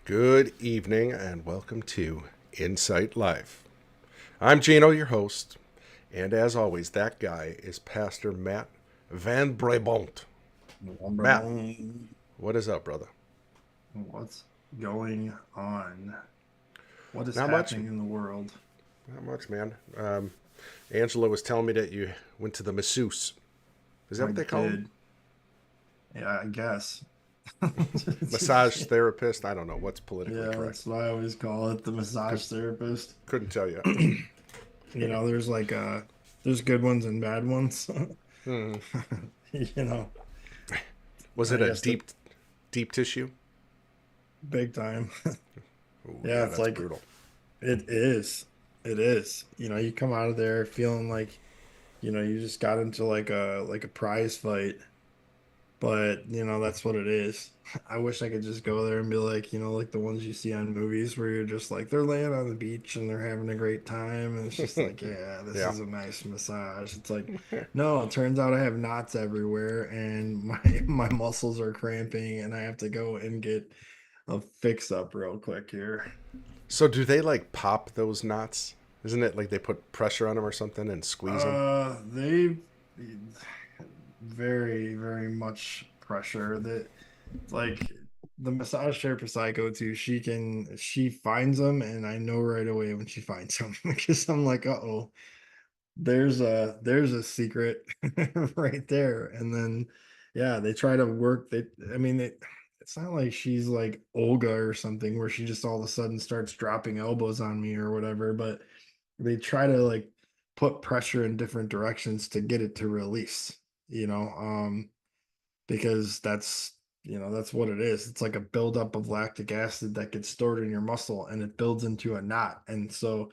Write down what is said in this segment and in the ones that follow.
Good evening and welcome to Insite Life. I'm Gino, your host, and as always, that guy is Pastor Matt Van Brabant. Matt, what is up, brother? What's going on? What is Not much, happening in the world? not much, man. Angela was telling me that you went to the masseuse. Is that I what they call them? did. Yeah, I guess. Massage therapist? I don't know what's politically Yeah, correct. that's what I always call it, the Could, massage therapist. couldn't tell you. There's there's good ones and bad ones. Hmm. You know, Was I it a guess the deep tissue? big time. Oh, Yeah, yeah, it's that's like brutal. it is. It is. You come out of there feeling like, you just got into like a prize fight. But, that's what it is. I wish I could just go there and be like, like the ones you see on movies where you're just like, they're laying on the beach and they're having a great time. And it's just like, yeah, this Yeah. is a nice massage. It's like, no, it turns out I have knots everywhere and my my muscles are cramping and I have to go and get a fix up real quick here. So do they like pop those knots? Isn't it like they put pressure on them or something and squeeze them? They very, very much pressure that like the massage therapist I go to, she finds them and I know right away when she finds them because I'm like, uh-oh, there's a secret right there. And then yeah, they try to work they I mean it's not like she's like Olga or something where she just all of a sudden starts dropping elbows on me or whatever, but they try to like put pressure in different directions to get it to release, you know. Because that's what it is. It's like a buildup of lactic acid that gets stored in your muscle and it builds into a knot. And so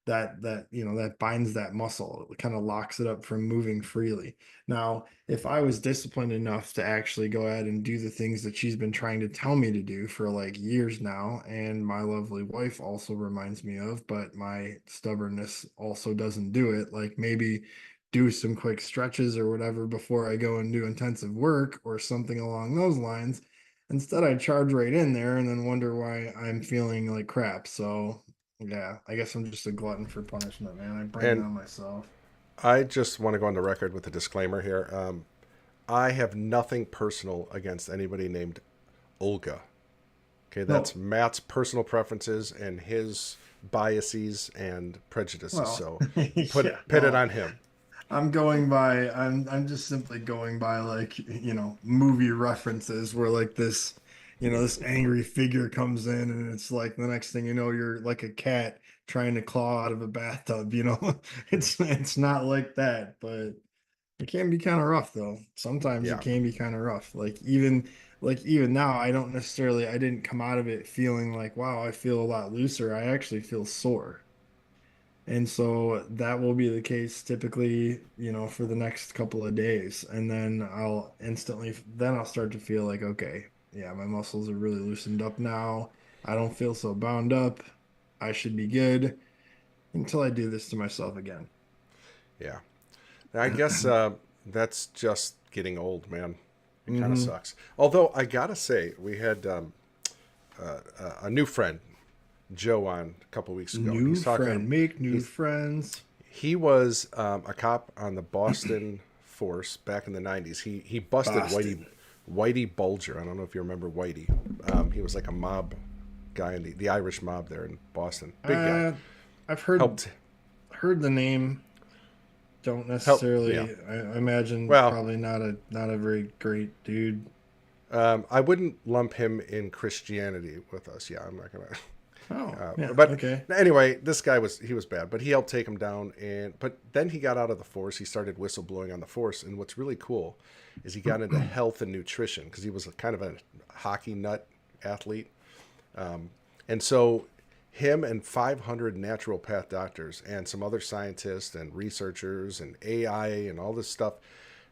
that binds that muscle. It kind of locks it up from moving freely. Now, if I was disciplined enough to actually go ahead and do the things that she's been trying to tell me to do for like years now, and my lovely wife also reminds me of, but my stubbornness also doesn't do it, like maybe do some quick stretches or whatever before I go and do intensive work or something along those lines. Instead, I charge right in there and then wonder why I'm feeling like crap. So yeah, I guess I'm just a glutton for punishment, man. I bring it And on myself. I just want to go on the record with a disclaimer here. I have nothing personal against anybody named Olga. Okay, that's No, Matt's personal preferences and his biases and prejudices. well, So yeah, put it no. on him. I'm just simply going by like, movie references where like this angry figure comes in and it's like the next thing you know, you're like a cat trying to claw out of a bathtub. It's not like that, but it can be kind of rough though. Sometimes it Yeah. can be kind of rough. Like even now, I didn't come out of it feeling like, wow, I feel a lot looser. I actually feel sore. And so that will be the case typically, for the next couple of days. And then I'll start to feel like, okay, yeah, my muscles are really loosened up now. I don't feel so bound up. I should be good until I do this to myself again. Yeah. I guess that's just getting old, man. It kind of Hmm. sucks. Although I gotta say, we had a new friend, Joe, on a couple weeks ago, and New friend, make new He's friends. he was a cop on the Boston force back in the '90s. He busted Boston. Whitey Bulger. I don't know if you remember Whitey. He was like a mob guy in the Irish mob there in Boston. Big guy. Uh, I've heard Helped heard the name. Don't Yeah. necessarily. I imagine Well, probably not a very great dude. I wouldn't lump him in Christianity with us. Yeah, I'm not gonna. Oh, yeah, But okay. anyway, this guy was bad, but he helped take him down. And but then he got out of the force. He started whistleblowing on the force. And what's really cool is he got into health and nutrition because he was a kind of a hockey nut athlete. And so him and 500 naturopath doctors and some other scientists and researchers and AI and all this stuff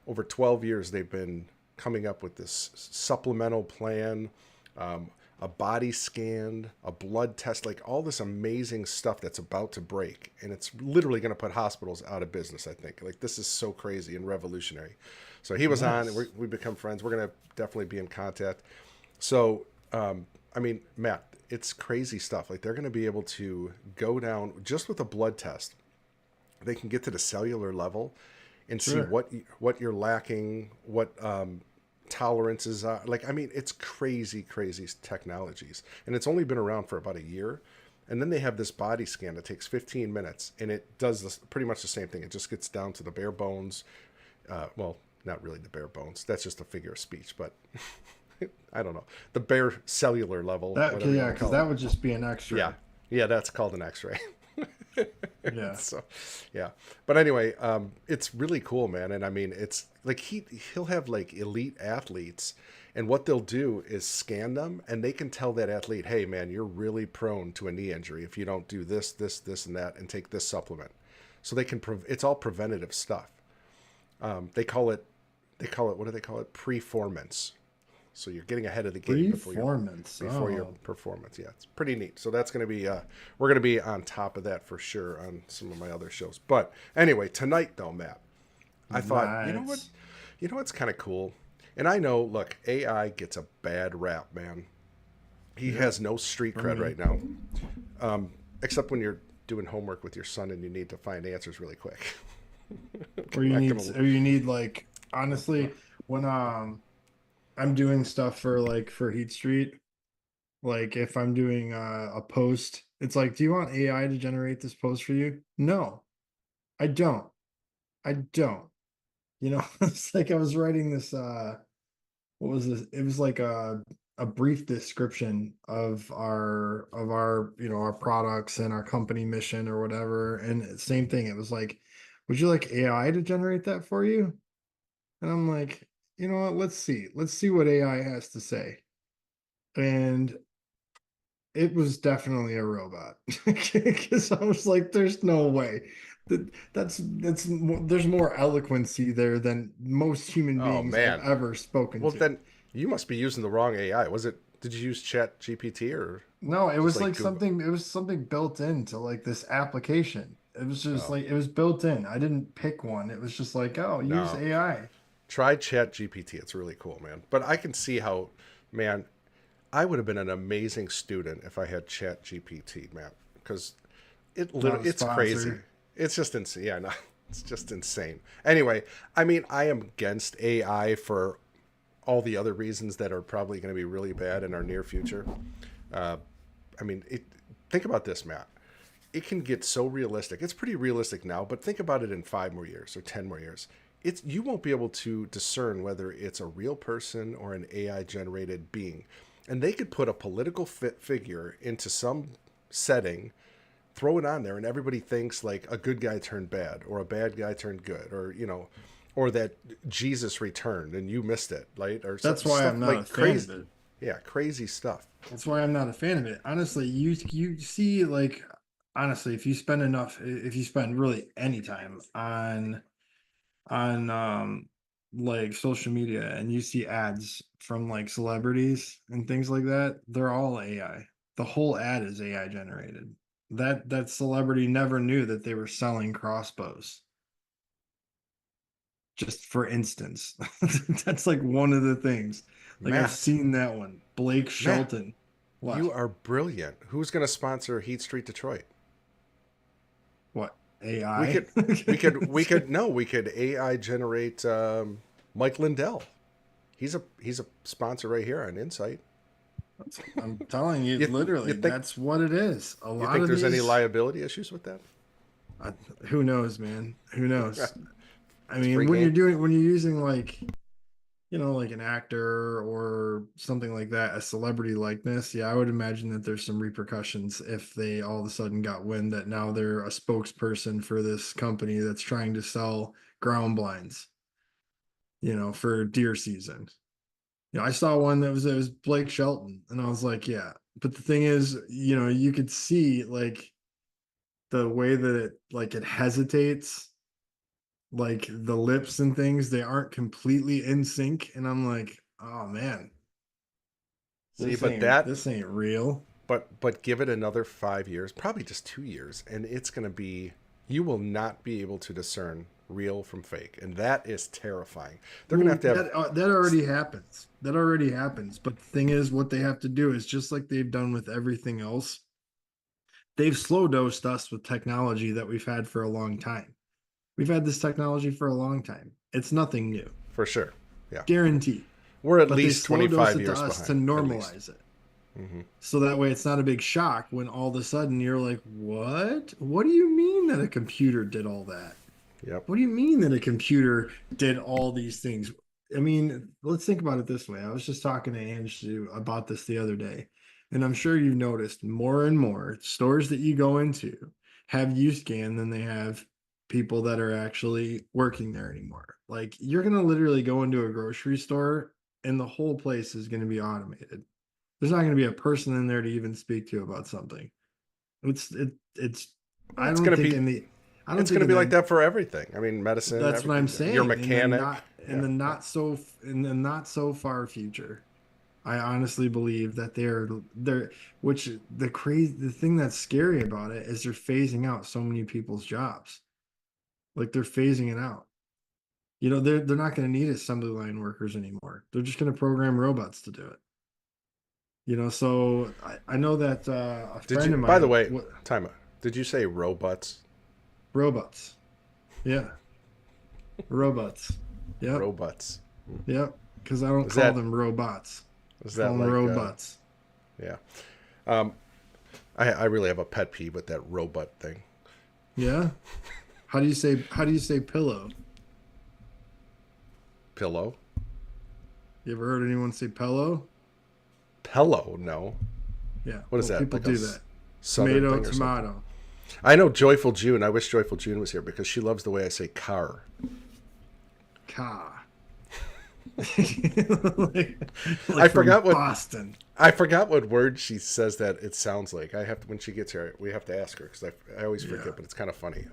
over 12 years they've been coming up with this supplemental plan, um, a body scan, a blood test, like all this amazing stuff that's about to break. And it's literally going to put hospitals out of business, I think. Like, this is so crazy and revolutionary. So he was on, we become friends. We're going to definitely be in contact. So, I mean, Matt, it's crazy stuff. Like they're going to be able to go down just with a blood test. They can get to the cellular level and see Sure. what you're lacking, what tolerances are. Like, I mean, it's crazy technologies, and it's only been around for about a year. And then they have this body scan that takes 15 minutes, and it does this, pretty much the same thing. It just gets down to the bare bones. Well, not really the bare bones. That's just a figure of speech, but I don't know, the bare cellular level, That whatever you yeah, want to because call it. that would just be an Yeah, X-ray. yeah, that's called an X-ray. Yeah. So, yeah. But anyway, it's really cool, man. And I mean, it's like he'll have like elite athletes, and what they'll do is scan them, and they can tell that athlete, "Hey, man, you're really prone to a knee injury if you don't do this, and that, and take this supplement." So they can. It's all preventative stuff. They call it. They call it. What do they call it? Preformance. So you're getting ahead of the game Performance. before your Oh, performance. Yeah, it's pretty neat. So that's going to be we're going to be on top of that for sure on some of my other shows. But anyway, tonight though, Matt, I thought, nice. you know what's kind of cool. And I know, look, AI gets a bad rap, man. He Yeah, has no street for cred me. right now, except when you're doing homework with your son and you need to find answers really quick. Or I'm you not need, gonna. or you need like, honestly, when I'm doing stuff for like for Heat Street, like if I'm doing a post, it's like, do you want AI to generate this post for you? No, I don't. I don't. You know, it's like I was writing this what was this? It was like a brief description of our you know our products and our company mission or whatever. And same thing. It was like, would you like AI to generate that for you? And I'm like, you know what? Let's see. Let's see what AI has to say. And it was definitely a robot because I was like, there's no way there's more eloquency there than most human Oh beings I've man. ever spoken Well to. then, you must be using the wrong AI. Was it? Did you use Chat GPT or No, it just was like like Google? something, it was something built into like this application. It was just Oh like it was built in. I didn't pick one. It was just like, oh, use no. AI. Try Chat GPT. It's really cool, man. But I can see how, man, I would have been an amazing student if I had Chat GPT, man. Because Not a it's crazy. sponsor. It's just insane. Yeah, no, it's just insane. Anyway, I mean, I am against AI for all the other reasons that are probably going to be really bad in our near future. Uh, I mean, think about this, Matt. It can get so realistic. It's pretty realistic now, but think about it in 5 more years or 10 more years. You won't be able to discern whether it's a real person or an AI generated being, and they could put a political figure into some setting, throw it on there, and everybody thinks like a good guy turned bad or a bad guy turned good, or or that Jesus returned and you missed it, right? Or That's why I'm stuff not a like fan crazy, of it. yeah, crazy stuff. That's why I'm not a fan of it. Honestly, you see like honestly, if you spend really any time on like social media and you see ads from like celebrities and things like that, they're all AI. The whole ad is AI generated. That celebrity never knew that they were selling crossbows. Just for instance. That's like one of the things. Like I've Matt, seen that one. Blake Matt, Shelton. you What? are brilliant. Who's going to sponsor Heat Street Detroit? What? We AI? could, no, we could AI generate Mike Lindell. He's a sponsor right here on Insight. I'm telling you, You literally, think that's what it is. A you lot think of there's any these, liability issues with that? I, who knows, man? Who knows? I It's mean, free game. when you're using like, you know, like an actor or something like that, a celebrity likeness, yeah, I would imagine that there's some repercussions if they all of a sudden got wind that now they're a spokesperson for this company that's trying to sell ground blinds, you know, for deer season. You know, I saw one that was it was Blake Shelton, and I was like, yeah. But the thing is, you know, you could see like the way that it like it hesitates, like the lips and things, they aren't completely in sync. And I'm like, oh man, See, but that this ain't real. but give it another 5 years, probably just 2 years, and it's going to be, you will not be able to discern real from fake, and that is terrifying. They're gonna Well, have to have. that already happens. That already happens. But the thing is, what they have to do is just like they've done with everything else. They've slow dosed us with technology that we've had for a long time. We've had this technology for a long time. It's nothing new, For sure. Yeah. guaranteed. We're at But they least slow dose 25 it to years us to behind, at least. normalize it. So that way it's not a big shock when all of a sudden you're like, what? What do you mean that a computer did all that? Yep. What do you mean that a computer did all these things? I mean, let's think about it this way. I was just talking to Ange about this the other day, and I'm sure you've noticed more and more stores that you go into have you scan than they have people that are actually working there anymore. Like you're gonna literally go into a grocery store and the whole place is gonna be automated. There's not gonna be a person in there to even speak to about something. It's Well, I don't think in the I don't it's think gonna in be like the that for everything. I mean, medicine, that's what I'm everything. Your saying. mechanic. In Yeah. the Yeah. not so far future, I honestly believe that they're which the thing that's scary about it is they're phasing out so many people's jobs. Like they're phasing it out. You know, they're not going to need assembly line workers anymore. They're just going to program robots to do it. You know, so I know that a Did friend you? of By the mine, way, what time out. Did you say robots? robots? Yeah, robots. Yep, Robots. yep. Because I don't Is call that them robots. is Call that them like? robots. Yeah. Um, I really have a pet peeve with that robot thing. Yeah. How do you say pillow? Pillow. You ever heard anyone say pillow? Pillow. No. Yeah. What is Well, that? people Like a do that. southern Tomato, thing or something? tomato. I know Joyful June. I wish Joyful June was here because she loves the way I say car. Ka. like, I like from forgot what Boston. I forgot what word she says that it sounds like. I have to when she gets here. We have to ask her because I always Yeah. forget, but it's kind of funny.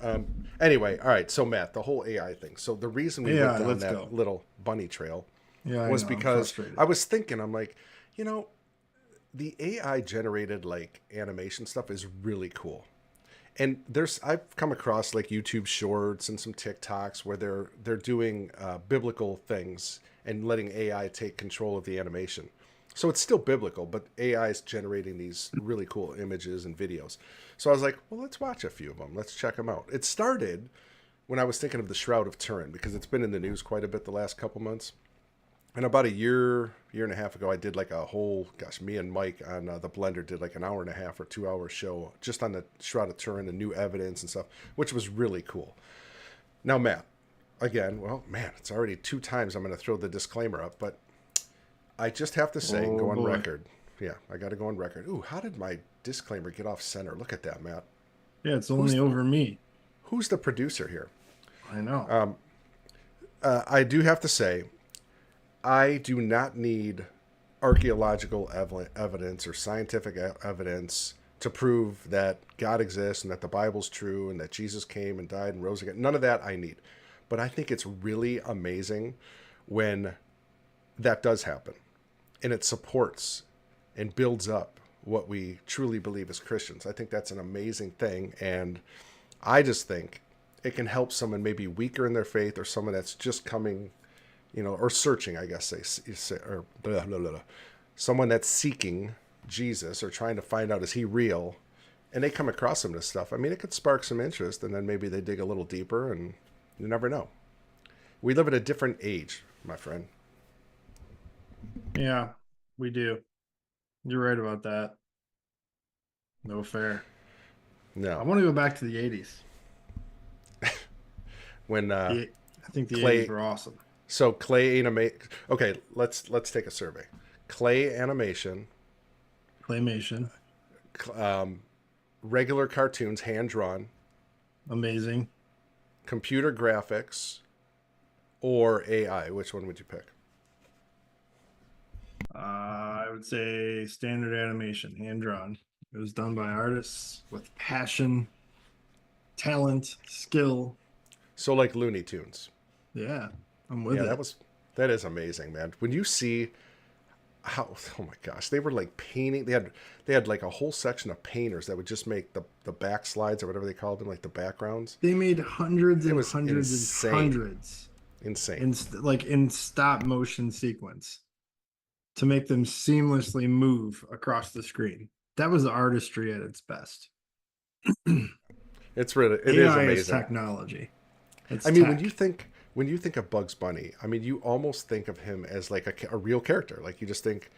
Anyway, all right. So Matt, the whole AI thing. So the reason we went Yeah, down let's that go. little bunny trail Yeah, I was know. I'm because I frustrated. was thinking, I'm like, you know, the AI generated like animation stuff is really cool. And I've come across like YouTube shorts and some TikToks where they're doing biblical things and letting AI take control of the animation. So it's still biblical, but AI is generating these really cool images and videos. So I was like, well, let's watch a few of them. Let's check them out. It started when I was thinking of the Shroud of Turin because it's been in the news quite a bit the last couple months. And about a year and a half ago, I did like a whole, gosh, me and Mike on the Blender did like an hour and a half or 2 hour show just on the Shroud of Turin and new evidence and stuff, which was really cool. Now, Matt, again, well, man, it's already two times I'm going to throw the disclaimer up, but I just have to say and Oh go on boy. record. Yeah, I got to go on record. Ooh, how did my disclaimer get off center? Look at that, Matt. Yeah, it's only Who's over me. who's the producer here? I know. I do have to say, I do not need archaeological evidence or scientific evidence to prove that God exists and that the Bible's true and that Jesus came and died and rose again. None of that I need. But I think it's really amazing when that does happen and it supports and builds up what we truly believe as Christians. I think that's an amazing thing. And I just think it can help someone maybe weaker in their faith or someone that's just coming, or searching, I guess, or blah, blah, blah, blah. Someone that's seeking Jesus or trying to find out, is he real? And they come across some of this stuff. I mean, it could spark some interest, and then maybe they dig a little deeper, and you never know. We live at a different age, my friend. Yeah, we do. You're right about that. No fair. I No. want to go back to the 80s. When I think the 80s clay, were awesome. so clay animate. Okay, let's take a survey. Clay animation, Claymation, um, regular cartoons, hand drawn, amazing. computer graphics, or AI. Which one would you pick? I would say standard animation, hand drawn. It was done by artists with passion, talent, skill. So like Looney Tunes. Yeah, I'm with Yeah, it. that is amazing, man. When you see how, oh my gosh, they were like painting. They had like a whole section of painters that would just make the back slides or whatever they called them, like the backgrounds. They made hundreds It and was hundreds and insane, hundreds insane. like in stop motion sequence to make them seamlessly move across the screen. That was artistry at its best. It is AI is amazing. technology. I It's mean, tech. when you think of Bugs Bunny, I mean, you almost think of him as like a real character. Like you just think,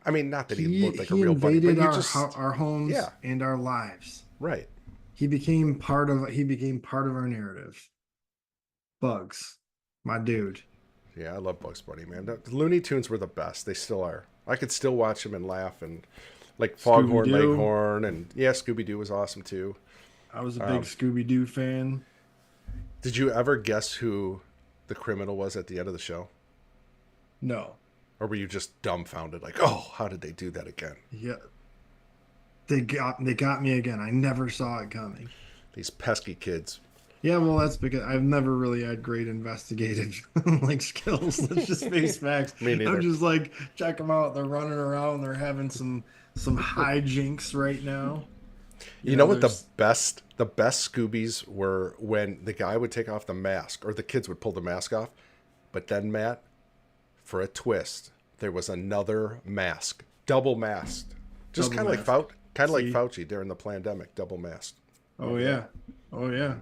I mean, not that he looked like a He real bunny, but invaded you just, our homes yeah, and our lives. right. He became part of our narrative. Bugs, my dude. Yeah, I love Bugs Bunny, man. The Looney Tunes were the best. They still are. I could still watch them and laugh and like Scooby Foghorn Doo. Leghorn and yeah, Scooby Doo was awesome too. I was a big Um, Scooby Doo fan. did you ever guess who the criminal was at the end of the show? No. Or were you just dumbfounded, like, oh, how did they do that again? Yeah. They got me again. I never saw it coming. These pesky kids. Yeah, well, that's because I've never really had great investigative like skills. Let's just face facts. Me I'm neither. just like, check them out. They're running around. They're having some hijinks right now. You know what There's the best Scoobies were when the guy would take off the mask or the kids would pull the mask off, but then Matt, for a twist, there was another mask, double masked, just double kind of like mask. like See? Fauci during the pandemic, double masked. Oh Remember that? yeah. Oh yeah.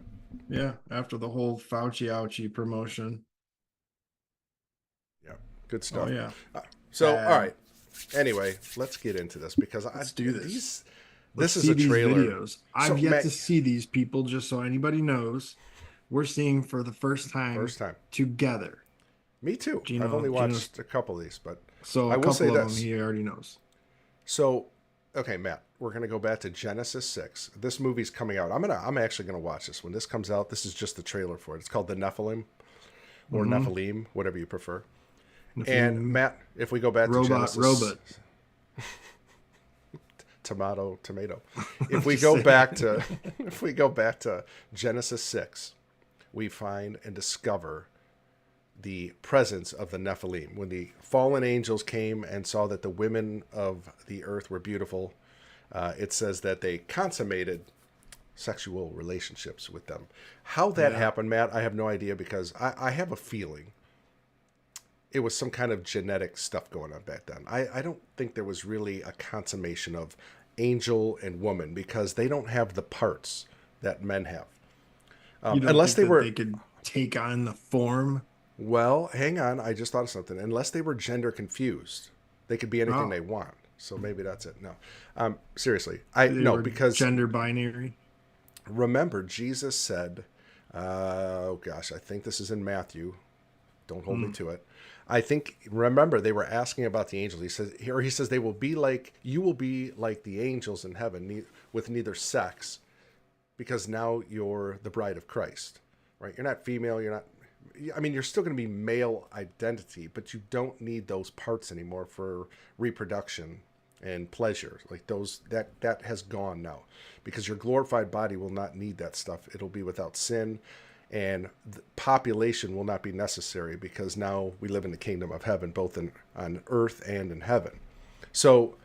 Yeah. After the whole Fauci ouchie promotion. Yeah, good Oh stuff. yeah. Uh, so, all Bad. right. Anyway, let's get into this because Let's do this. these Let's this is see a these trailer. videos. So, I've yet Matt, to see these people, just so anybody knows. We're seeing for the first time first time. together. Me too. I've only Gino. watched a couple of these, but So I a will say couple of them this. he already knows. So, okay, Matt, we're gonna go back to Genesis 6. This movie's coming out. I'm actually gonna watch this when this comes out. This is just the trailer for it. It's called the Nephilim or Mm-hmm. Nephilim, whatever you prefer. And Matt, if we go back to Genesis, robot. tomato. If we Just go saying. back to if we go back to Genesis 6, we find and discover the presence of the Nephilim. When the fallen angels came and saw that the women of the earth were beautiful, it says that they consummated sexual relationships with them. How that Yeah. happened, Matt, I have no idea because I have a feeling it was some kind of genetic stuff going on back then. I don't think there was really a consummation of angel and woman because they don't have the parts that men have. You don't Unless think they that were, they could take on the form? well, hang on, I just thought of something. Unless they were gender confused, they could be anything Oh, they want. So maybe that's it. No, seriously, I they no were because gender binary. remember Jesus said, oh gosh, I think this is in Matthew. Don't hold me to it. I think remember they were asking about the angels. He says they will be like you will be like the angels in heaven with neither sex, because now you're the bride of Christ, right? You're not female. You're not. I mean, you're still going to be male identity, but you don't need those parts anymore for reproduction and pleasure. Like those that has gone now, because your glorified body will not need that stuff. It'll be without sin, and the population will not be necessary because now we live in the kingdom of heaven, both on earth and in heaven. So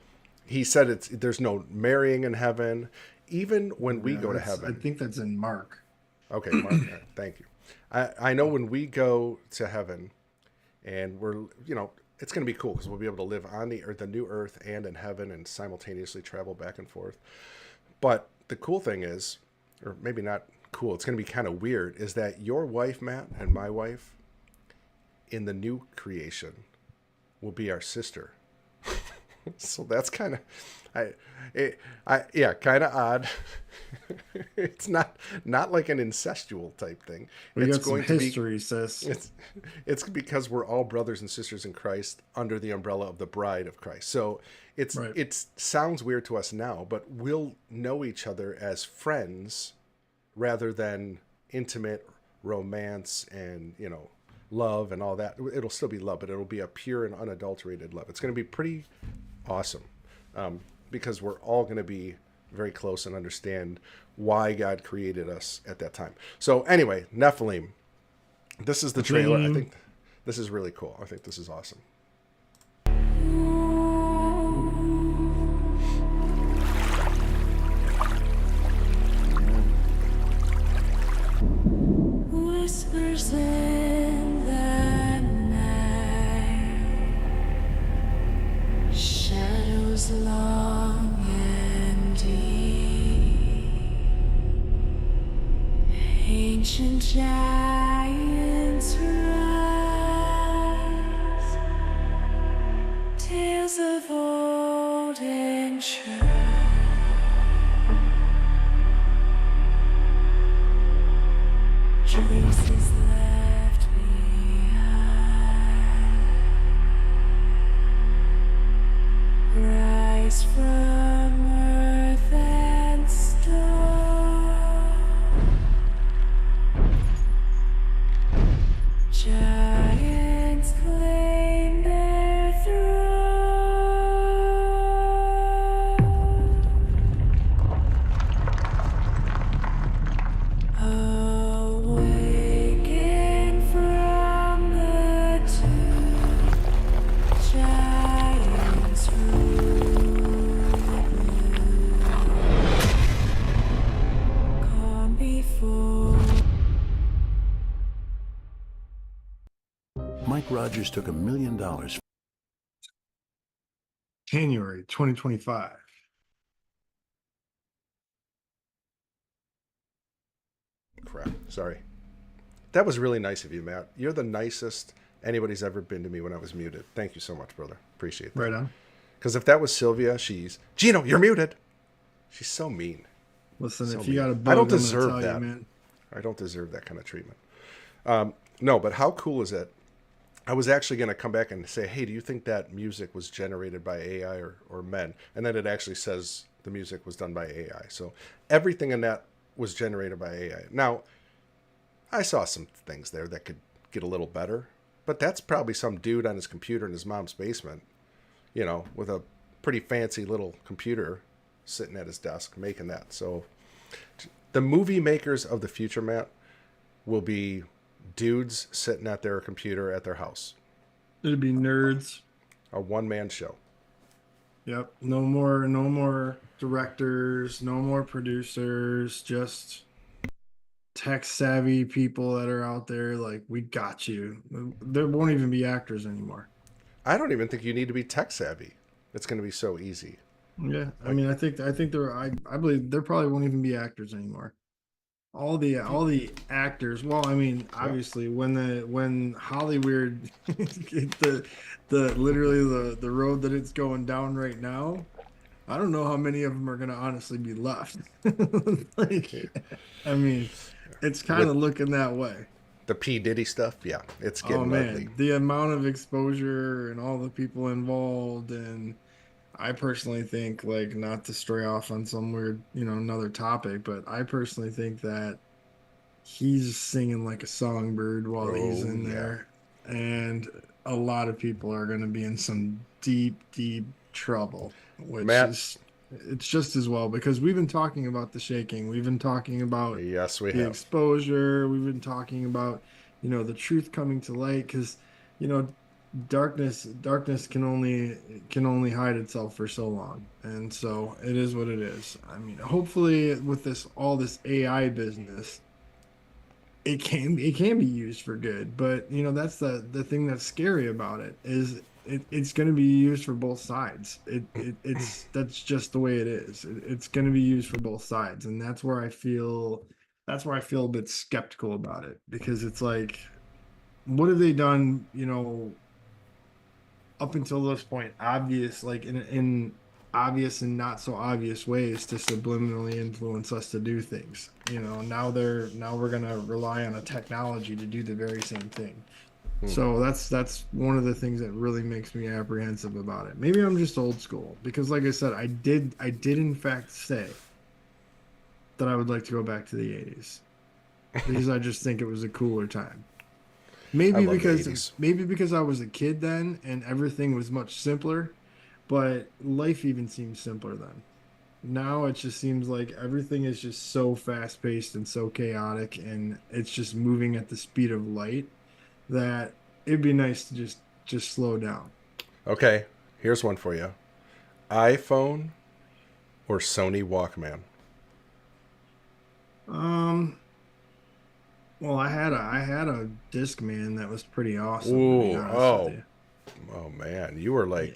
he said there's no marrying in heaven. Even when we Yeah, go to I heaven, think that's in Mark. okay, Mark, thank you. I know when we go to heaven, and we're it's going to be cool because we'll be able to live on the earth, the new earth, and in heaven, and simultaneously travel back and forth. But the cool thing is, or maybe not cool, it's going to be kind of weird, is that your wife, Matt, and my wife, in the new creation, will be our sister. So that's kind of, yeah, kind of odd. It's not like an incestual type thing. We It's got some going to be. history, sis. It's because we're all brothers and sisters in Christ under the umbrella of the bride of Christ. So Right. it sounds weird to us now, but we'll know each other as friends rather than intimate romance and love and all that. It'll still be love, but it'll be a pure and unadulterated love. It's going to be pretty awesome, because we're all going to be very close and understand why God created us at that time. So anyway, Nephilim. This is the trailer. I think this is really cool. I think this is awesome. Whispers in the night, shadows long and deep, ancient giants rise, tales of old and true. Traces left behind rise from earth and stone. Giants claim their throne. Awaken from the tomb, giants rule. Come before. Mike Rogers took $1 million. January 2025. Crap. Sorry. That was really nice of you, Matt. You're the nicest anybody's ever been to me when I was muted. Thank you so much, brother. Appreciate that. Right on. Because if that was Sylvia, she's Gino, you're muted. She's so mean. Listen, So if you got a mean. bug, I don't I'm gonna deserve tell that. you, man. I don't deserve that kind of treatment. No, but how cool is it? I was actually going to come back and say, hey, do you think that music was generated by AI or men? And then it actually says the music was done by AI. So everything in that was generated by AI. Now, I saw some things there that could get a little better, but that's probably some dude on his computer in his mom's basement, with a pretty fancy little computer sitting at his desk making that. So the movie makers of the future, Matt, will be dudes sitting at their computer at their house. It'd be nerds. A one-man show. Yep. No more directors, no more producers, just tech savvy people that are out there like, we got you. There won't even be actors anymore. I don't even think you need to be tech savvy. It's going to be so easy. Yeah. I mean, I think I believe there probably won't even be actors anymore. All the actors. Well, I mean, obviously, when Hollywood, the literally the road that it's going down right now, I don't know how many of them are gonna honestly be left. Like, I mean, it's kind of looking that way. The P. Diddy stuff, yeah, it's Oh getting man, ugly. the amount of exposure and all the people involved, and I personally think, like, not to stray off on some weird, another topic, but I personally think that he's singing like a songbird while he's Oh, in yeah. there. And a lot of people are going to be in some deep, deep trouble, which Matt, is, it's just as well because we've been talking about the shaking. We've been talking about yes, we the have. exposure. We've been talking about, the truth coming to light because, you know, darkness can only hide itself for so long, and so it is what it is. I mean, hopefully with this AI business, it can be used for good, but that's the thing that's scary about it is it's going to be used for both sides. It's that's just the way it is. It's going to be used for both sides, and that's where I feel a bit skeptical about it because it's like, what have they done, up until this point, obvious, like in obvious and not so obvious ways to subliminally influence us to do things. Now we're gonna rely on a technology to do the very same thing. So that's one of the things that really makes me apprehensive about it. Maybe I'm just old school because, like I said, I did in fact say that I would like to go back to the 80s because I just think it was a cooler time. I Maybe love the because 80s. maybe because I was a kid then and everything was much simpler, but life even seems simpler then. Now it just seems like everything is just so fast paced and so chaotic and it's just moving at the speed of light that it'd be nice to just slow down. Okay, here's one for you. iPhone or Sony Walkman? Um Well, I had a Discman that was pretty awesome, to be Ooh, honest with oh, you. oh man, Yeah.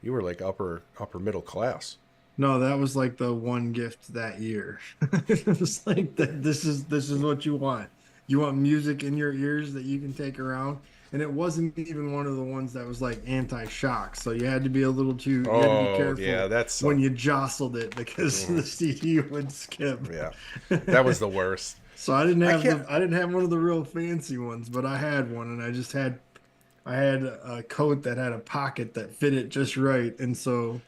you were like upper middle class. No, that was like the one gift that year. It was like that. This is what you want. You want music in your ears that you can take around, and it wasn't even one of the ones that was like anti-shock. So you had to be a little too. You had to be Oh yeah, careful that's when you jostled it because mhm, the CD would skip. yeah, that was the worst. So I didn't I have can't. the I didn't have one of the real fancy ones, but I had one, and I had a coat that had a pocket that fit it just right, and so.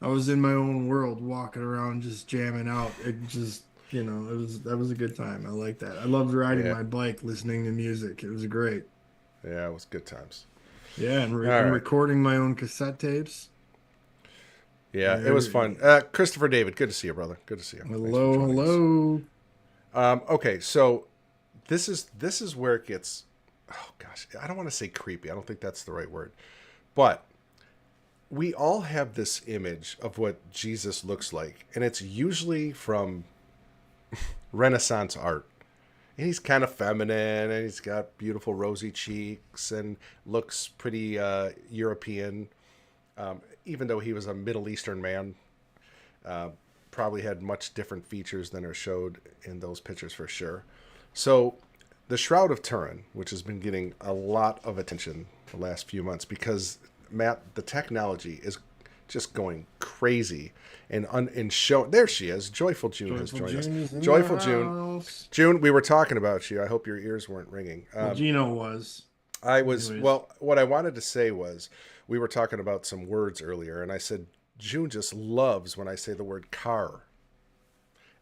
I was in my own world, walking around, just jamming out. It just, that was a good time. I like that. I loved riding Yeah, my bike, listening to music. It was great. yeah, it was good times. Yeah, All and right. recording my own cassette tapes. Yeah, it was fun. Every, Christopher David, good to see you, brother. Good to see you. Thanks for hello, joining us. hello. Okay, so this is where it gets. Oh gosh, I don't want to say creepy. I don't think that's the right word, but we all have this image of what Jesus looks like, and it's usually from Renaissance art. And he's kind of feminine, and he's got beautiful rosy cheeks, and looks pretty European. Even though he was a Middle Eastern man, uh, probably had much different features than are showed in those pictures for sure. So, the Shroud of Turin, which has been getting a lot of attention the last few months, because Matt, the technology is just going crazy, and show. There she is. Joyful June has Joyful joined us. June is in the Joyful June. house. June, we were talking about you. I hope your ears weren't ringing. Well, Gino was. I was, Anyways, well, what I wanted to say was we were talking about some words earlier, and I said June just loves when I say the word car.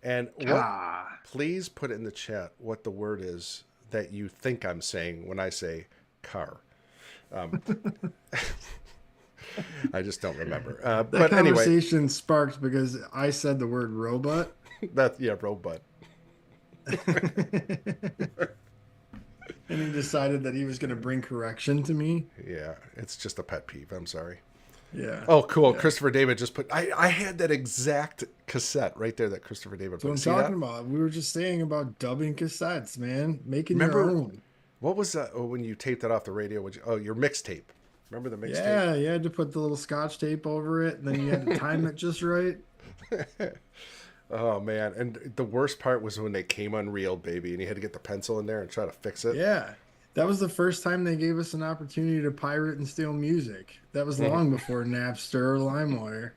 And what, ah, please put in the chat what the word is that you think I'm saying when I say car. Um, I just don't remember. that But anyway, conversation sparked because I said the word robot. yeah, robot. And he decided that he was going to bring correction to me. Yeah, it's just a pet peeve. I'm sorry. Yeah. Oh, cool. Yeah. Christopher David just put. I had that exact cassette right there that Christopher David That's what put. I'm See that? talking about. We were just saying about dubbing cassettes, man. Making your Remember own. what was that when you taped that off the radio? Oh, your mixtape. Remember the mixtape? Yeah, you had to put the little scotch tape over it, and then you had to time it just right. Oh man! And the worst part was when they came unreeled, baby, and you had to get the pencil in there and try to fix it. Yeah. That was the first time they gave us an opportunity to pirate and steal music. That was long before Napster or LimeWire.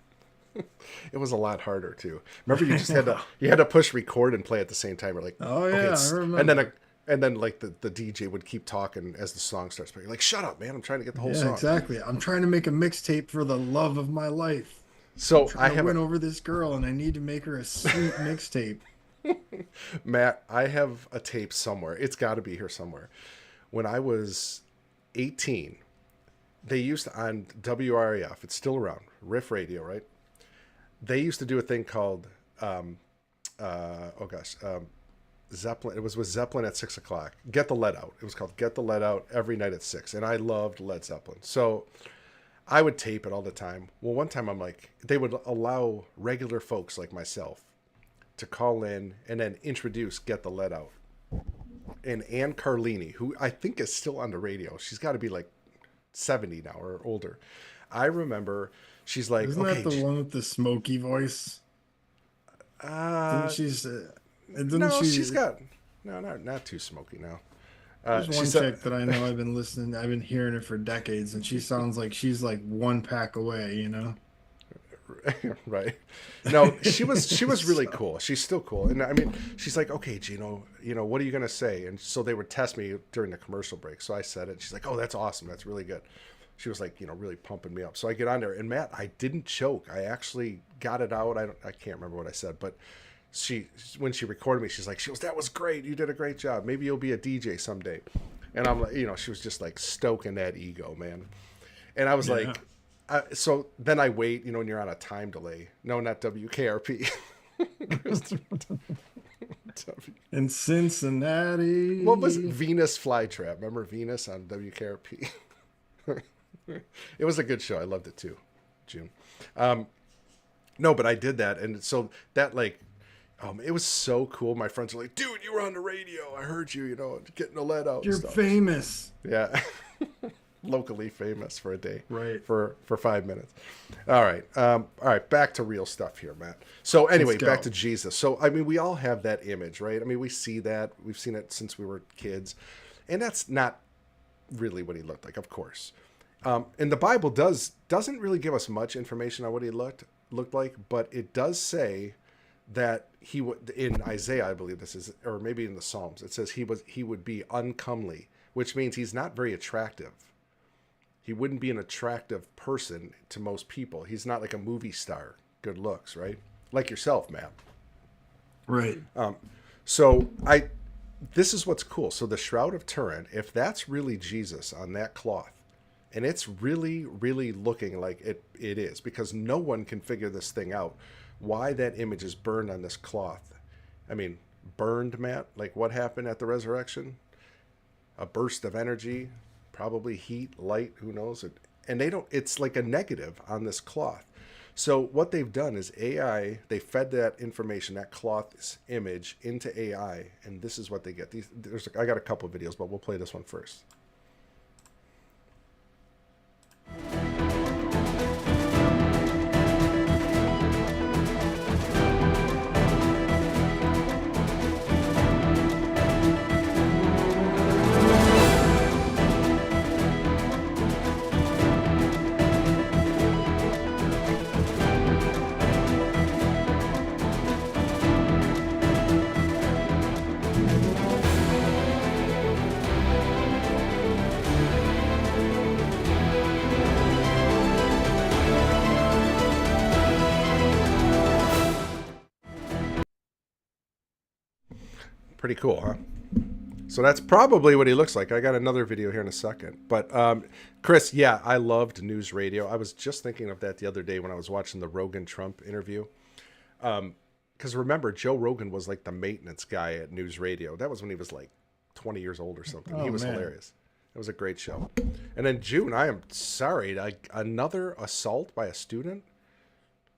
It was a lot harder too. Remember, you just had to push record and play at the same time. You're like, Oh okay, yeah, I remember. and then like the DJ would keep talking as the song starts playing. You're like, shut up, man! I'm trying to get the whole Yeah, song. exactly. I'm trying to make a mixtape for the love of my life. So I Trying to have win over this girl, and I need to make her a sweet mixtape. Matt, I have a tape somewhere. It's got to be here somewhere. When I was 18, they used to, on WRAF, it's still around, Riff Radio, right? They used to do a thing called, oh gosh, Zeppelin. It was with Zeppelin at 6 o'clock. Get the Lead Out. It was called Get the Lead Out every night at 6. And I loved Led Zeppelin. So I would tape it all the time. Well, one time I'm like, they would allow regular folks like myself to call in and then introduce Get the Lead Out. And Ann Carlini, who I think is still on the radio, she's got to be like 70 now or older. I remember she's like, Isn't okay, that the one with the smoky voice? Didn't uh, she say, didn't no, she? she's got, no, not too smoky now. There's She one said, chick that I know I've been hearing her for decades, and she sounds like she's like one pack away, you know? right. No, she was really So, cool. She's still cool. And I mean, she's like, okay, Gino, what are you going to say? And so they would test me during the commercial break. So I said it. She's like, oh, that's awesome. That's really good. She was like, really pumping me up. So I get on there, and Matt, I didn't choke. I actually got it out. I can't remember what I said, but when she recorded me, she goes, that was great. You did a great job. Maybe you'll be a DJ someday. And I'm like, she was just like stoking that ego, man. And I was yeah. like, so then I wait, when you're on a time delay. No, not WKRP. In Cincinnati. What was it? Venus Flytrap? Remember Venus on WKRP? It was a good show. I loved it too, June. No, but I did that, and so that It was so cool. My friends were like, "Dude, you were on the radio. I heard you. You know, getting the lead out and You're stuff." famous. Yeah, locally famous for a day, Right. for 5 minutes. All right. Back to real stuff here, Matt. So anyway, Let's back go. to Jesus. So I mean, we all have that image, right? I mean, we see that. We've seen it since we were kids, and that's not really what he looked like, of course. And the Bible doesn't really give us much information on what he looked like, but it does say that he would, in Isaiah, I believe this is, or maybe in the Psalms, it says he would be uncomely, which means he's not very attractive. He wouldn't be an attractive person to most people. He's not like a movie star, good looks, right? Like yourself, Matt. Right. So this is what's cool. So the Shroud of Turin, if that's really Jesus on that cloth, and it's really, really looking like it is, because no one can figure this thing out, why that image is burned on this cloth. I mean, burned, Matt? Like what happened at the resurrection? A burst of energy, probably heat, light, who knows? And they don't, it's like a negative on this cloth. So what they've done is AI, they fed that information, that cloth's image into AI, and this is what they get. I got a couple of videos, but we'll play this one first. Pretty cool, huh? So that's probably what he looks like. I got another video here in a second. But Chris, yeah, I loved news radio. I was just thinking of that the other day when I was watching the Rogan Trump interview. Because remember, Joe Rogan was like the maintenance guy at news radio. That was when he was like 20 years old or something. He Oh, was man. hilarious. It was a great show. And then June, I am sorry, another assault by a student?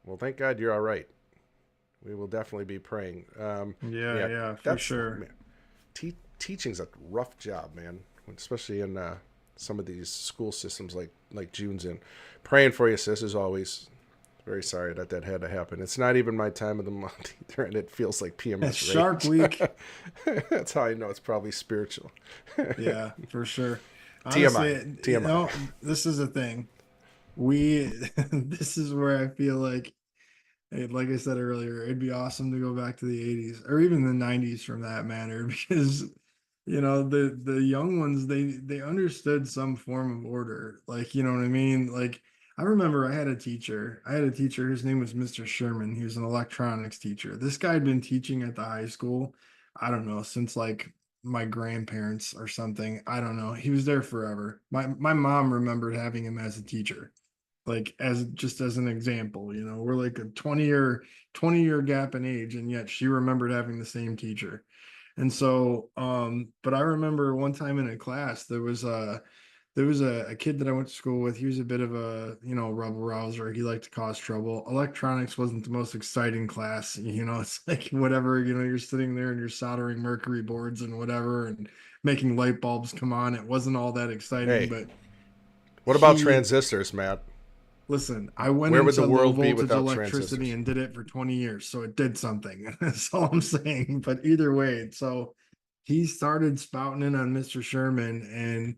Well, thank God you're all right. We will definitely be praying. Yeah, for sure. Man, teaching's a rough job, man, especially in some of these school systems like June's in. Praying for you, sis, as always. Very sorry that had to happen. It's not even my time of the month either, and it feels like PMS. It's Shark Week. That's how I know it's probably spiritual. Yeah, for sure. TMI. You know, this is a thing. This is where I feel like I said earlier, it'd be awesome to go back to the 80s or even the 90s from that matter, because the young ones, they understood some form of order. Like, you know what I mean? Like, I remember I had a teacher. His name was Mr. Sherman. He was an electronics teacher. This guy had been teaching at the high school, I don't know, since like my grandparents or something. I don't know. He was there forever. My mom remembered having him as a teacher, like as an example. We're like a 20-year gap in age, and yet she remembered having the same teacher. And so but I remember one time in a class there was a kid that I went to school with. He was a bit of a rebel rouser. He liked to cause trouble. Electronics wasn't the most exciting class. It's like whatever. You're sitting there and you're soldering mercury boards and whatever and making light bulbs come on. It wasn't all that exciting. Hey, but what about transistors, Matt? Listen, I went Where would into the low world be voltage without electricity transistors? and did it for 20 years, so it did something. That's all I'm saying. But either way, so he started spouting in on Mr. Sherman, and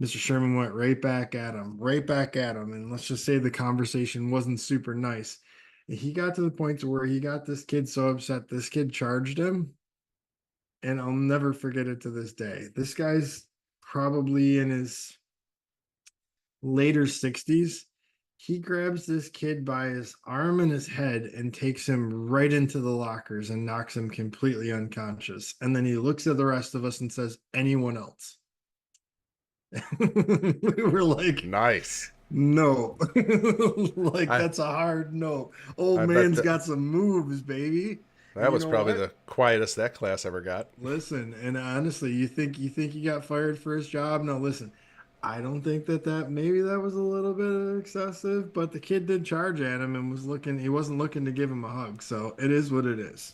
Mr. Sherman went right back at him, and let's just say the conversation wasn't super nice. He got to the point to where he got this kid so upset, this kid charged him, and I'll never forget it to this day. This guy's probably in his later 60s. He grabs this kid by his arm and his head and takes him right into the lockers and knocks him completely unconscious. And then he looks at the rest of us and says, "Anyone else?" We were like, Nice. no. Like, I that's a hard no. Old I bet man's that got some moves, baby. that You was know probably what? the quietest that class ever got. Listen, and honestly, you think he got fired for his job? No, listen. I don't think that maybe that was a little bit excessive, but the kid did charge at him and he wasn't looking to give him a hug. So it is what it is.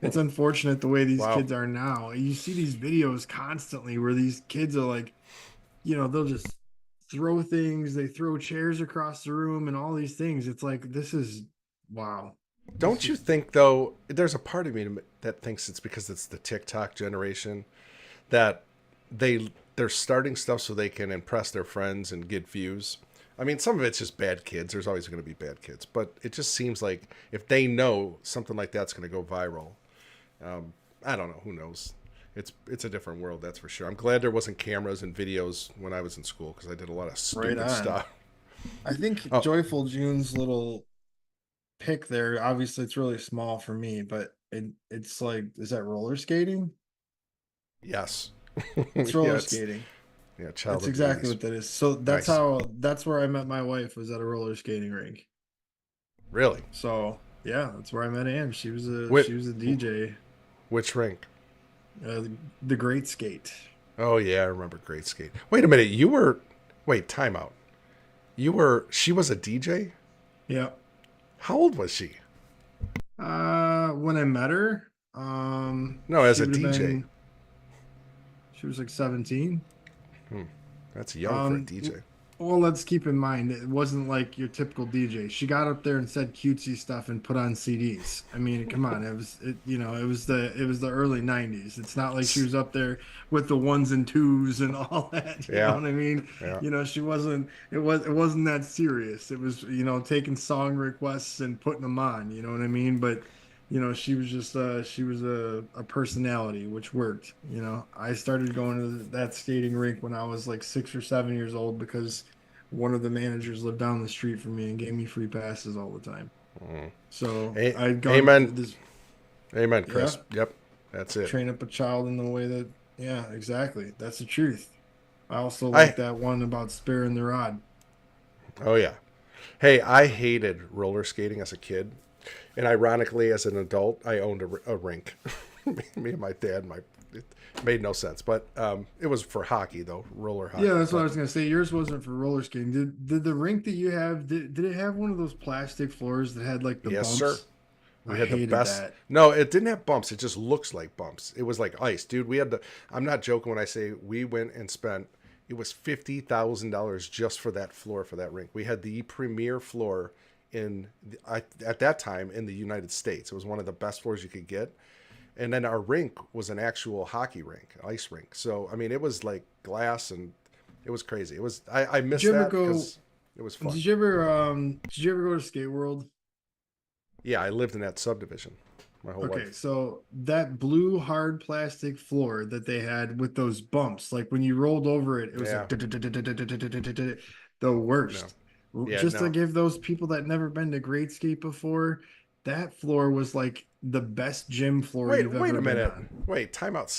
It's unfortunate the way these Wow. kids are now. You see these videos constantly where these kids are like, they'll just throw things, they throw chairs across the room and all these things. It's like, this is wow. It's Don't you just think though? There's a part of me that thinks it's because it's the TikTok generation that they're starting stuff so they can impress their friends and get views. I mean, some of it's just bad kids. There's always going to be bad kids, but it just seems like if they know something like that's going to go viral, I don't know. Who knows? It's a different world, that's for sure. I'm glad there wasn't cameras and videos when I was in school because I did a lot of right stupid on. stuff. I think Oh Joyful June's little pick there, obviously it's really small for me, but it's like, is that roller skating? yes, It's yeah, roller it's skating. yeah, That's childhood exactly movies. what that is. So Nice, that's where I met my wife, was at a roller skating rink. really. So yeah, that's where I met Ann. Which She was a DJ, which rink? the Great Skate. Oh yeah, I remember Great Skate. Wait a minute, wait, time out. She was a DJ? Yeah. How old was she? When I met her, No, as a DJ. she was like 17. Hmm. That's young for a Um, DJ. well, let's keep in mind it wasn't like your typical DJ. She got up there and said cutesy stuff and put on CDs. I mean, come on, it was the early 90s. It's not like she was up there with the ones and twos and all that. You know Yeah, what I mean? yeah. She wasn't. It wasn't that serious. It was taking song requests and putting them on. You know what I mean? But she was just she was a personality, which worked. I started going to that skating rink when I was like 6 or 7 years old because one of the managers lived down the street from me and gave me free passes all the time. Mm. So I'd gone to Amen. this. Amen, Yeah, Chris. Yep. That's it. train up a child in the way that, yeah, exactly, that's the truth. I also like I that one about sparing the rod. Oh yeah. Hey, I hated roller skating as a kid. And ironically, as an adult, I owned a rink. Me and my dad, it made no sense, but it was for hockey though, roller Yeah, hockey. that's what I But was gonna say. Yours wasn't for roller skating. Did the rink that you have, did it have one of those plastic floors that had like the yes, sir. bumps? I We had the hated best. that. No, it didn't have bumps. It just looks like bumps. It was like ice, dude. We had the. I'm not joking when I say we went and spent. It was $50,000 just for that floor for that rink. We had the premier floor at that time in the United States. It was one of the best floors you could get. And then our rink was an actual hockey rink, ice rink. So I mean, it was like glass and it was crazy. It was I Did missed you ever that go? because it was fun. Did you ever go to Skate World? Yeah, I lived in that subdivision my whole Okay, life. so that blue hard plastic floor that they had with those bumps, like when you rolled over it, it was Yeah, like the no, worst. yeah, Just to no. give those people that never been to Great Skate before, that floor was like the best gym floor you've Wait ever a been minute. on. Wait, timeout.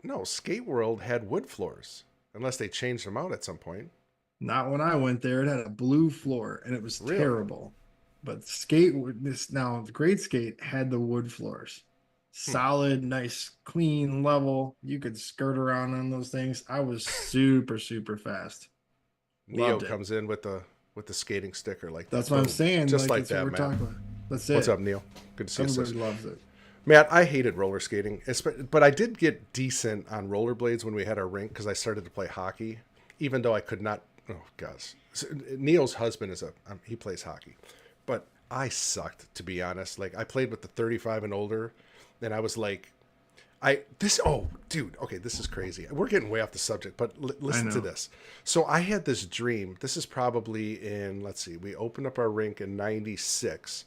No, Skate World had wood floors, unless they changed them out at some point. Not when I went there. It had a blue floor and it was Really? terrible. But skate this now the Great Skate had the wood floors. Hmm. Solid, nice, clean, level. You could skirt around on those things. I was super, super fast. Neo Loved it. comes in with the skating sticker like That's that. what I'm Boom, saying. just Like like that's what that, we're Matt. talking about. That's What's it. up, Neil? Good to see you, Everybody sis. loves it. Matt, I hated roller skating, but I did get decent on rollerblades when we had our rink because I started to play hockey, even though I could not. Oh gosh, Neil's husband he plays hockey, but I sucked, to be honest. Like I played with the 35 and older, and I was like, oh dude, okay, this is crazy. We're getting way off the subject, but I listen to know. this. So I had this dream. This is probably let's see, we opened up our rink in '96.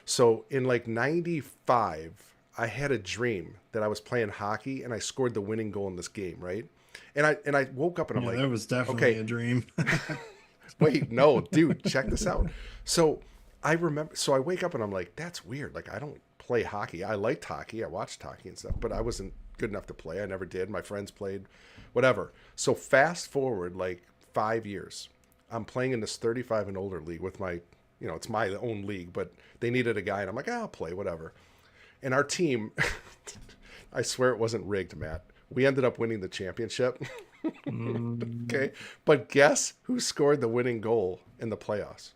So in like '95, I had a dream that I was playing hockey and I scored the winning goal in this game, right? And I woke up and I'm Yeah, like, that was definitely okay, a dream. wait, no, dude, check this out. So I remember, so I wake up and I'm like, that's weird. Like I don't play hockey. I liked hockey. I watched hockey and stuff, but I wasn't good enough to play. I never did. My friends played, whatever. So fast forward like 5 years, I'm playing in this 35 and older league with it's my own league, but they needed a guy and I'm like, I'll play, whatever. And our team, I swear it wasn't rigged, Matt. We ended up winning the championship. Mm, Okay. But guess who scored the winning goal in the playoffs?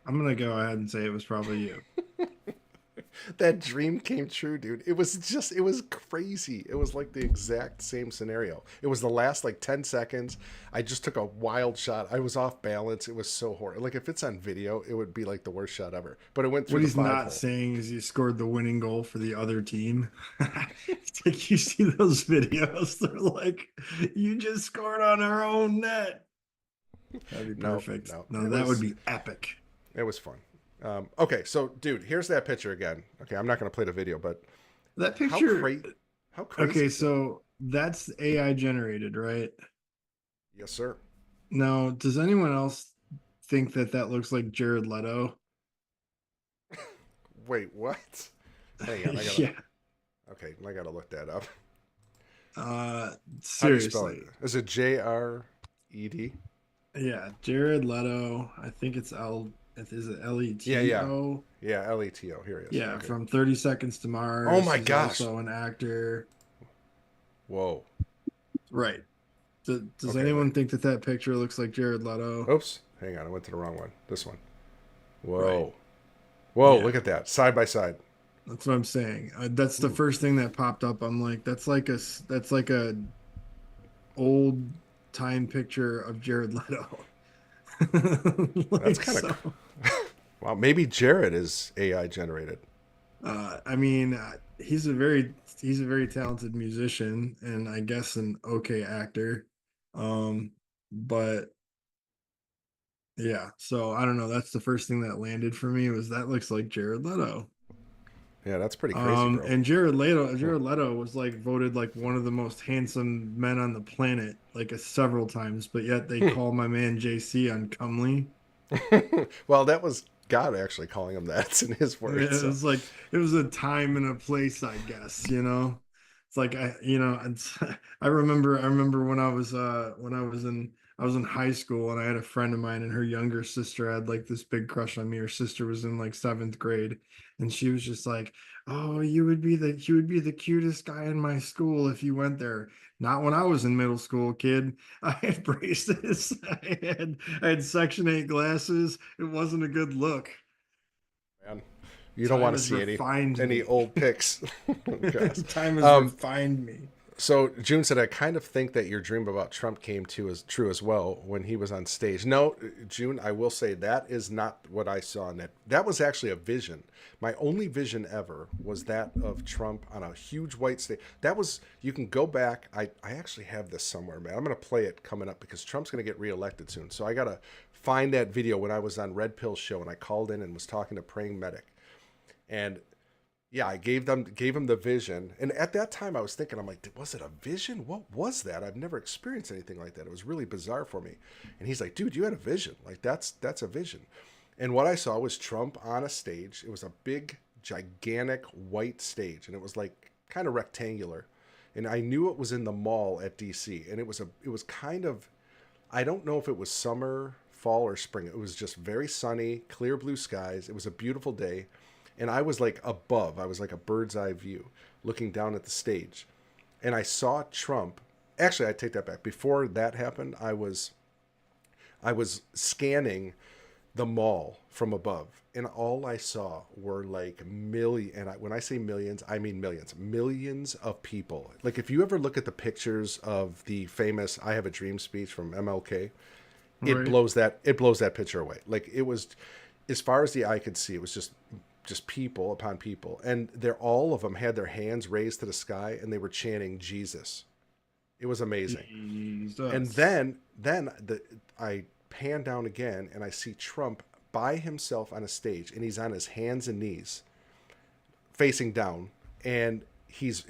I'm gonna go ahead and say it was probably you. That dream came true, dude. It was crazy. It was like the exact same scenario. It was the last like 10 seconds. I just took a wild shot. I was off balance. It was so horrible. Like if it's on video, it would be like the worst shot ever. But it went through What the he's five not hole. saying is he scored the winning goal for the other team. It's like you see those videos, they're like, you just scored on our own net. That'd be No, perfect. no. No, It that would was- be epic. It was fun. Okay, so dude, here's that picture again. Okay, I'm not gonna play the video, but That how picture. how crazy? Okay, so that's AI generated, right? Yes, sir. Now, does anyone else think that that looks like Jared Leto? Wait, what? Hang on, I gotta. Yeah. Okay, I gotta look that up. Uh, How do you spell seriously. it? Is it J-R-E-D? Yeah, Jared Leto. I think it's is it Leto? Yeah, L-E-T-O. Here he is. Yeah, Okay. from 30 Seconds to Mars. Oh my He's gosh. also an actor. Whoa. Right. Does Okay, anyone think that that picture looks like Jared Leto? Oops. Hang on, I went to the wrong one. This one. Whoa. Right. Whoa, Yeah. look at that. Side by side. That's what I'm saying. That's the first thing that popped up. I'm like, that's like a old time picture of Jared Leto. That's kind of Wow, maybe Jared is AI generated. I mean, he's a very talented musician and I guess an okay actor. But yeah, so I don't know. That's the first thing that landed for me was that looks like Jared Leto. Yeah, that's pretty crazy, bro. And Jared Leto was like voted like one of the most handsome men on the planet like several times, but yet they call my man JC uncomely. Well, that was God actually calling him that. It's in his Yeah, words. it So. was like it was a time and a place, I guess, you know. It's like I remember when I was in high school and I had a friend of mine and her younger sister had like this big crush on me. Her sister was in like 7th grade and she was just like, "Oh, you would be the cutest guy in my school if you went there." Not when I was in middle school, kid. I had braces. I had Section 8 glasses. It wasn't a good look. Man, you don't want to has see refined any me. old pics. Gosh. Time has refined me. So June said, I kind of think that your dream about Trump came true as well when he was on stage. No, June, I will say that is not what I saw in it. That was actually a vision. My only vision ever was that of Trump on a huge white stage. That was, you can go back. I actually have this somewhere, man. I'm going to play it coming up because Trump's going to get reelected soon. So I got to find that video when I was on Red Pill Show and I called in and was talking to Praying Medic. And yeah, I gave him the vision. And at that time I was thinking, I'm like, was it a vision? What was that? I've never experienced anything like that. It was really bizarre for me. And he's like, dude, you had a vision. Like that's a vision. And what I saw was Trump on a stage. It was a big, gigantic white stage. And it was like kind of rectangular. And I knew it was in the mall at DC. And it was kind of, I don't know if it was summer, fall, or spring. It was just very sunny, clear blue skies. It was a beautiful day. And I was like above, I was like a bird's eye view looking down at the stage. And I saw Trump. Actually, I take that back. Before that happened, I was scanning the mall from above. And all I saw were like when I say millions, I mean millions of people. Like if you ever look at the pictures of the famous I Have a Dream speech from MLK, it Right. blows that picture away. Like it was, as far as the eye could see, it was just people upon people, and all of them had their hands raised to the sky and they were chanting Jesus. It was amazing. Jesus. And then I pan down again and I see Trump by himself on a stage and he's on his hands and knees facing down, and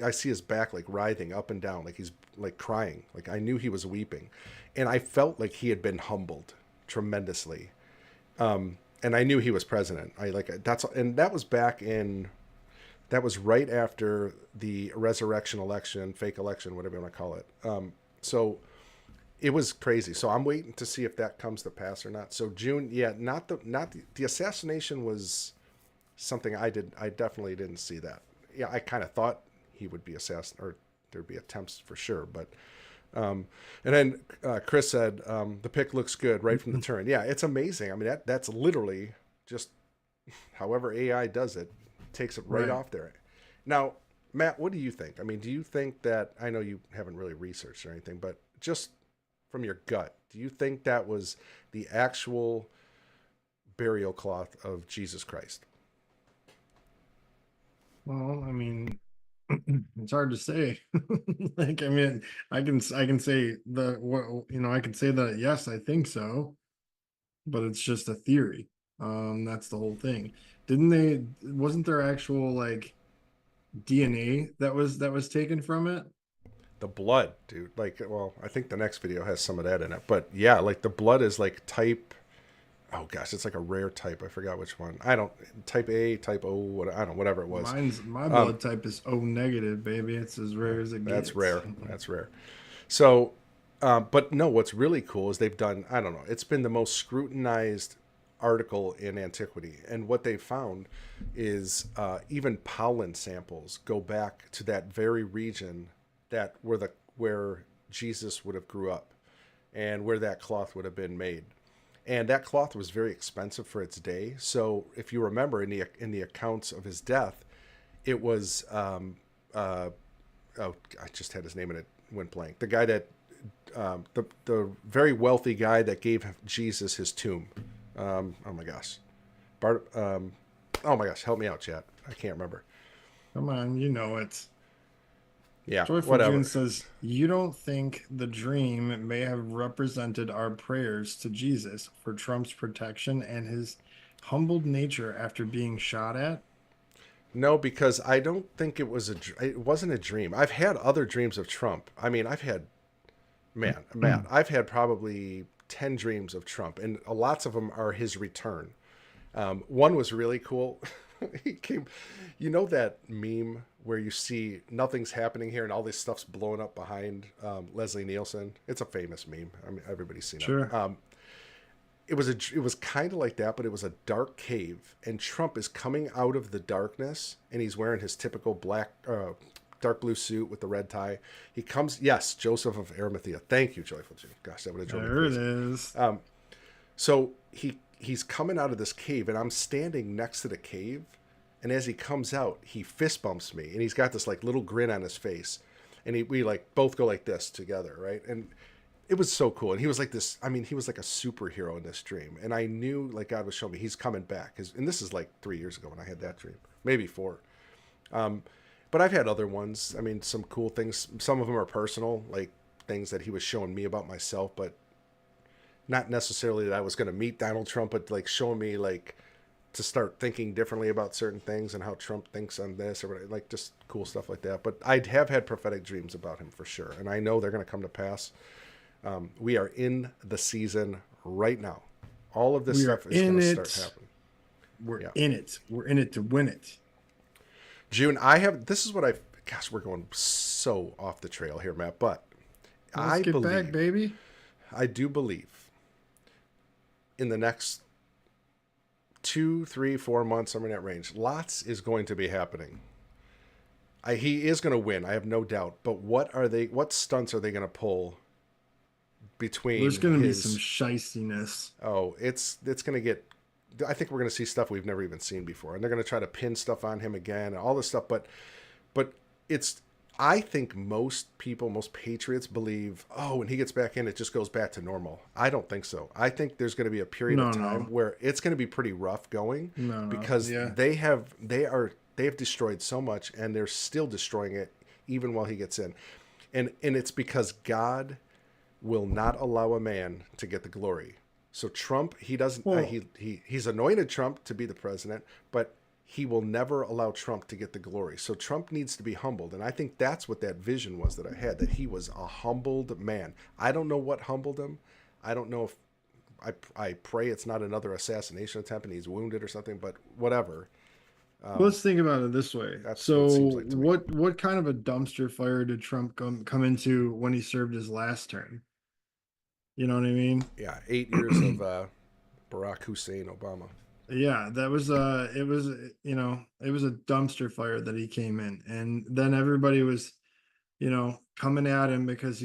I see his back like writhing up and down, like he's like crying. Like I knew he was weeping, and I felt like he had been humbled tremendously. And I knew he was president. That was right after the resurrection election, fake election, whatever you want to call it. So it was crazy. So I'm waiting to see if that comes to pass or not. So June, yeah, not the assassination was something I definitely didn't see that. Yeah, I kind of thought he would be assassinated, or there'd be attempts for sure, but. And then Chris said, the pick looks good right from the turn. Yeah, it's amazing. I mean, that's literally just however AI does it. takes it right Right. off there. Now, Matt, what do you think? I mean, do you think that, I know you haven't really researched or anything, but just from your gut, do you think that was the actual burial cloth of Jesus Christ? Well, I mean, it's hard to say. Like, I mean, I can say the what I can say that yes, I think so, but it's just a theory. That's the whole thing. Didn't they? Wasn't there actual like DNA that was taken from it? The blood, dude. Like, well, I think the next video has some of that in it. But yeah, like the blood is like type, oh gosh, it's like a rare type. I forgot which one. I don't, type A, type O, what, I don't know, whatever it was. My Um, blood type is O negative, baby. It's as rare as it that's gets. rare. That's rare. So, but no, what's really cool is they've done, I don't know, it's been the most scrutinized article in antiquity. And what they found is even pollen samples go back to that very region that where Jesus would have grew up and where that cloth would have been made. And that cloth was very expensive for its day. So if you remember in the accounts of his death, it was oh, I just had his name and it went blank. The guy that the very wealthy guy that gave Jesus his tomb. Oh my gosh, Bart. Oh my gosh, help me out, chat. I can't remember. Come on, you know it. Yeah, Joyful June whatever. says, "You don't think the dream may have represented our prayers to Jesus for Trump's protection and his humbled nature after being shot at?" No, because I don't think it wasn't a dream. I've had other dreams of Trump. I mean, Matt, I've had probably 10 dreams of Trump, and lots of them are his return. One was really cool. He came, you know that meme where you see nothing's happening here and all this stuff's blowing up behind Leslie Nielsen? It's a famous meme. I mean, everybody's seen it. Sure. It was kind of like that, but it was a dark cave, and Trump is coming out of the darkness, and he's wearing his typical dark blue suit with the red tie. He comes, yes, Joseph of Arimathea. Thank you, Joyful Jew. Gosh, that would have driven me There it crazy. is. So he's coming out of this cave, and I'm standing next to the cave, and as he comes out, he fist bumps me, and he's got this like little grin on his face, and we like both go like this together, right? And it was so cool. And he was like this, I mean, he was like a superhero in this dream. And I knew like God was showing me he's coming back. And this is like 3 years ago when I had that dream, maybe 4. But I've had other ones. I mean, some cool things. Some of them are personal, like things that he was showing me about myself, but not necessarily that I was going to meet Donald Trump, but like showing me like to start thinking differently about certain things and how Trump thinks on this or whatever, like just cool stuff like that. But I have had prophetic dreams about him for sure. And I know they're going to come to pass. We are in the season right now. All of this We are stuff is going in to it. start happening. We're Yeah. in it. We're in it to win it. June, this is what gosh, we're going so off the trail here, Matt, but Let's get back, baby. I do believe in the next 2, 3, 4 months, somewhere in that range, lots is going to be happening. He is going to win. I have no doubt. But what stunts are they going to pull between There's going to be his, some shistiness. oh, it's going to get, I think we're going to see stuff we've never even seen before. And they're going to try to pin stuff on him again and all this stuff. But it's, I think most people, most patriots believe, oh, when he gets back in, it just goes back to normal. I don't think so. I think there's going to be a period of time where it's going to be pretty rough going because they have destroyed so much and they're still destroying it even while he gets in. And it's because God will not allow a man to get the glory. So Trump, he doesn't, he's anointed Trump to be the president, but he will never allow Trump to get the glory. So Trump needs to be humbled. And I think that's what that vision was that I had, that he was a humbled man. I don't know what humbled him. I don't know if I pray it's not another assassination attempt and he's wounded or something, but whatever. Let's think about it this way. That's So what it seems like to me. what kind of a dumpster fire did Trump come into when he served his last term? You know what I mean? Yeah, 8 years of Barack Hussein Obama. Yeah, that was it was it was a dumpster fire that he came in, and then everybody was coming at him because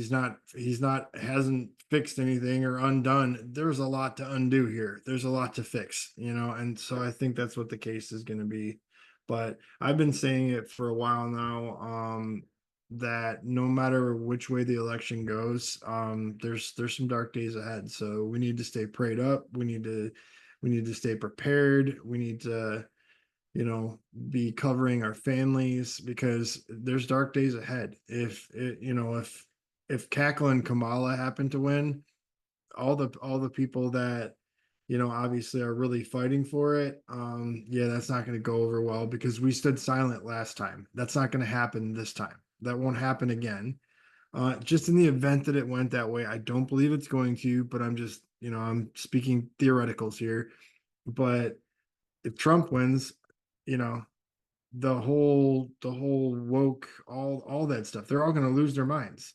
hasn't fixed anything or undone. There's a lot to undo here. There's a lot to fix, and so I think that's what the case is going to be But I've been saying it for a while now, that no matter which way the election goes, there's some dark days ahead. So we need to stay prayed up. We need to stay prepared. We need to, be covering our families because there's dark days ahead. If Cackle and Kamala happen to win, all the people that obviously are really fighting for it, yeah, that's not going to go over well because we stood silent last time. That's not going to happen this time. That won't happen again. Just in the event that it went that way, I don't believe it's going to, but I'm speaking theoreticals here. But if Trump wins, you know the whole woke, all that stuff, they're all going to lose their minds.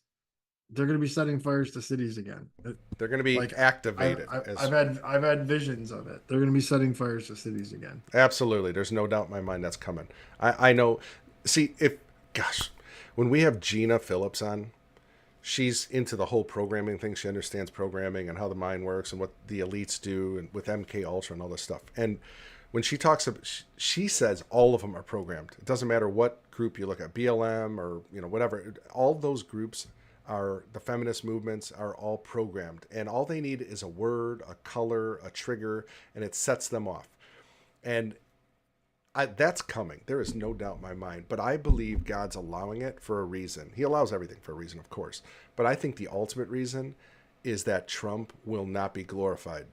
They're going to be setting fires to cities again. They're going to be Like activated. I've had visions of it. They're going to be setting fires to cities again. Absolutely. There's no doubt in my mind that's coming. I know. See, gosh, when we have Gina Phillips on, she's into the whole programming thing. She understands programming and how the mind works and what the elites do and with MK Ultra and all this stuff. And when she talks about, she says all of them are programmed. It doesn't matter what group you look at, BLM or, whatever. All those groups are, the feminist movements are all programmed. And all they need is a word, a color, a trigger, and it sets them off. And that's coming. There is no doubt in my mind. But I believe God's allowing it for a reason. He allows everything for a reason, of course. But I think the ultimate reason is that Trump will not be glorified.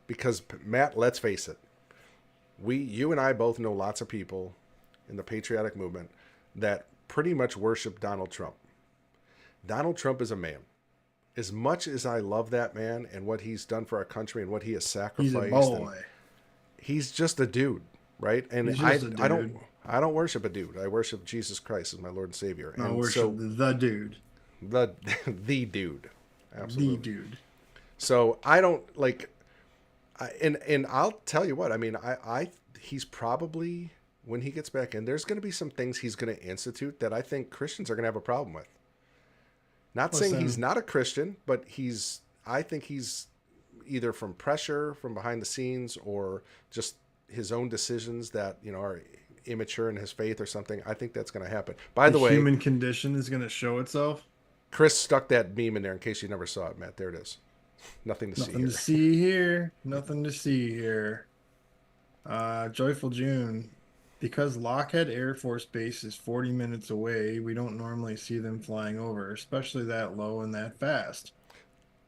Because, Matt, let's face it. You and I both know lots of people in the patriotic movement that pretty much worship Donald Trump. Donald Trump is a man. As much as I love that man and what he's done for our country and what he has sacrificed, He's a boy. He's just a dude, right? And He's just a dude. I don't worship a dude. I worship Jesus Christ as my Lord and Savior. I And worship the dude. the dude, absolutely. The dude. So I don't like, and I'll tell you what. I mean, he's probably, when he gets back in, there's going to be some things he's going to institute that I think Christians are going to have a problem with. Not saying he's not a Christian, but I think he's either from pressure from behind the scenes or just his own decisions that, are immature in his faith or something. I think that's going to happen. By the way, human condition is going to show itself. Chris stuck that meme in there in case you never saw it, Matt. There it is. Nothing to see here. Nothing to see here. Nothing to see here. Joyful June. Because Lockheed Air Force Base is 40 minutes away, we don't normally see them flying over, especially that low and that fast.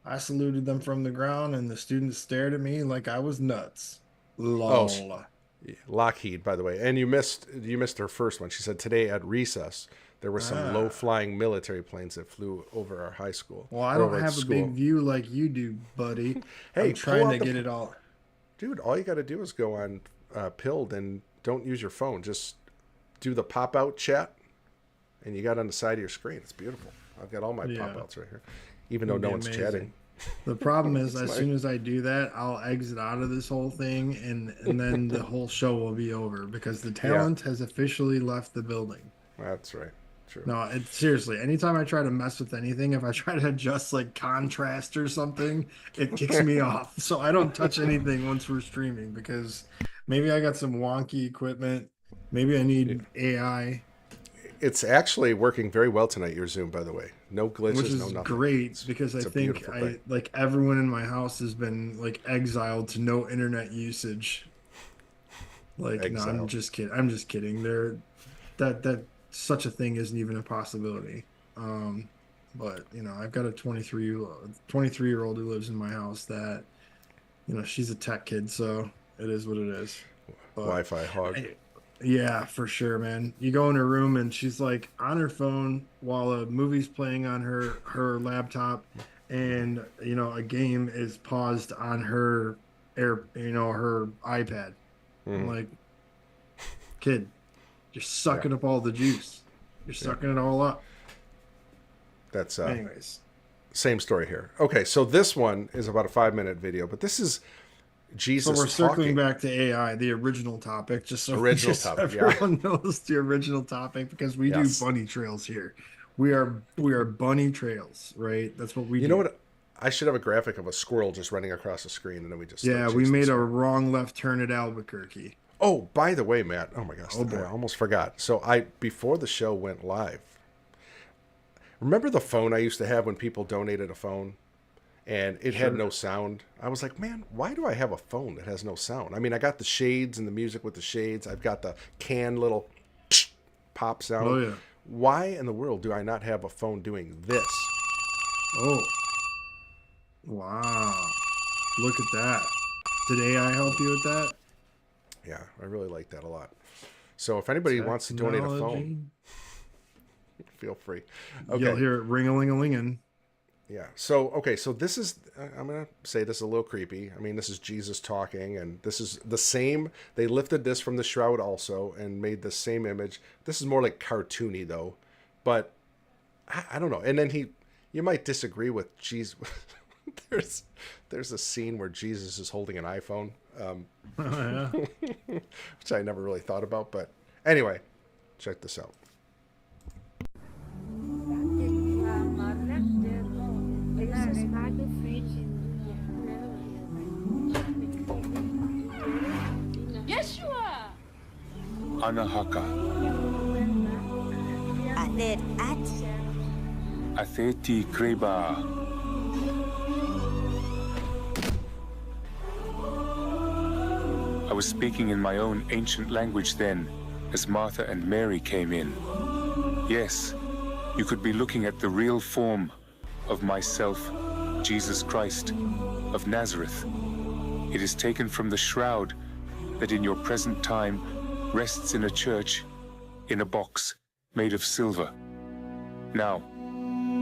I saluted them from the ground, and the students stared at me like I was nuts. Lol. Oh, Lockheed, by the way. And you missed her first one. She said today at recess there were some low-flying military planes that flew over our high school. Well, I don't have a big view like you do, buddy. Hey, I'm trying to get it all. Dude, all you got to do is go on Pilled and don't use your phone. Just do the pop-out chat, and you got it on the side of your screen. It's beautiful. I've got all my pop-outs right here, even though no one's chatting. The problem is, as soon as I do that, I'll exit out of this whole thing, and then the whole show will be over because the talent has officially left the building. That's right. True. No, seriously, anytime I try to mess with anything, if I try to adjust like contrast or something, it kicks me off. So I don't touch anything once we're streaming because maybe I got some wonky equipment. Maybe I need AI. It's actually working very well tonight, your Zoom, by the way. No glitches, which is no nothing. Great because I think like everyone in my house has been like exiled to no internet usage. Like exiled. No, I'm just kidding. That such a thing isn't even a possibility. But I've got a 23-year-old who lives in my house that she's a tech kid, so it is what it is. But, Wi-Fi hog. Yeah, for sure, man. You go in her room and she's like on her phone while a movie's playing on her laptop, and a game is paused on her her iPad. I'm like, kid, you're sucking up all the juice. You're sucking it all up. That's anyways. Same story here. Okay, so this one is about a 5-minute video, but this is Jesus. So we're circling back to AI, the original topic, just so everyone knows the original topic, because we do bunny trails here. We are bunny trails, right? That's what we do. You know what? I should have a graphic of a squirrel just running across the screen, and then we just we made a wrong left turn at Albuquerque. Oh, by the way, Matt. Oh my gosh, Oh, boy. I almost forgot. So before the show went live, remember the phone I used to have when people donated a phone? And it had Sure. no sound. I was like, man, why do I have a phone that has no sound? I mean, I got the shades and the music with the shades. I've got the can little pop sound. Oh, yeah. Why in the world do I not have a phone doing this? Oh, wow. Look at that. Did AI help you with that? Yeah, I really like that a lot. So if anybody wants to donate a phone, Technology. feel free. You'll Okay. hear it ring-a-ling-a-linging. Yeah. So, okay. So this is, I'm going to say this is a little creepy. I mean, this is Jesus talking, and this is the same. They lifted this from the shroud also and made the same image. This is more like cartoony, though. But I don't know. And then you might disagree with Jesus. there's a scene where Jesus is holding an iPhone, Oh, yeah. which I never really thought about. But anyway, check this out. Yeshua! Anahaka, Atlet at Atheti Kreba. I was speaking in my own ancient language then, as Martha and Mary came in. Yes, you could be looking at the real form of myself, Jesus Christ, of Nazareth. It is taken from the shroud that in your present time rests in a church, in a box made of silver. Now,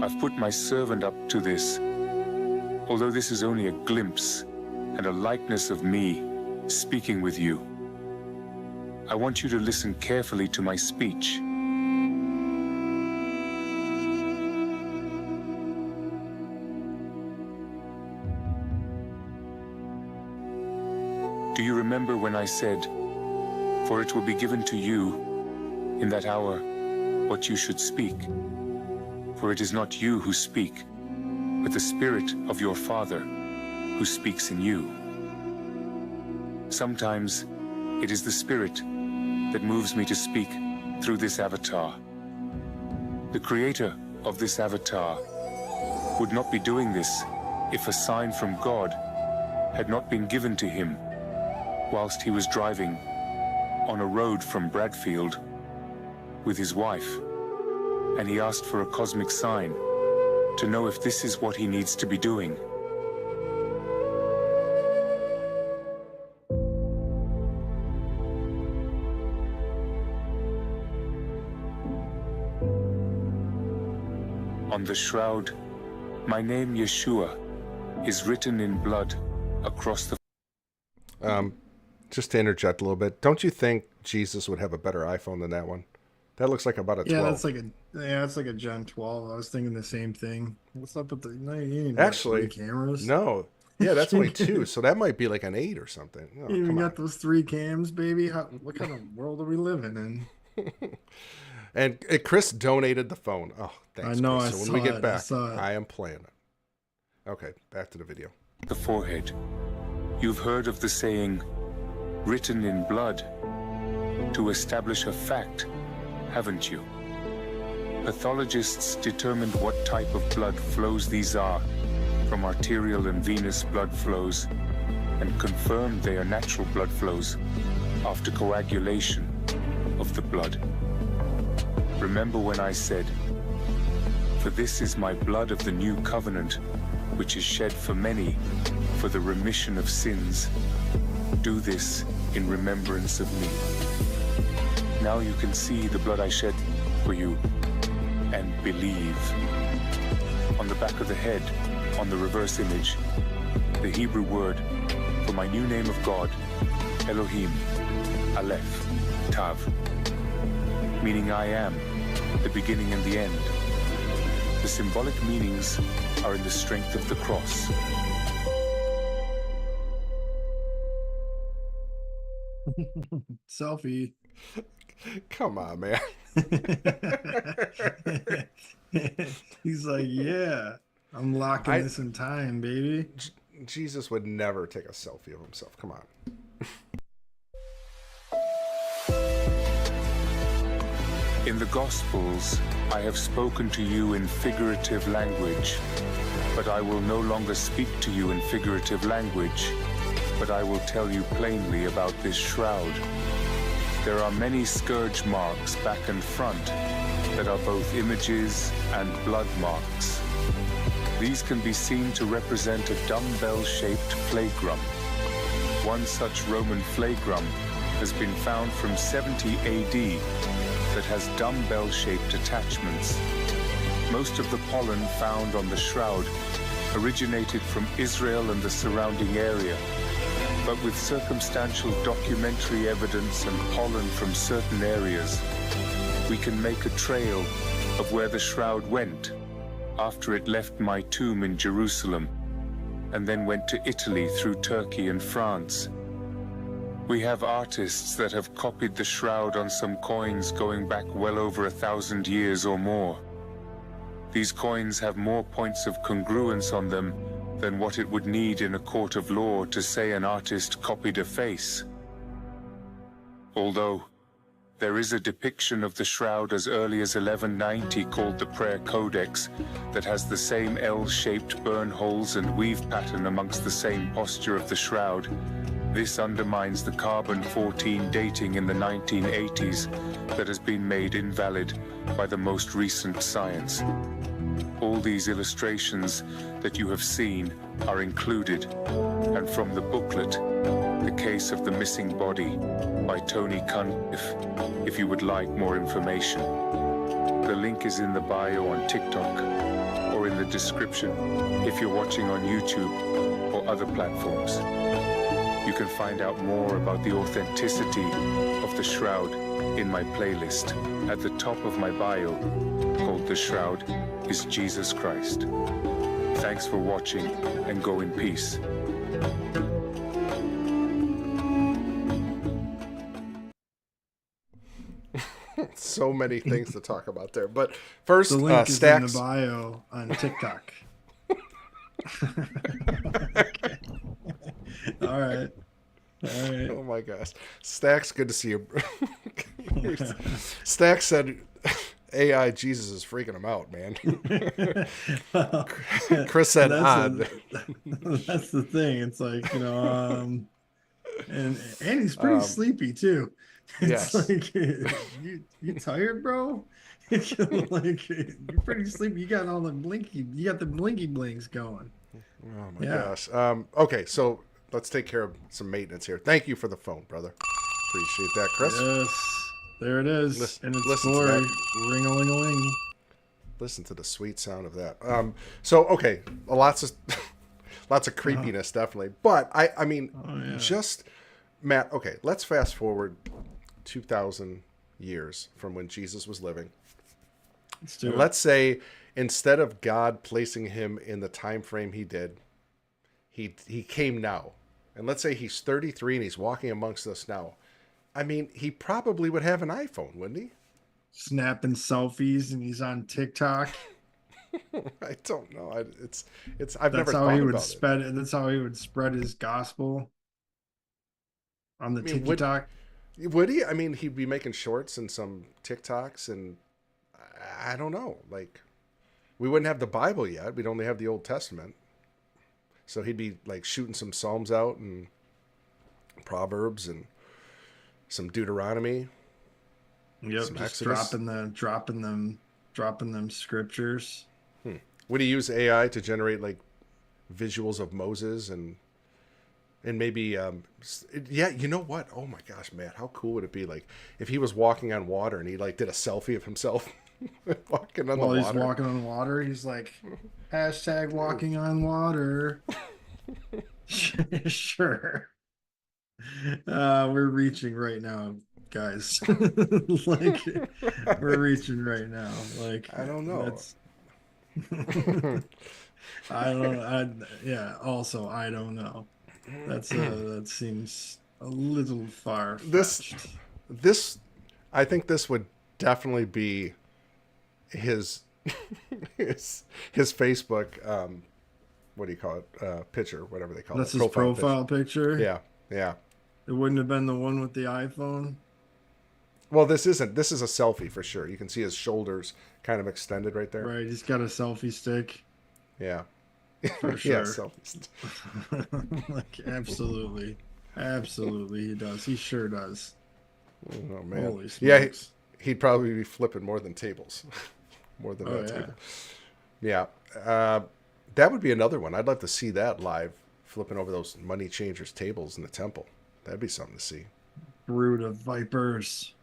I've put my servant up to this, although this is only a glimpse and a likeness of me speaking with you. I want you to listen carefully to my speech. Do you remember when I said, "For it will be given to you in that hour what you should speak"? For it is not you who speak, but the Spirit of your Father who speaks in you. Sometimes it is the Spirit that moves me to speak through this avatar. The creator of this avatar would not be doing this if a sign from God had not been given to him whilst he was driving on a road from Bradfield with his wife, and he asked for a cosmic sign to know if this is what he needs to be doing. On the shroud, my name Yeshua is written in blood across the... Just to interject a little bit, don't you think Jesus would have a better iPhone than that one? That looks like about a 12. Yeah, that's like a Gen 12. I was thinking the same thing. What's up with the no, you need Actually, three cameras? No. Yeah, that's only 2, so that might be like an 8 or something. Oh, You even come got on. those 3 cams, baby. What kind of world are we living in? And Chris donated the phone. Oh, thanks, I know, Chris. I So when saw we it, get I back, saw it. I am playing it. Okay, back to the video. the forehead. You've heard of the saying, written in blood, to establish a fact, haven't you? Pathologists determined what type of blood flows these are from arterial and venous blood flows and confirmed they are natural blood flows after coagulation of the blood. Remember when I said, "For this is my blood of the new covenant, which is shed for many for the remission of sins. Do this in remembrance of me." Now you can see the blood I shed for you and believe. On the back of the head, on the reverse image, the Hebrew word for my new name of God, Elohim, Aleph, Tav, meaning I am, the beginning and the end. The symbolic meanings are in the strength of the cross. Selfie. Come on, man. He's like, yeah, I'm locking I- this in time, baby. Jesus would never take a selfie of himself. Come on. In the Gospels, I have spoken to you in figurative language, but I will no longer speak to you in figurative language, but I will tell you plainly about this shroud. There are many scourge marks back and front that are both images and blood marks. These can be seen to represent a dumbbell-shaped flagrum. One such Roman flagrum has been found from 70 AD that has dumbbell-shaped attachments. Most of the pollen found on the shroud originated from Israel and the surrounding area, but with circumstantial documentary evidence and pollen from certain areas, we can make a trail of where the shroud went after it left my tomb in Jerusalem and then went to Italy through Turkey and France. We have artists that have copied the shroud on some coins going back well over 1,000 years or more. These coins have more points of congruence on them than what it would need in a court of law to say an artist copied a face. Although there is a depiction of the shroud as early as 1190 called the Prayer Codex that has the same L-shaped burn holes and weave pattern amongst the same posture of the shroud, this undermines the carbon-14 dating in the 1980s that has been made invalid by the most recent science. All these illustrations that you have seen are included, and from the booklet, The Case of the Missing Body by Tony Cunliffe, if you would like more information. The link is in the bio on TikTok or in the description if you're watching on YouTube or other platforms. You can find out more about the authenticity of the shroud in my playlist at the top of my bio called The Shroud is Jesus Christ. Thanks for watching and go in peace. So many things to talk about there. But first, The link is in Stacks. the bio on TikTok. Okay. All right. All right. Oh my gosh. Stacks, good to see you. Stacks said AI Jesus is freaking him out, man. Chris said odd. That's the thing. It's like, and he's pretty sleepy too. It's Yes. like you tired, bro? Like you're pretty sleepy. You got the blinky blinks going. Oh my gosh. Okay, so let's take care of some maintenance here. Thank you for the phone, brother. Appreciate that, Chris. Yes. There it is. Listen- and it's listen to glory. that. Ring-a-ling-a-ling. Listen to the sweet sound of that. So okay, lots of creepiness, definitely. But I mean, just Matt. Okay, let's fast forward 2,000 years from when Jesus was living. Let's do it. Let's say instead of God placing him in the time frame he did, he came now. And let's say he's 33 and he's walking amongst us now. I mean, he probably would have an iPhone, wouldn't he? Snapping selfies, and he's on TikTok. I don't know. I've never That's how thought he would about it. spread it. That's how he would spread his gospel on the I mean, TikTok. Would he? I mean, he'd be making shorts and some TikToks, and I don't know. Like, we wouldn't have the Bible yet. We'd only have the Old Testament. So he'd be like shooting some Psalms out and Proverbs and some Deuteronomy. Yep, some just Exodus. dropping them scriptures. Would he use AI to generate like visuals of Moses and maybe yeah, you know what? Oh my gosh, Matt, how cool would it be like if he was walking on water and he like did a selfie of himself walking on While the he's water? walking on water, he's like, hashtag walking on water. Sure. We're reaching right now, guys. Like, we're reaching right now. Like, I don't know. That's... I don't. Yeah. Also, I don't know. That seems a little far. This, I think this would definitely be his his Facebook. What do you call it? Picture, whatever they call That's it. his profile picture. Yeah, yeah. It wouldn't have been the one with the iPhone. Well, this isn't. This is a selfie for sure. You can see his shoulders kind of extended right there. Right, he's got a selfie stick Yeah. for Yeah, sure. selfies. Like absolutely, absolutely, he does. He sure does. Oh man. Holy Yeah, smokes! he'd probably be flipping more than tables, more than Oh that yeah. table. Yeah. That would be another one. I'd love to see that live, flipping over those money changers tables in the temple. That'd be something to see. Brood of vipers.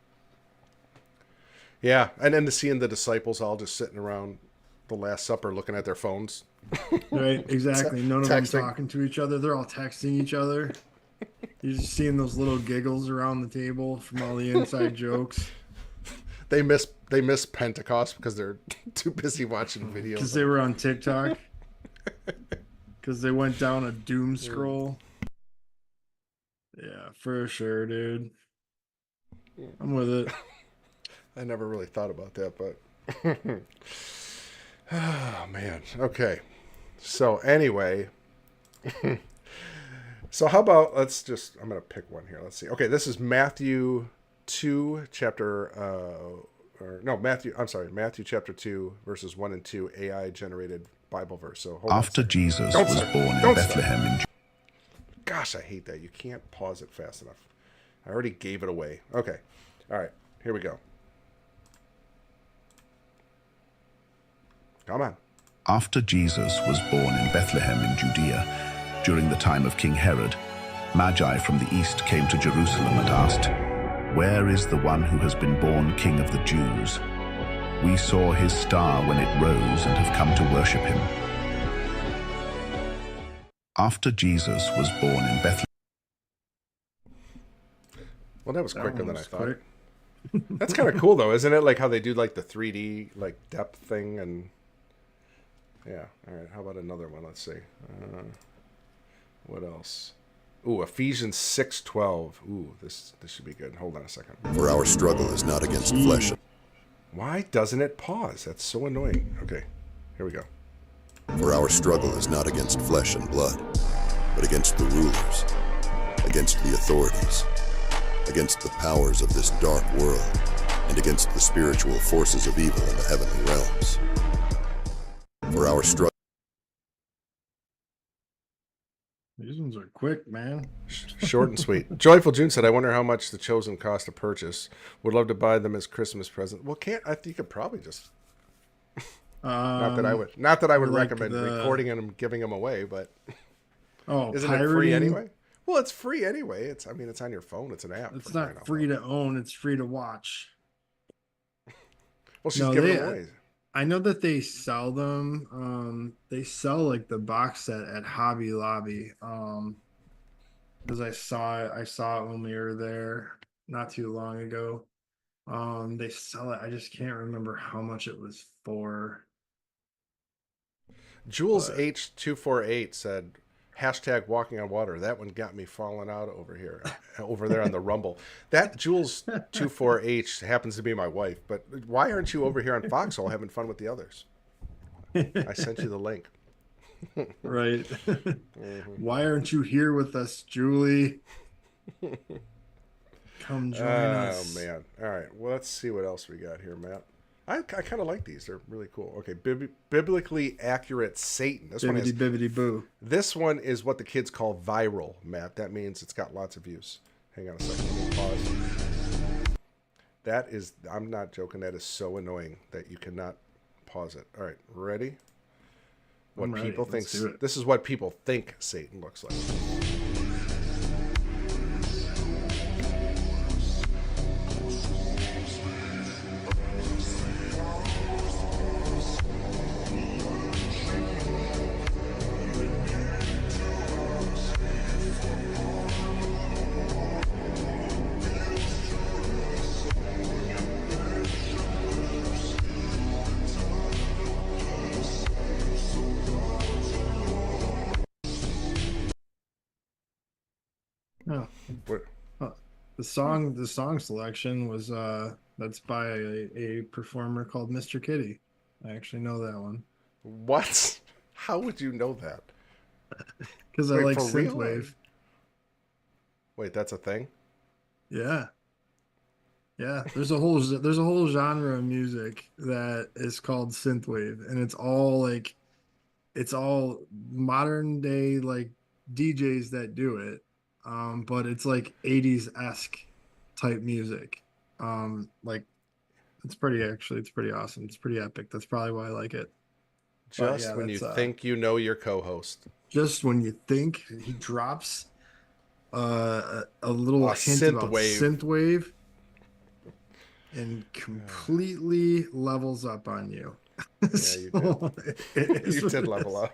Yeah, and then to seeing the disciples all just sitting around the Last Supper looking at their phones. Right, exactly. None of them Texting. talking to each other. They're all texting each other. You're just seeing those little giggles around the table from all the inside jokes They miss Pentecost because they're too busy watching videos. because they were on TikTok. Because they went down a doom scroll. Yeah, for sure, dude. I'm with it. I never really thought about that, but oh man. Okay. So anyway, so how about I'm gonna pick one here. Let's see. Okay, this is Matthew 2 chapter Matthew chapter 2 verses 1 and 2 AI generated Bible verse. So hold on a After second. Jesus Don't was start. born in Don't start. Bethlehem in Gosh, I hate that. You can't pause it fast enough. I already gave it away. Okay. All right. Here we go. Come on. After Jesus was born in Bethlehem in Judea, during the time of King Herod, Magi from the east came to Jerusalem and asked, "Where is the one who has been born King of the Jews? We saw his star when it rose and have come to worship him." After Jesus was born in Bethlehem. Well, that was That quicker one than I was thought. quick. That's kind of cool, though, isn't it? Like how they do like the 3D like depth thing, and yeah. All right. How about another one? Let's see. What else? Ooh, Ephesians 6:12. Ooh, this should be good. Hold on a second. For our struggle is not against flesh. Why doesn't it pause? That's so annoying. Okay, here we go. For our struggle is not against flesh and blood, but against the rulers, against the authorities, against the powers of this dark world, and against the spiritual forces of evil in the heavenly realms. For our struggle. These ones are quick, man. Short and sweet. Joyful June said, "I wonder how much the Chosen cost to purchase. Would love to buy them as Christmas present." Well, can't I think you could probably just not that I would like recommend the- recording them and giving them away, but Oh, isn't it free pirating? anyway? Well, it's free anyway. It's on your phone. It's an app. It's for crying not out free loud. to own. It's free to watch. Well, she's No, giving they- them away. I know that they sell them. They sell like the box set at Hobby Lobby. Because I saw it when we were there not too long ago. They sell it. I just can't remember how much it was for. Jules but- H248 said, hashtag walking on water. That one got me falling out over here, over there on the Rumble. That Jules 24H happens to be my wife, but why aren't you over here on Foxhole having fun with the others? I sent you the link. Right. Why aren't you here with us, Julie? Come join us. Oh, man. All right. Well, let's see what else we got here, Matt. I kind of like these. They're really cool. Okay. Biblically accurate Satan. Bibbidi bibbidi boo. This one is what the kids call viral, Matt. That means it's got lots of views. Hang on a second. Let me pause. That is, I'm not joking. That is so annoying that you cannot pause it. All right. Ready? What I'm ready. people Let's think. do it. This is what people think Satan looks like. Oh. What? The song selection was that's by a performer called Mr. Kitty. I actually know that one What? How would you know that? because I Wait, like for real? synthwave. Wait, that's a thing? Yeah. Yeah, there's a whole genre of music that is called synthwave, and it's all modern day like DJs that do it. But it's like 80s esque type music. Like it's pretty awesome. It's pretty epic. That's probably why I like it. But Just yeah, when you that's think you know your co-host. just when you think he drops a little A hint synth about wave. synthwave and completely levels up on you. Yeah, you did. So, it is You what did it level is.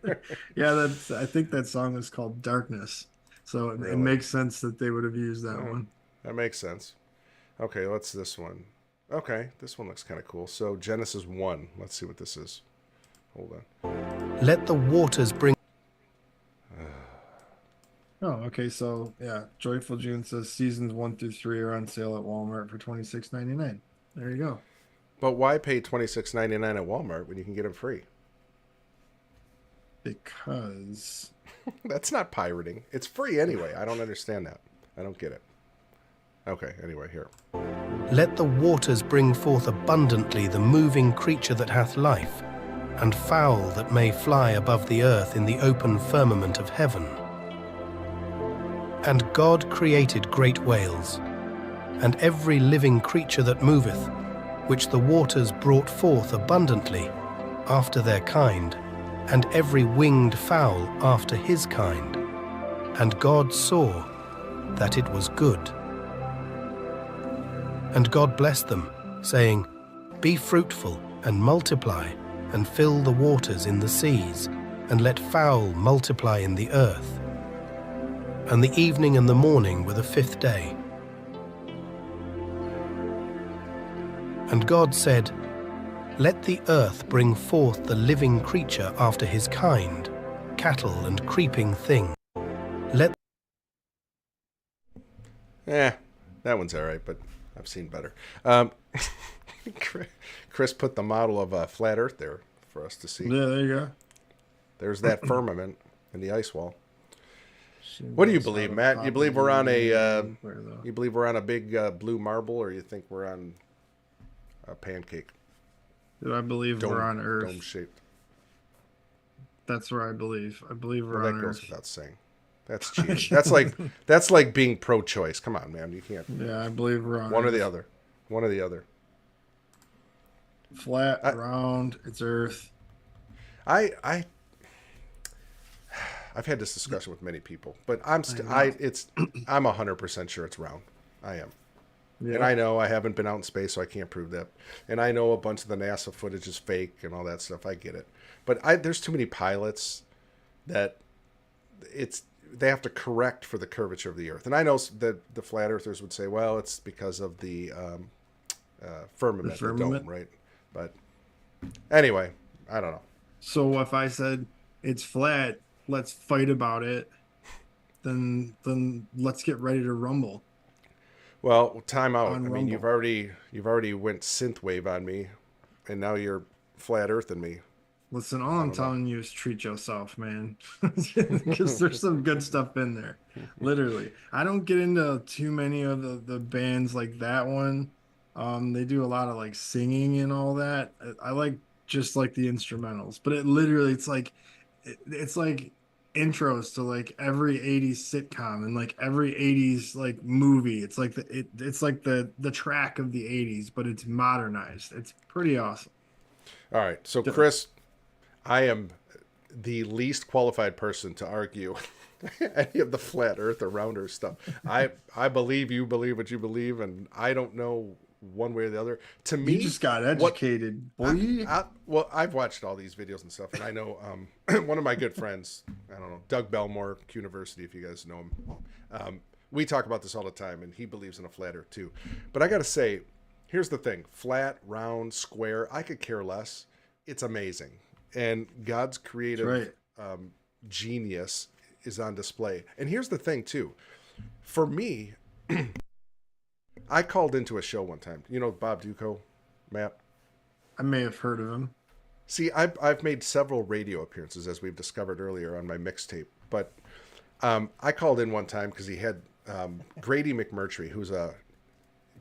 up. Yeah, I think that song is called Darkness. So it Really? makes sense that they would have used that Yeah, one. that makes sense. Okay, what's this one? Okay, this one looks kind of cool. So Genesis 1. Let's see what this is. Hold on. Let the waters bring. Oh, okay. So yeah, Joyful June says seasons 1 through 3 are on sale at Walmart for $26.99. There you go. But why pay $26.99 at Walmart when you can get them free? Because That's not pirating. It's free anyway. I don't understand that. I don't get it. Okay, anyway, here. Let the waters bring forth abundantly the moving creature that hath life, and fowl that may fly above the earth in the open firmament of heaven. And God created great whales, and every living creature that moveth, which the waters brought forth abundantly, after their kind, and every winged fowl after his kind. And God saw that it was good. And God blessed them, saying, Be fruitful, and multiply, and fill the waters in the seas, and let fowl multiply in the earth. And the evening and the morning were the fifth day. And God said, Let the earth bring forth the living creature after his kind, cattle and creeping thing. Let That one's all right, but I've seen better. Chris put the model of a flat Earth there for us to see. yeah, there you go. There's that firmament in the ice wall. What do you believe, Matt? You believe we're on you believe we're on a big blue marble, or you think we're on a pancake? Do I believe we're on Earth? Dome shaped. That's where I believe. I believe we're Well, on that goes Earth. without saying. That's cheating. that's like being pro-choice. Come on, man. You can't. Yeah, I believe we're on One or Earth. the other. One or the other. Flat, round, it's Earth. I've had this discussion with many people, but I'm 100% sure it's round. I am. Yeah. And I know I haven't been out in space, so I can't prove that. And I know a bunch of the NASA footage is fake and all that stuff. I get it. But there's too many pilots that they have to correct for the curvature of the Earth. And I know that the flat earthers would say, well, it's because of the firmament, the dome, right? But anyway, I don't know. So if I said it's flat, let's fight about it, then let's get ready to rumble. Well, time out. On I mean, Rumble. you've already went synthwave on me, and now you're flat earthing me. Listen, all I'm telling you is treat yourself, man. Because there's some good stuff in there. Literally. I don't get into too many of the bands like that one. They do a lot of like singing and all that. I like just like the instrumentals, but it's like intros to like every 80s sitcom and like every 80s like movie. It's like it's like the track of the 80s, but it's modernized. It's pretty awesome. All right. So, Chris, I am the least qualified person to argue any of the flat earth or round earth stuff. I believe you believe what you believe, and I don't know one way or the other. To me, You just got educated, boy. well, I've watched all these videos and stuff, and I know one of my good friends, I don't know, Doug Belmore, University, if you guys know him. We talk about this all the time, and he believes in a flat earth too. But I got to say, here's the thing: flat, round, square, I could care less. It's amazing. And God's creative genius is on display. And here's the thing, too. For me, I called into a show one time. You know Bob Duco, Matt? I may have heard of him. See, I've made several radio appearances, as we've discovered earlier on my mixtape. But I called in one time because he had Grady McMurtry, who's a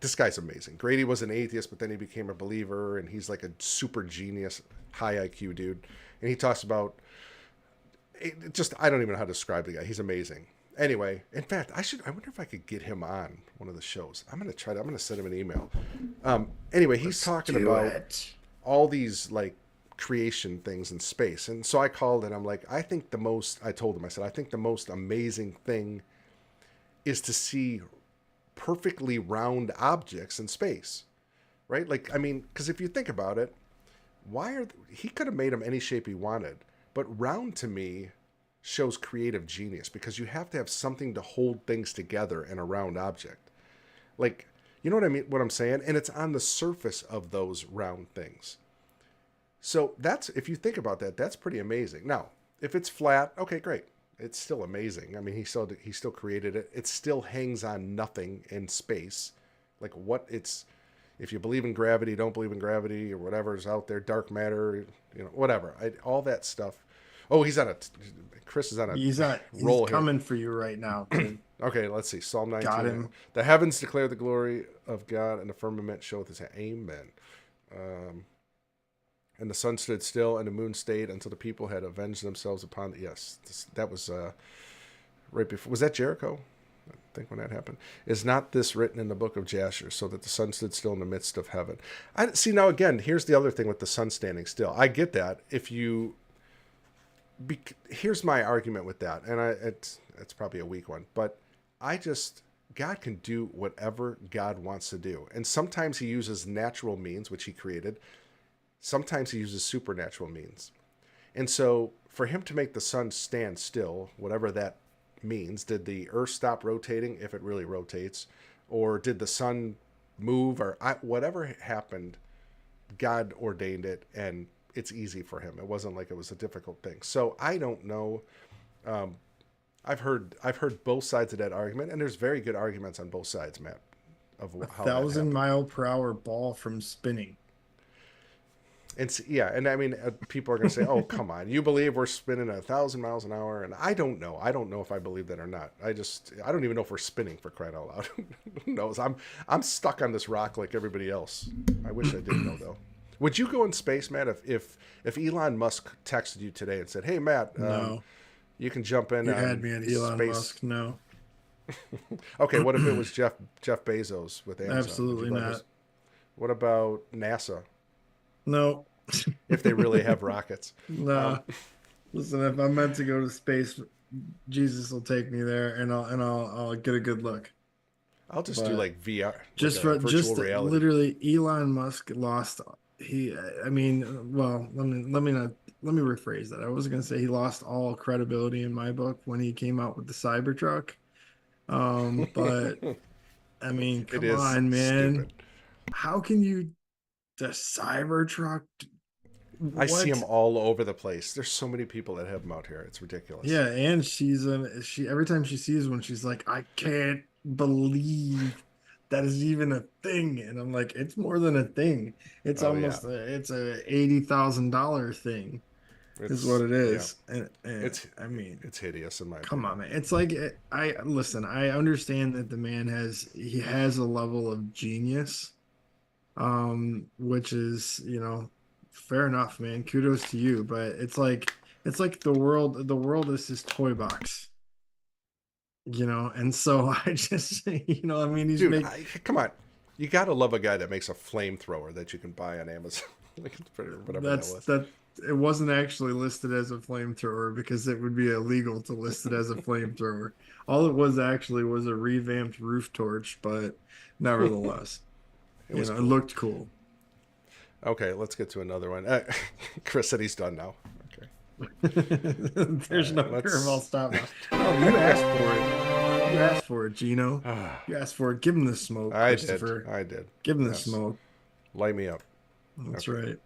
this guy's amazing. Grady was an atheist, but then he became a believer, and he's like a super genius, high IQ dude. And he talks about I don't even know how to describe the guy. He's amazing. Anyway, in fact, I wonder if I could get him on one of the shows. I'm gonna try. I'm gonna send him an email. Anyway, he's talking about all these like creation things in space, and so I called and I'm like, I think the most. I told him, I said, I think the most amazing thing is to see perfectly round objects in space, right? Like, I mean, because if you think about it, he could have made them any shape he wanted, but round to me shows creative genius because you have to have something to hold things together in a round object. Like, you know what I mean? What I'm saying? And it's on the surface of those round things. So if you think about that, that's pretty amazing. Now, if it's flat, okay, great. It's still amazing. I mean, he still created it. It still hangs on nothing in space. Like if you believe in gravity, don't believe in gravity, or whatever's out there, dark matter, whatever. All that stuff. Oh, Chris is on a He's roll coming here. For you right now. Dude. Okay, let's see. Psalm 19. Got him. The heavens declare the glory of God, and the firmament showeth his hand. Amen. And the sun stood still, and the moon stayed until the people had avenged themselves upon that was right before. Was that Jericho? I think when that happened. Is not this written in the book of Jasher, so that the sun stood still in the midst of heaven? I see. Now again, here's the other thing with the sun standing still. I get that. Here's my argument with that, and it's probably a weak one, but God can do whatever God wants to do, and sometimes he uses natural means, which he created. Sometimes he uses supernatural means. And so for him to make the sun stand still, whatever that means, did the earth stop rotating if it really rotates? Or did the sun move? Or whatever happened, God ordained it, and it's easy for him. It wasn't like it was a difficult thing. So I don't know. I've heard both sides of that argument, and there's very good arguments on both sides, Matt, of how 1,000-mile-per-hour ball from spinning. And I mean, people are going to say, "Oh, come on, you believe we're spinning 1,000 miles an hour?" And I don't know. I don't know if I believe that or not. I don't even know if we're spinning, for crying out loud. Who knows? I'm stuck on this rock like everybody else. I wish I did know though. Would you go in space, Matt? If Elon Musk texted you today and said, "Hey, Matt, no, you can jump in." You had me at Elon space. Musk. No. Okay, what if it was Jeff Bezos with Amazon? Absolutely not. What about NASA? No. If they really have rockets. No. Listen, if I'm meant to go to space, Jesus will take me there, and I'll get a good look. I'll just do like VR, just like for virtual reality. Literally, Elon Musk lost. Let me rephrase that. I was gonna say he lost all credibility in my book when he came out with the Cybertruck. But I mean, come on, man. Stupid. How can you? The Cybertruck. I see them all over the place. There's so many people that have them out here. It's ridiculous. Yeah, and she every time she sees one, she's like, I can't believe that is even a thing. And I'm like, it's more than a thing. It's almost it's a $80,000 thing. Is what it is. Yeah. And it's hideous in my opinion. Come on, man. It's like I understand that the man has a level of genius. Which is, fair enough, man. Kudos to you. But it's like the world is his toy box. And so I just, he's dude, come on. You gotta love a guy that makes a flamethrower that you can buy on Amazon. It wasn't actually listed as a flamethrower because it would be illegal to list it as a flamethrower. All it was actually was a revamped roof torch, but nevertheless. It looked cool. Okay, let's get to another one. Chris said he's done now. Okay. There's no curve. I'll stop now. Oh, you asked for it. You asked for it, Gino. You asked for it. Give him the smoke, Christopher. I did. Give him the smoke. Light me up. That's right.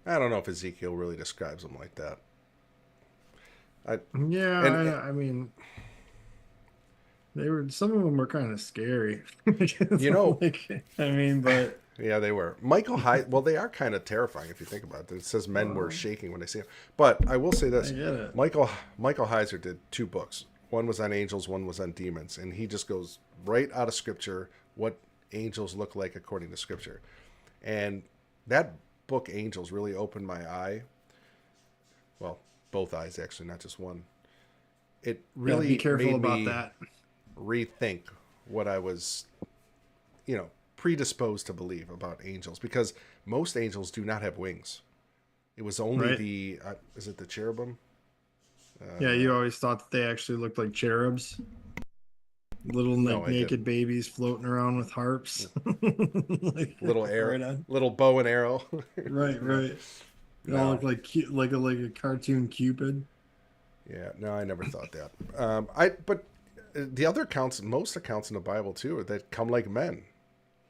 I don't know if Ezekiel really describes them like that. Yeah, And I mean, some of them were kind of scary. you know, Like, I mean, but yeah, they were. Michael Heiser. Well, they are kind of terrifying if you think about it. It says men were shaking when they see him. But I will say I this: get it. Michael Heiser did 2 books. One was on angels, one was on demons, and he just goes right out of Scripture what angels look like according to Scripture. And that book, Angels, really opened my eye. Well, both eyes actually, not just one. It Yeah, really be careful made about me that. rethink what I was, predisposed to believe about angels, because most angels do not have wings. It was only Right. the is it the cherubim? Yeah, you always thought that they actually looked like cherubs, little No, like I naked didn't. babies floating around with harps. Like, Little arrow, right on. little bow and arrow. Right, No, right. They all no, look like like a cartoon Cupid. yeah, no, I never thought that. But the other accounts, most accounts in the Bible too, are that come like men.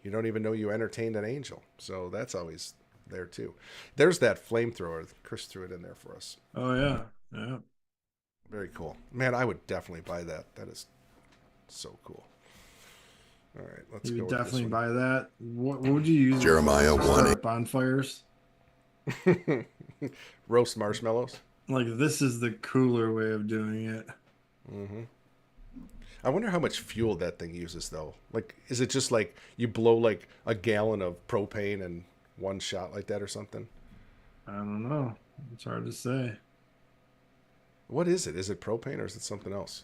You don't even know you entertained an angel, so that's always there too. There's that flamethrower. Chris threw it in there for us. Oh yeah, yeah. Very cool, man. I would definitely buy that. That is so cool. All right, let's You go would with definitely this buy that. What would you use it for? Jeremiah Start 1:8. bonfires. one. Roast marshmallows. Like, this is the cooler way of doing it. I wonder how much fuel that thing uses, though. Like, is it just like you blow like a gallon of propane in one shot like that or something? I don't know. It's hard to say. What is it? Is it propane or is it something else?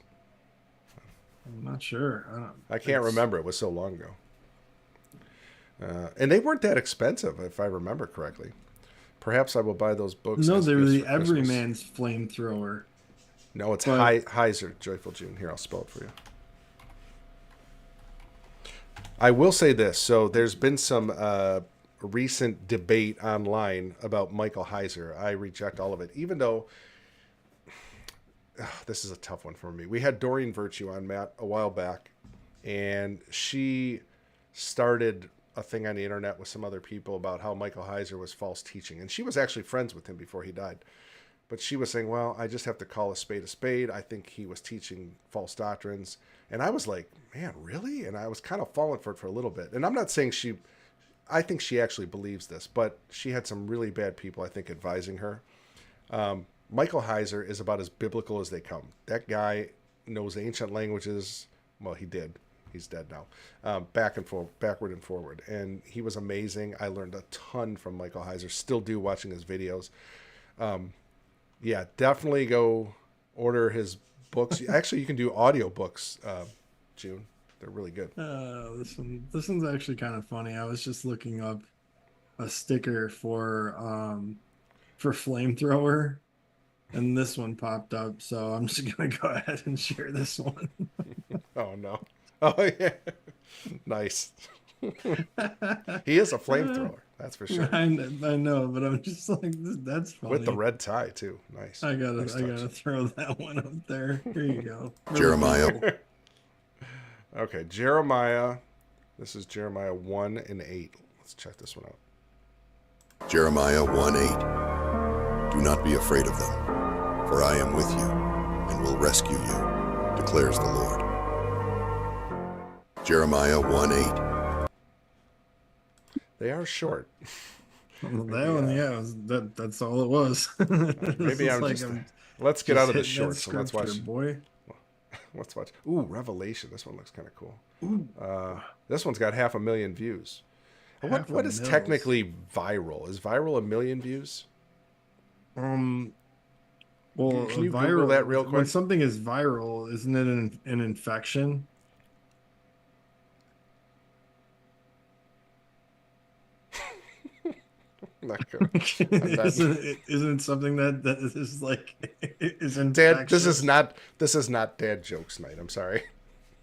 I'm not sure. I can't remember. It was so long ago. And they weren't that expensive, if I remember correctly. Perhaps I will buy those books. No, as they were gifts the for Christmas. everyman's flamethrower. No, it's but- Heiser, Joyful June. Here, I'll spell it for you. I will say this. So there's been some recent debate online about Michael Heiser. I reject all of it, even though this is a tough one for me. We had Doreen Virtue on, Matt, a while back, and she started a thing on the internet with some other people about how Michael Heiser was false teaching. And she was actually friends with him before he died. But she was saying, well, I just have to call a spade a spade. I think he was teaching false doctrines. And I was like, man, really? And I was kind of falling for it for a little bit. And I'm not saying I think she actually believes this, but she had some really bad people, I think, advising her. Michael Heiser is about as biblical as they come. That guy knows ancient languages. Well, he did. He's dead now. Backward and forward. And he was amazing. I learned a ton from Michael Heiser. Still do, watching his videos. Yeah, definitely go order his books. Actually, you can do audiobooks, June. They're really good. This one's actually kind of funny. I was just looking up a sticker for flamethrower, and this one popped up. So I'm just gonna go ahead and share this one. Oh, no. Oh, yeah. Nice. He is a flamethrower. That's for sure. I know, but I'm just like, that's funny. With the red tie, too. Nice. I Nice touch. gotta throw that one up there. Here you go. Jeremiah. Okay, Jeremiah. This is Jeremiah 1:8. Let's check this one out. Jeremiah 1:8. Do not be afraid of them, for I am with you and will rescue you, declares the Lord. Jeremiah 1:8. They are short. Well, that one, yeah, that's all it was. Maybe It's I'm like just. I'm Let's get out of the hitting that shorts. So let's watch. scripture, boy. Let's watch. Ooh, Revelation. This one looks kind of cool. This one's got 500,000 views. What is 500,000. technically viral? Is viral 1,000,000 views? Well, Can you viral, Google that real when quick? something is viral, isn't it an infection? Not good. I'm not- Isn't it something that is like is infectious? Dad, this is not dad jokes night. I'm sorry.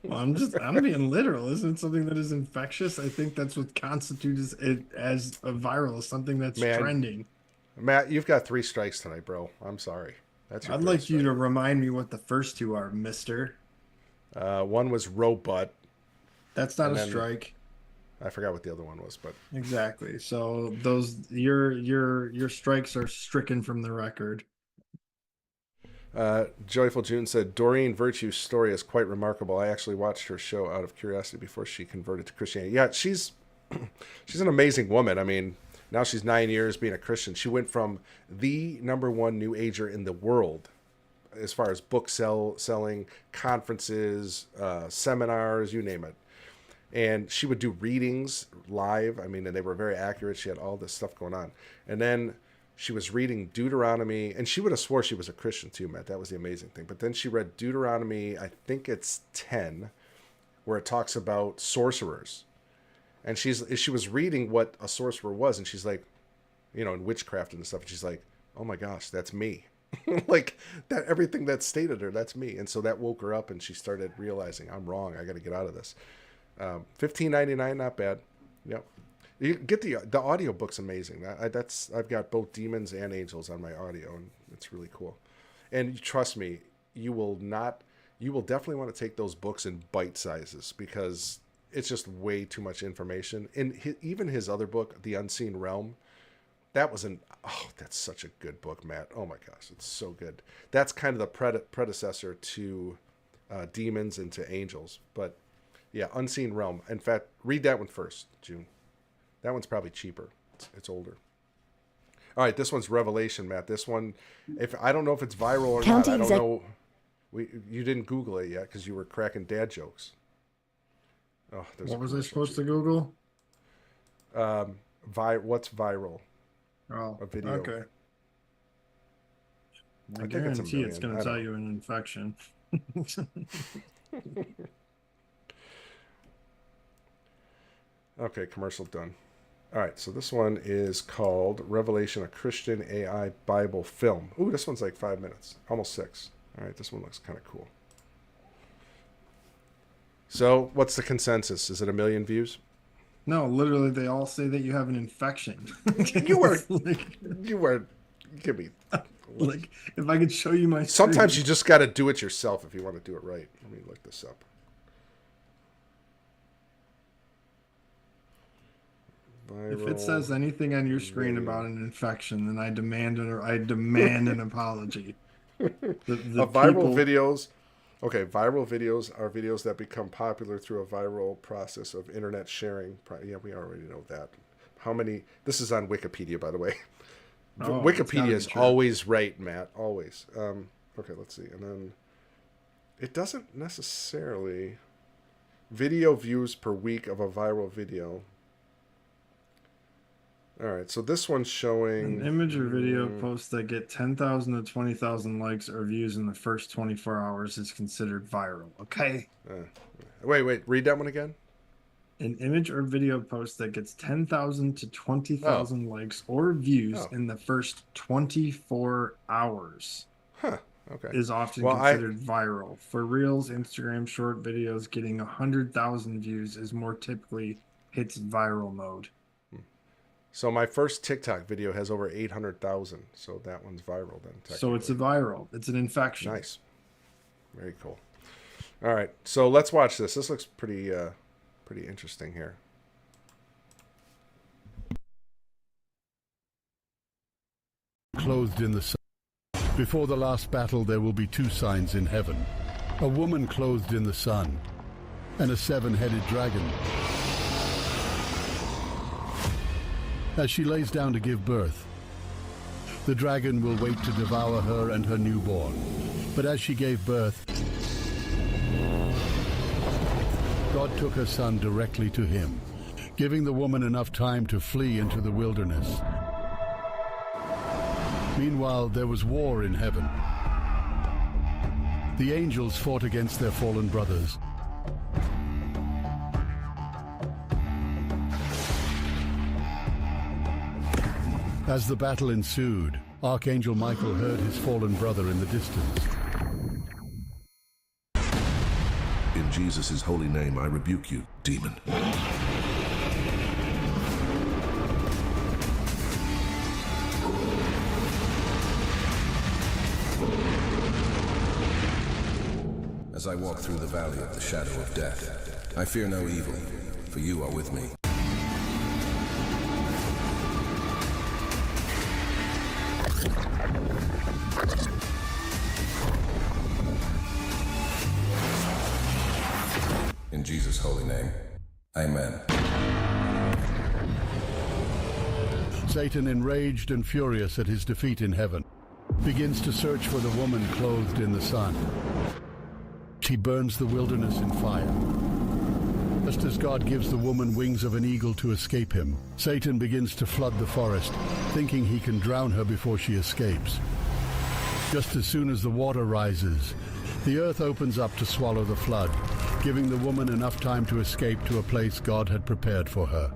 Well, I'm being literal. Isn't it something that is infectious? I think that's what constitutes it as a viral, something that's Man, trending. Matt, you've got 3 strikes tonight, bro. I'm sorry. That's your I'd third like you strike. to remind me what the first two are, mister. One was robot. That's not And a then- strike. I forgot what the other one was, but Exactly. So those your strikes are stricken from the record. Joyful June said Doreen Virtue's story is quite remarkable. I actually watched her show out of curiosity before she converted to Christianity. Yeah, she's an amazing woman. I mean, now she's 9 years being a Christian. She went from the #1 New Ager in the world as far as book selling, conferences, seminars, you name it. And she would do readings live. I mean, and they were very accurate. She had all this stuff going on. And then she was reading Deuteronomy, and she would have swore she was a Christian too, Matt. That was the amazing thing. But then she read Deuteronomy, I think it's 10, where it talks about sorcerers. And she was reading what a sorcerer was, and she's like, and witchcraft and stuff. And she's like, oh my gosh, that's me. Like that, everything that's stated her, that's me. And so that woke her up, and she started realizing, I'm wrong. I got to get out of this. $15.99, not bad. Yep. You get the audiobook's amazing. I've got both Demons and Angels on my audio, and it's really cool. And trust me, you will definitely want to take those books in bite sizes, because it's just way too much information. And even his other book, The Unseen Realm, that's such a good book, Matt. Oh my gosh, it's so good. That's kind of the predecessor to Demons and to Angels. But yeah, Unseen Realm. In fact, read that one first, June. That one's probably cheaper. It's older. All right, this one's Revelation, Matt. This one, I don't know if it's viral or not. I don't know. You didn't Google it yet because you were cracking dad jokes. Oh, what was I supposed to Google? What's viral? Oh, a video. Okay. I guarantee it's going to tell you an infection. Okay, commercial done. All right, so this one is called Revelation, a Christian AI Bible film. Ooh, this one's like 5 minutes, almost 6. All right, this one looks kind of cool. So, what's the consensus? Is it 1 million views? No, literally, they all say that you have an infection. You were, give me. Like, if I could show you my Sometimes screen. you just got to do it yourself if you want to do it right. Let me look this up. If it says anything on your screen about an infection, then I demand an apology. Viral videos. Okay, viral videos are videos that become popular through a viral process of internet sharing. Yeah, we already know that. How many? This is on Wikipedia, by the way. Wikipedia is always right, Matt. Always. Okay, let's see. And then it doesn't necessarily. Video views per week of a viral video. All right, so this one's showing an image or video posts that get 10,000 to 20,000 likes or views in the first 24 hours is considered viral. Okay. Wait, read that one again. An image or video post that gets 10,000 to 20,000 likes or views in the first 24 hours. Huh. Okay. Is often considered viral. For Reels, Instagram short videos getting 100,000 views is more typically hits viral mode. So my first TikTok video has over 800,000. So that one's viral then. So it's a viral. It's an infection. Nice. Very cool. All right. So let's watch this. This looks pretty interesting here. Clothed in the sun. Before the last battle, there will be 2 signs in heaven. A woman clothed in the sun and a 7-headed dragon. As she lays down to give birth, the dragon will wait to devour her and her newborn. But as she gave birth, God took her son directly to him, giving the woman enough time to flee into the wilderness. Meanwhile, there was war in heaven. The angels fought against their fallen brothers. As the battle ensued, Archangel Michael heard his fallen brother in the distance. In Jesus' holy name, I rebuke you, demon. As I walk through the valley of the shadow of death, I fear no evil, for you are with me. Satan, enraged and furious at his defeat in heaven, begins to search for the woman clothed in the sun. He burns the wilderness in fire. Just as God gives the woman wings of an eagle to escape him, Satan begins to flood the forest, thinking he can drown her before she escapes. Just as soon as the water rises, the earth opens up to swallow the flood, giving the woman enough time to escape to a place God had prepared for her.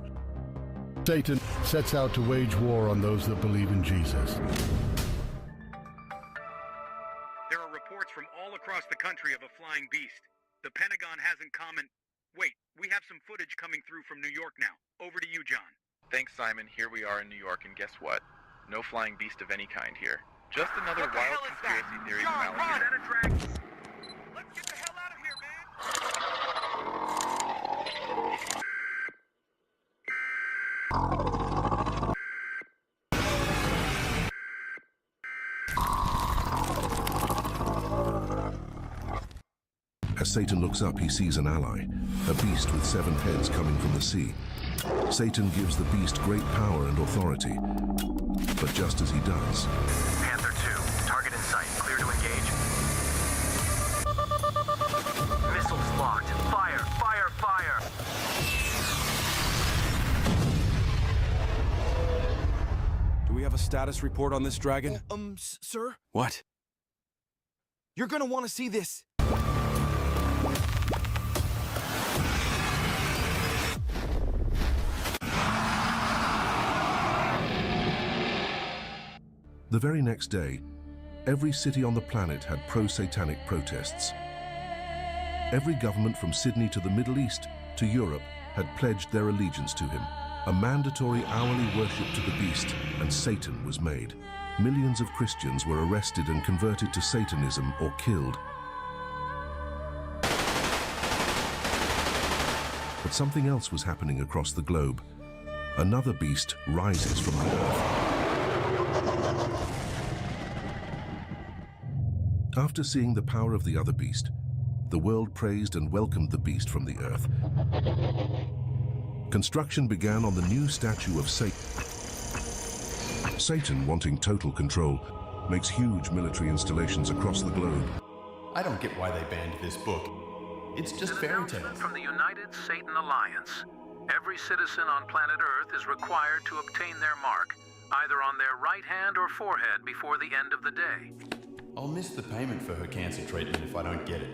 Satan sets out to wage war on those that believe in Jesus. There are reports from all across the country of a flying beast. The Pentagon hasn't comment. Wait, we have some footage coming through from New York now. Over to you, John. Thanks, Simon. Here we are in New York, and guess what? No flying beast of any kind here. Just another wild conspiracy theory from alligators. Let's get the hell out of here, man! As Satan looks up, he sees an ally, a beast with 7 heads coming from the sea. Satan gives the beast great power and authority. But just as he does... Panther 2, target in sight. Clear to engage. Missiles locked. Fire! Fire! Fire! Do we have a status report on this dragon? Sir? What? You're gonna want to see this. The very next day, every city on the planet had pro-satanic protests. Every government from Sydney to the Middle East to Europe had pledged their allegiance to him. A mandatory hourly worship to the beast, and Satan was made. Millions of Christians were arrested and converted to Satanism or killed. But something else was happening across the globe. Another beast rises from the earth. After seeing the power of the other beast, the world praised and welcomed the beast from the earth. Construction began on the new statue of Satan. Satan, wanting total control, makes huge military installations across the globe. I don't get why they banned this book. It's just fairy tales. From the United Satan Alliance. Every citizen on planet Earth is required to obtain their mark, either on their right hand or forehead before the end of the day. I'll miss the payment for her cancer treatment if I don't get it.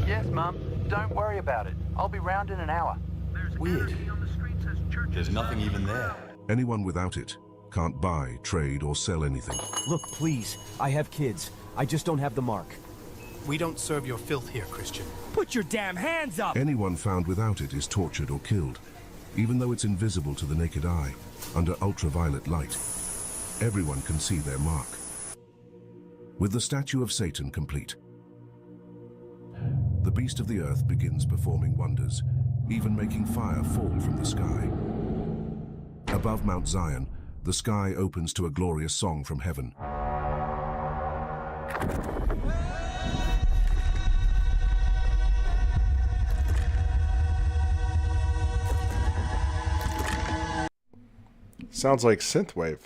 Yes, Mum. Don't worry about it. I'll be round in an hour. Weird. There's nothing even there. Anyone without it can't buy, trade, or sell anything. Look, please. I have kids. I just don't have the mark. We don't serve your filth here, Christian. Put your damn hands up! Anyone found without it is tortured or killed, even though it's invisible to the naked eye, under ultraviolet light. Everyone can see their mark. With the statue of Satan complete, the beast of the earth begins performing wonders, even making fire fall from the sky. Above Mount Zion, the sky opens to a glorious song from heaven. Sounds like synthwave.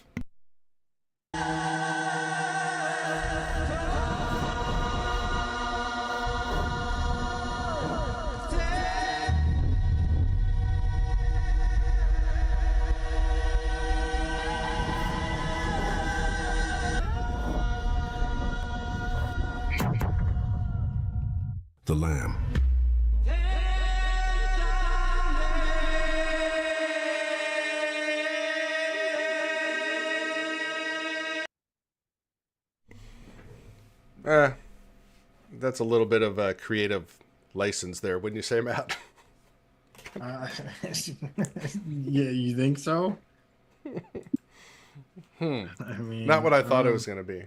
The Lamb. That's a little bit of a creative license there, wouldn't you say, Matt? Yeah, you think so? I mean, not what I thought it was going to be.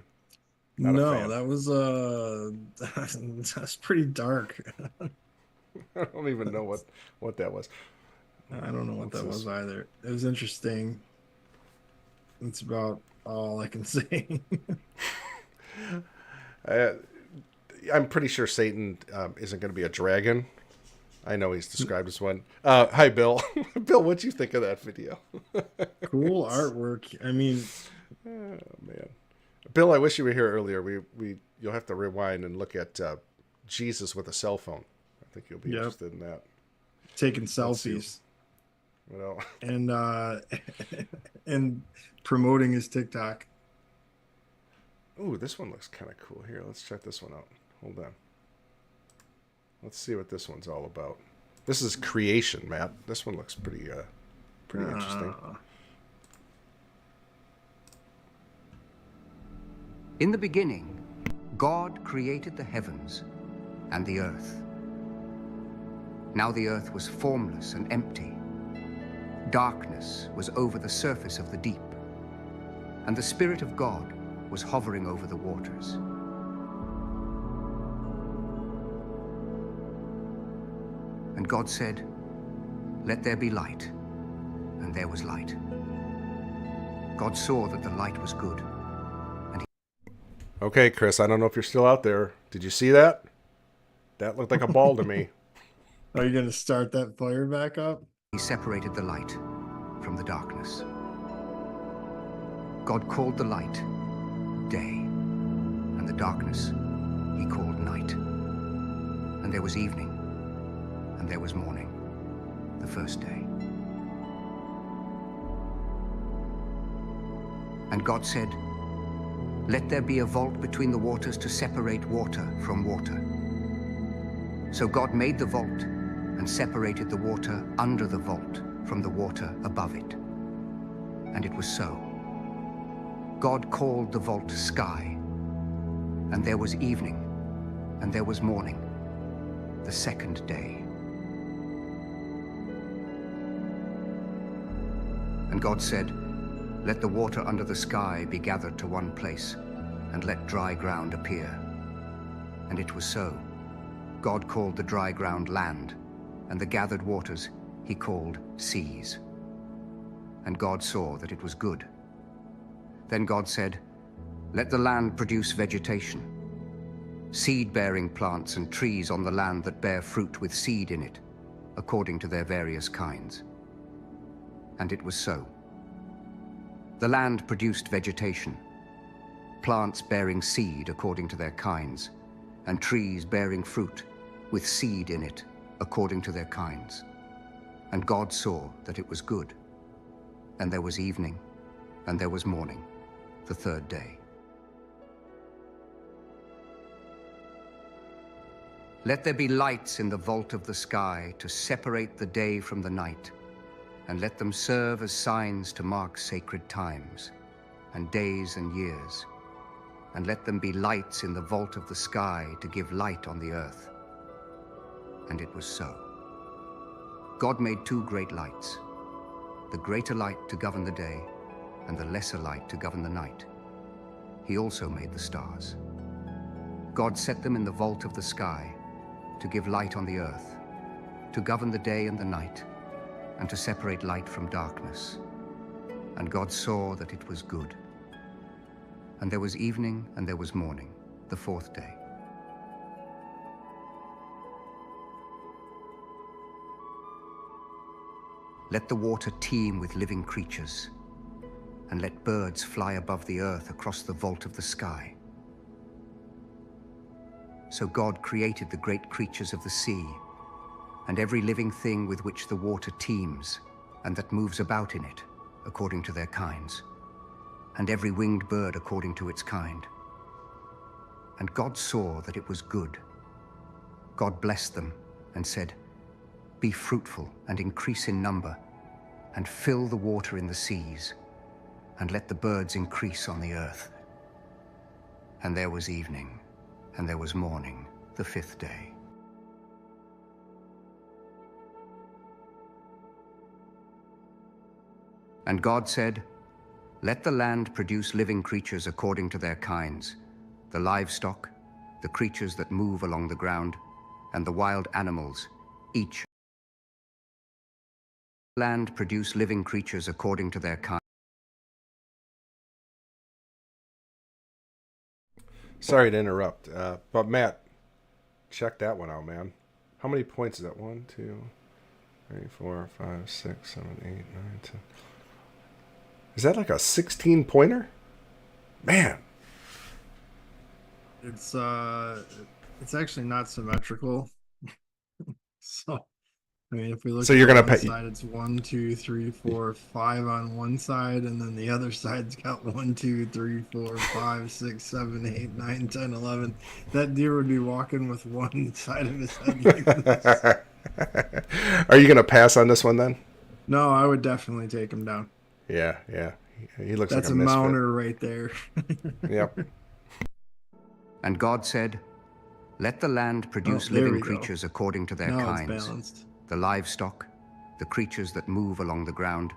Not a fan. that was that's pretty dark. I don't even know what that was. I don't know what that was either. It was interesting. It's about all I can say. I'm pretty sure Satan isn't going to be a dragon. I know he's described as one. Hi, Bill. Bill, what'd you think of that video? Cool artwork. I mean, oh, man. Bill, I wish you were here earlier. You'll have to rewind and look at Jesus with a cell phone. I think you'll be interested in that. Taking selfies. Well, and promoting his TikTok. Ooh, this one looks kind of cool. Here, let's check this one out. Hold on. Let's see what this one's all about. This is creation, Matt. This one looks pretty interesting. In the beginning, God created the heavens and the earth. Now the earth was formless and empty. Darkness was over the surface of the deep, and the Spirit of God was hovering over the waters. And God said, "Let there be light," and there was light. God saw that the light was good. Okay, Chris, I don't know if you're still out there. Did you see that? That looked like a ball to me. Are you going to start that fire back up? He separated the light from the darkness. God called the light day, and the darkness he called night. And there was evening, and there was morning, the first day. And God said, "Let there be a vault between the waters to separate water from water." So God made the vault and separated the water under the vault from the water above it. And it was so. God called the vault sky, and there was evening, and there was morning, the second day. And God said, "Let the water under the sky be gathered to one place, and let dry ground appear." And it was so. God called the dry ground land, and the gathered waters he called seas. And God saw that it was good. Then God said, "Let the land produce vegetation, seed-bearing plants and trees on the land that bear fruit with seed in it, according to their various kinds." And it was so. The land produced vegetation, plants bearing seed according to their kinds, and trees bearing fruit with seed in it according to their kinds. And God saw that it was good. And there was evening, and there was morning, the third day. Let there be lights in the vault of the sky to separate the day from the night, and let them serve as signs to mark sacred times, and days and years. And let them be lights in the vault of the sky to give light on the earth. And it was so. God made two great lights, the greater light to govern the day, and the lesser light to govern the night. He also made the stars. God set them in the vault of the sky to give light on the earth, to govern the day and the night, and to separate light from darkness. And God saw that it was good. And there was evening and there was morning, the fourth day. Let the water teem with living creatures, and let birds fly above the earth across the vault of the sky. So God created the great creatures of the sea, and every living thing with which the water teems, and that moves about in it, according to their kinds, and every winged bird according to its kind. And God saw that it was good. God blessed them and said, "Be fruitful and increase in number, and fill the water in the seas, and let the birds increase on the earth." And there was evening, and there was morning, the fifth day. And God said, "Let the land produce living creatures according to their kinds, the livestock, the creatures that move along the ground, and the wild animals, each." Land produce living creatures according to their kind. Sorry to interrupt, but Matt, check that one out, man. How many points is that? 1, 2, 3, 4, 5, 6, 7, 8, 9, 10. Is that like a 16 pointer? Man. It's actually not symmetrical. So I mean, if we look So at you're the gonna one pay. side, it's 1, 2, 3, 4, 5 on one side, and then the other side's got 1, 2, 3, 4, 5, 6, 7, 8, 9, 10, 11. That deer would be walking with one side of his head like this. Are you gonna pass on this one then? No, I would definitely take him down. Yeah. He looks That's like a a misfit. mounter right there. Yep. And God said, "Let the land produce there living we go. creatures according to their Now it's kinds, balanced. the livestock, the creatures that move along the ground,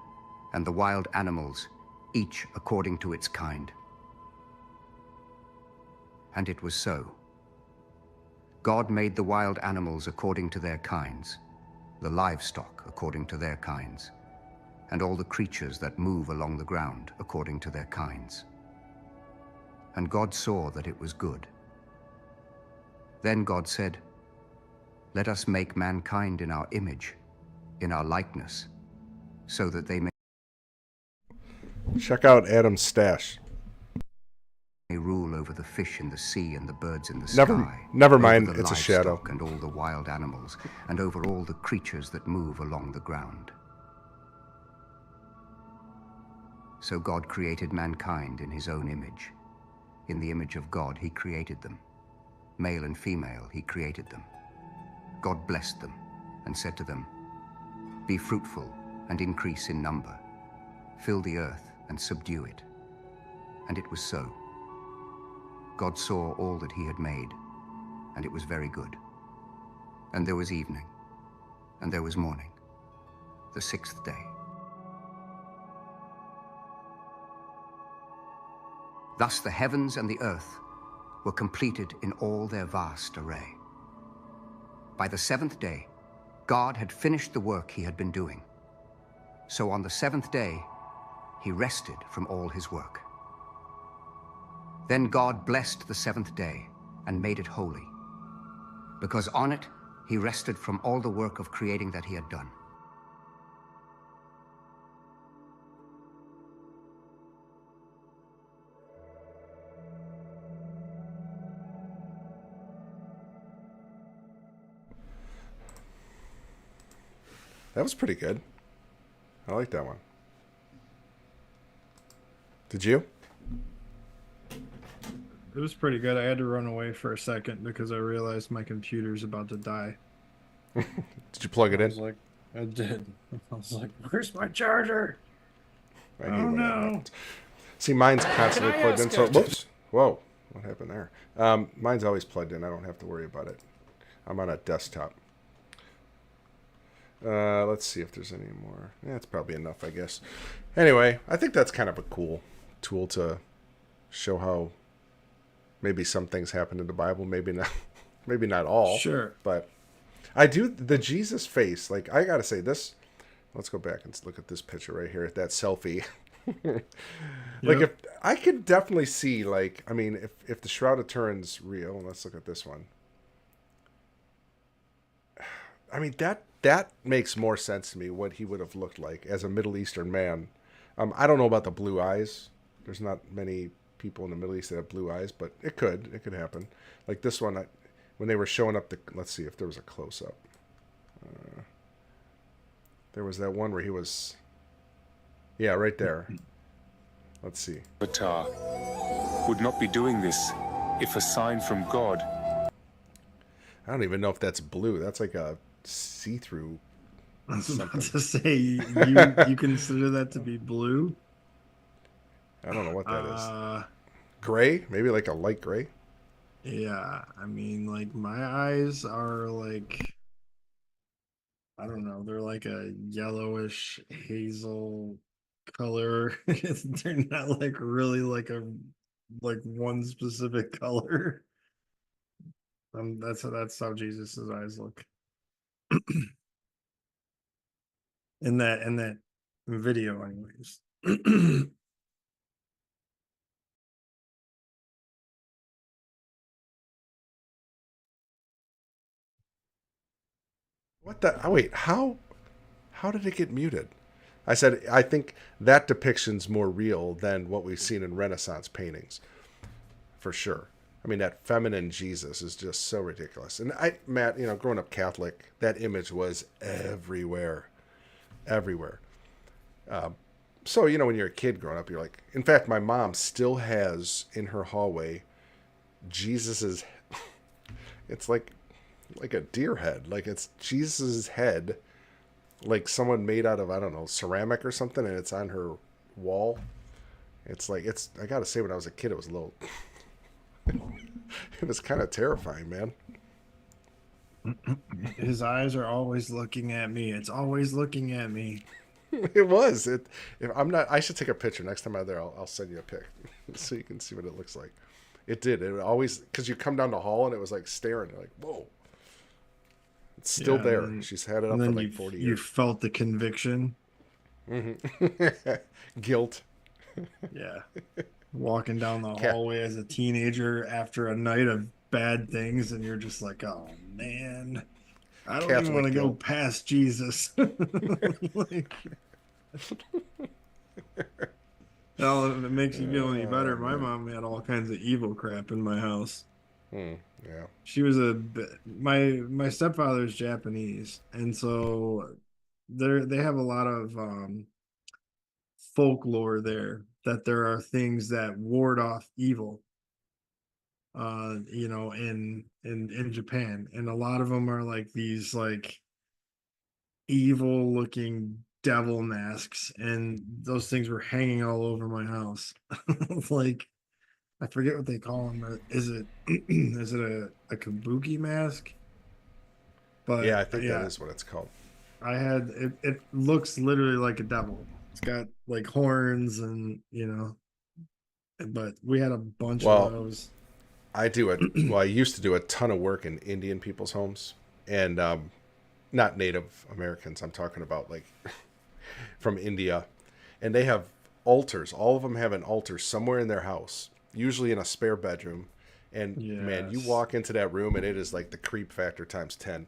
and the wild animals, each according to its kind." And it was so. God made the wild animals according to their kinds, the livestock according to their kinds, and all the creatures that move along the ground according to their kinds. And God saw that it was good. Then God said, "Let us make mankind in our image, in our likeness, so that they may Check out Adam's stash. rule over the fish in the sea and the birds in the sky. Never over mind, the it's a shadow. livestock and all the wild animals, and over all the creatures that move along the ground." So God created mankind in his own image. In the image of God, he created them. Male and female, he created them. God blessed them and said to them, "Be fruitful and increase in number. Fill the earth and subdue it." And it was so. God saw all that he had made, and it was very good. And there was evening, and there was morning, the sixth day. Thus the heavens and the earth were completed in all their vast array. By the seventh day, God had finished the work he had been doing. So on the seventh day, he rested from all his work. Then God blessed the seventh day and made it holy, because on it he rested from all the work of creating that he had done. That was pretty good. I like that one. Did you? It was pretty good. I had to run away for a second because I realized my computer's about to die. Did you plug it in? I did. I was like, "Where's my charger?" I knew Oh what no! happened. See, mine's constantly plugged in. So, whoops. Whoa. What happened there? Mine's always plugged in. I don't have to worry about it. I'm on a desktop. Let's see if there's any more. Yeah, it's probably enough, I guess. Anyway, I think that's kind of a cool tool to show how maybe some things happen in the Bible, maybe not, maybe not all. Sure. But I do the Jesus face. Like, I gotta say this. Let's go back and look at this picture right here, at that selfie. Like, if I could definitely see, like, I mean, if the Shroud of Turin's real, let's look at this one. I mean, that makes more sense to me, what he would have looked like as a Middle Eastern man. I don't know about the blue eyes. There's not many people in the Middle East that have blue eyes, but it could happen. Like this one, when they were showing up let's see if there was a close-up. There was that one where he was, yeah, right there. Let's see. Avatar would not be doing this if a sign from God. I don't even know if that's blue. That's like a see-through. I was about to say, you consider that to be blue? I don't know what that is. Gray? Maybe like a light gray? Yeah, I mean, like, my eyes are like, I don't know, they're like a yellowish hazel color. They're not like really like one specific color. That's how Jesus's eyes look. in that video, anyways. What the? Oh, wait, how did it get muted? I said, I think that depiction's more real than what we've seen in Renaissance paintings, for sure. I mean, that feminine Jesus is just so ridiculous. And Matt, growing up Catholic, that image was everywhere, everywhere. So, when you're a kid growing up, you're like, in fact, my mom still has in her hallway Jesus's, it's like a deer head. Like it's Jesus's head, like someone made out of, I don't know, ceramic or something, and it's on her wall. It's like, I gotta say, when I was a kid, it was a little, it was kind of terrifying, man. His eyes are always looking at me. It's always looking at me. It was. If I'm not, I should take a picture next time I'm there. I'll send you a pic so you can see what it looks like. It did. It always, because you come down the hall and it was like staring. You're like, whoa. It's still there. Then, She's had it up for like 40 years. You felt the conviction. Mm-hmm. Guilt. Yeah. Walking down the hallway as a teenager after a night of bad things, and you're just like, oh man, I don't even want to go past Jesus. Like, well, if it makes you feel any better, my mom had all kinds of evil crap in my house. Yeah. She was my stepfather's Japanese, and so they have a lot of folklore there, that there are things that ward off evil in Japan, and a lot of them are like these like evil looking devil masks, and those things were hanging all over my house. Like, I forget what they call them. Is it a kabuki mask? But yeah, I think that is what it's called. I had it looks literally like a devil. It's got like horns, and but we had a bunch of those. I used to do a ton of work in Indian people's homes, and not Native Americans. I'm talking about like from India, and they have altars. All of them have an altar somewhere in their house, usually in a spare bedroom. And man, you walk into that room and it is like the creep factor times 10.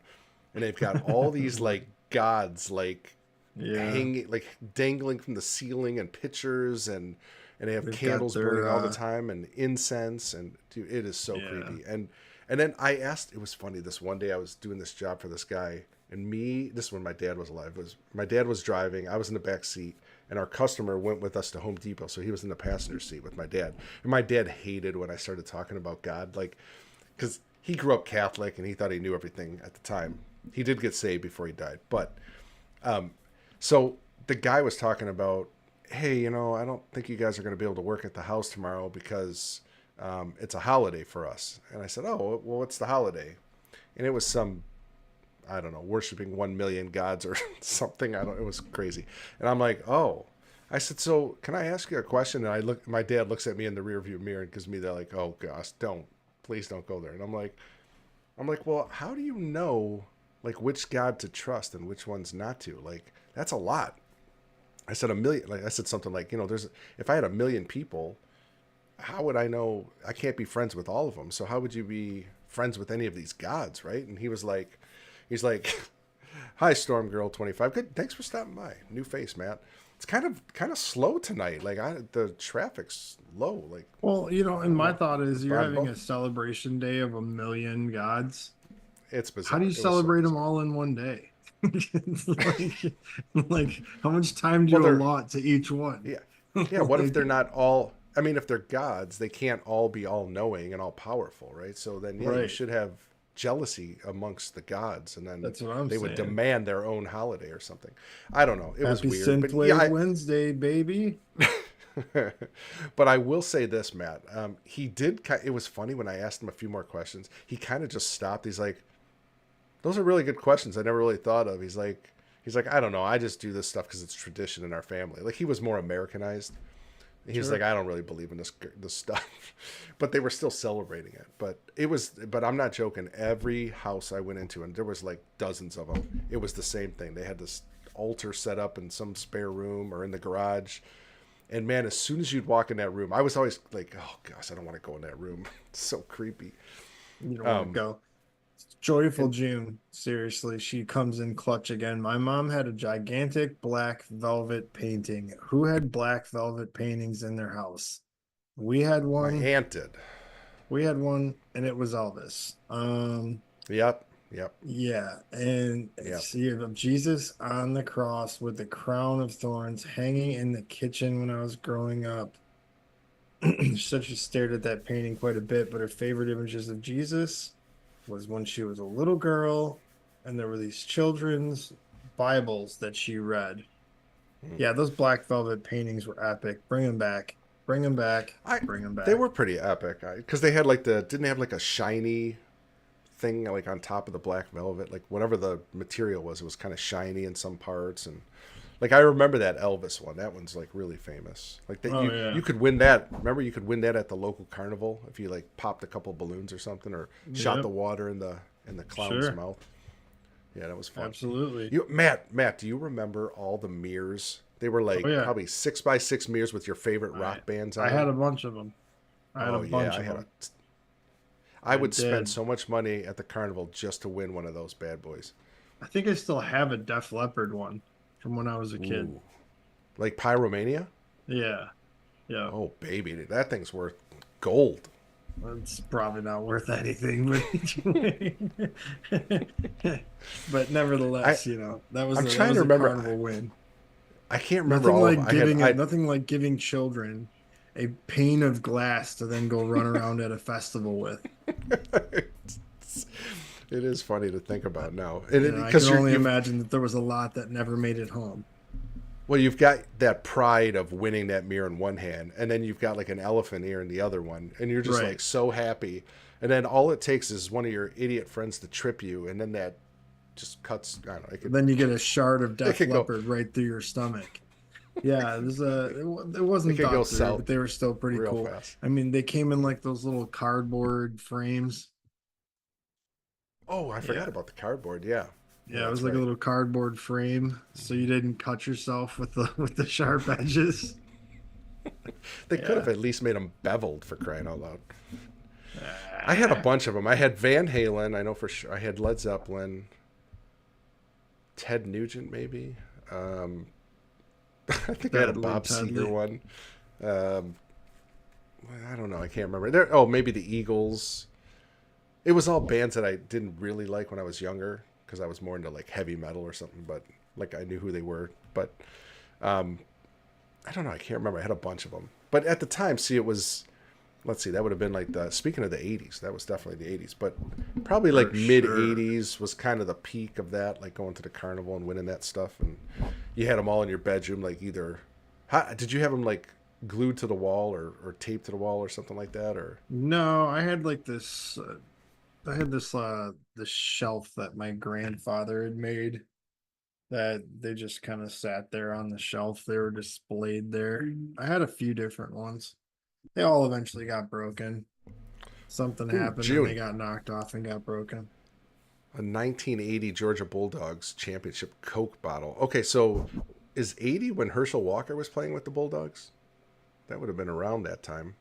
And they've got all these like gods like hanging, like dangling from the ceiling, and pictures, and they have candles burning all the time, and incense, and dude, it is so creepy. And then I asked, it was funny, this one day I was doing this job for this guy, and this is when my dad was alive. My dad was driving, I was in the back seat, and our customer went with us to Home Depot, so he was in the passenger seat with my dad. And my dad hated when I started talking about God, like, because he grew up Catholic and he thought he knew everything at the time. He did get saved before he died, but so the guy was talking about, hey, I don't think you guys are going to be able to work at the house tomorrow because it's a holiday for us. And I said, oh, well, what's the holiday? And it was some, I don't know, worshiping 1 million gods or something. It was crazy. And I'm like, oh. I said, so can I ask you a question? And my dad looks at me in the rearview mirror and gives me that like, oh gosh, please don't go there. And I'm like, well, how do you know like which God to trust and which ones not to? Like, that's a lot. I said a million, like I said something like, if I had 1 million people, how would I know? I can't be friends with all of them. So how would you be friends with any of these gods, right? And he's like, hi, Storm Girl 25. Good, thanks for stopping by. New face, Matt. It's kind of slow tonight. Like the traffic's low. Like, well, and my thought is you're having a celebration day of 1 million gods. It's bizarre. How do you celebrate them all in one day? like how much time do you allot to each one? Yeah. What if they're not all? I mean, if they're gods, they can't all be all knowing and all powerful, right? So then, you should have jealousy amongst the gods, and then that's what I'm saying. Would demand their own holiday or something. I don't know. It was weird. Synthwave Wednesday, baby. But I will say this, Matt. He did. It was funny when I asked him a few more questions. He kind of just stopped. He's like, those are really good questions I never really thought of. He's like, I don't know. I just do this stuff because it's tradition in our family. Like, he was more Americanized. He's like, I don't really believe in this stuff, but they were still celebrating it. But I'm not joking. Every house I went into, and there was like dozens of them, it was the same thing. They had this altar set up in some spare room or in the garage. And man, as soon as you'd walk in that room, I was always like, oh gosh, I don't want to go in that room. It's so creepy. You don't want to go. Joyful June. Seriously, she comes in clutch again. My mom had a gigantic black velvet painting. Who had black velvet paintings in their house? We had My one. aunt did. We had one, and it was Elvis. Yep. Yeah, and Yep. see you have Jesus on the cross with the crown of thorns hanging in the kitchen when I was growing up. So she stared at that painting quite a bit, but her favorite images of Jesus was when she was a little girl, and there were these children's Bibles that she read. Yeah, those black velvet paintings were epic. Bring them back. Bring them back. Bring them back. They were pretty epic because they had like didn't they have like a shiny thing like on top of the black velvet, like whatever the material was, it was kind of shiny in some parts, and like I remember that Elvis one. That one's like really famous. Like that, you could win that. Remember, you could win that at the local carnival if you like popped a couple balloons or something, or shot the water in the clown's mouth. Yeah, that was fun. Absolutely. Matt, do you remember all the mirrors? They were like probably 6x6 mirrors with your favorite rock bands on I had a bunch of them. I would spend so much money at the carnival just to win one of those bad boys. I think I still have a Def Leppard one from when I was a kid. Ooh. Like Pyromania? Yeah. Oh, baby. That thing's worth gold. It's probably not worth anything, but nevertheless, that was a carnival win. I can't remember all of them. Nothing like giving children a pane of glass to then go run around at a festival with. It is funny to think about now. I can only imagine that there was a lot that never made it home. Well, you've got that pride of winning that mirror in one hand, and then you've got like an elephant ear in the other one, and you're just like so happy. And then all it takes is one of your idiot friends to trip you, and then that just cuts. I don't know. Then you get a shard of Def Leppard right through your stomach. Yeah, it wasn't thought through, but they were still pretty cool. Fast. I mean, they came in like those little cardboard frames. Oh, I forgot about the cardboard. Yeah, it was like a little cardboard frame, so you didn't cut yourself with the sharp edges. They could have at least made them beveled, for crying out loud. I had a bunch of them. I had Van Halen, I know for sure. I had Led Zeppelin, Ted Nugent, maybe. I think I had a Bob Seger one. I don't know. I can't remember. Maybe the Eagles. It was all bands that I didn't really like when I was younger because I was more into like heavy metal or something. But like I knew who they were. But I don't know. I can't remember. I had a bunch of them. But at the time, it was. Let's see. That would have been like speaking of the 80s. That was definitely the 80s. But probably like mid 80s was kind of the peak of that. Like going to the carnival and winning that stuff. And you had them all in your bedroom. Like either. Did you have them like glued to the wall or taped to the wall or something like that? Or no, I had like this. I had this shelf that my grandfather had made. That they just kind of sat there on the shelf. They were displayed there. I had a few different ones. They all eventually got broken. Something happened and they got knocked off and got broken. A 1980 Georgia Bulldogs championship Coke bottle. Okay, so is 80 when Herschel Walker was playing with the Bulldogs? That would have been around that time.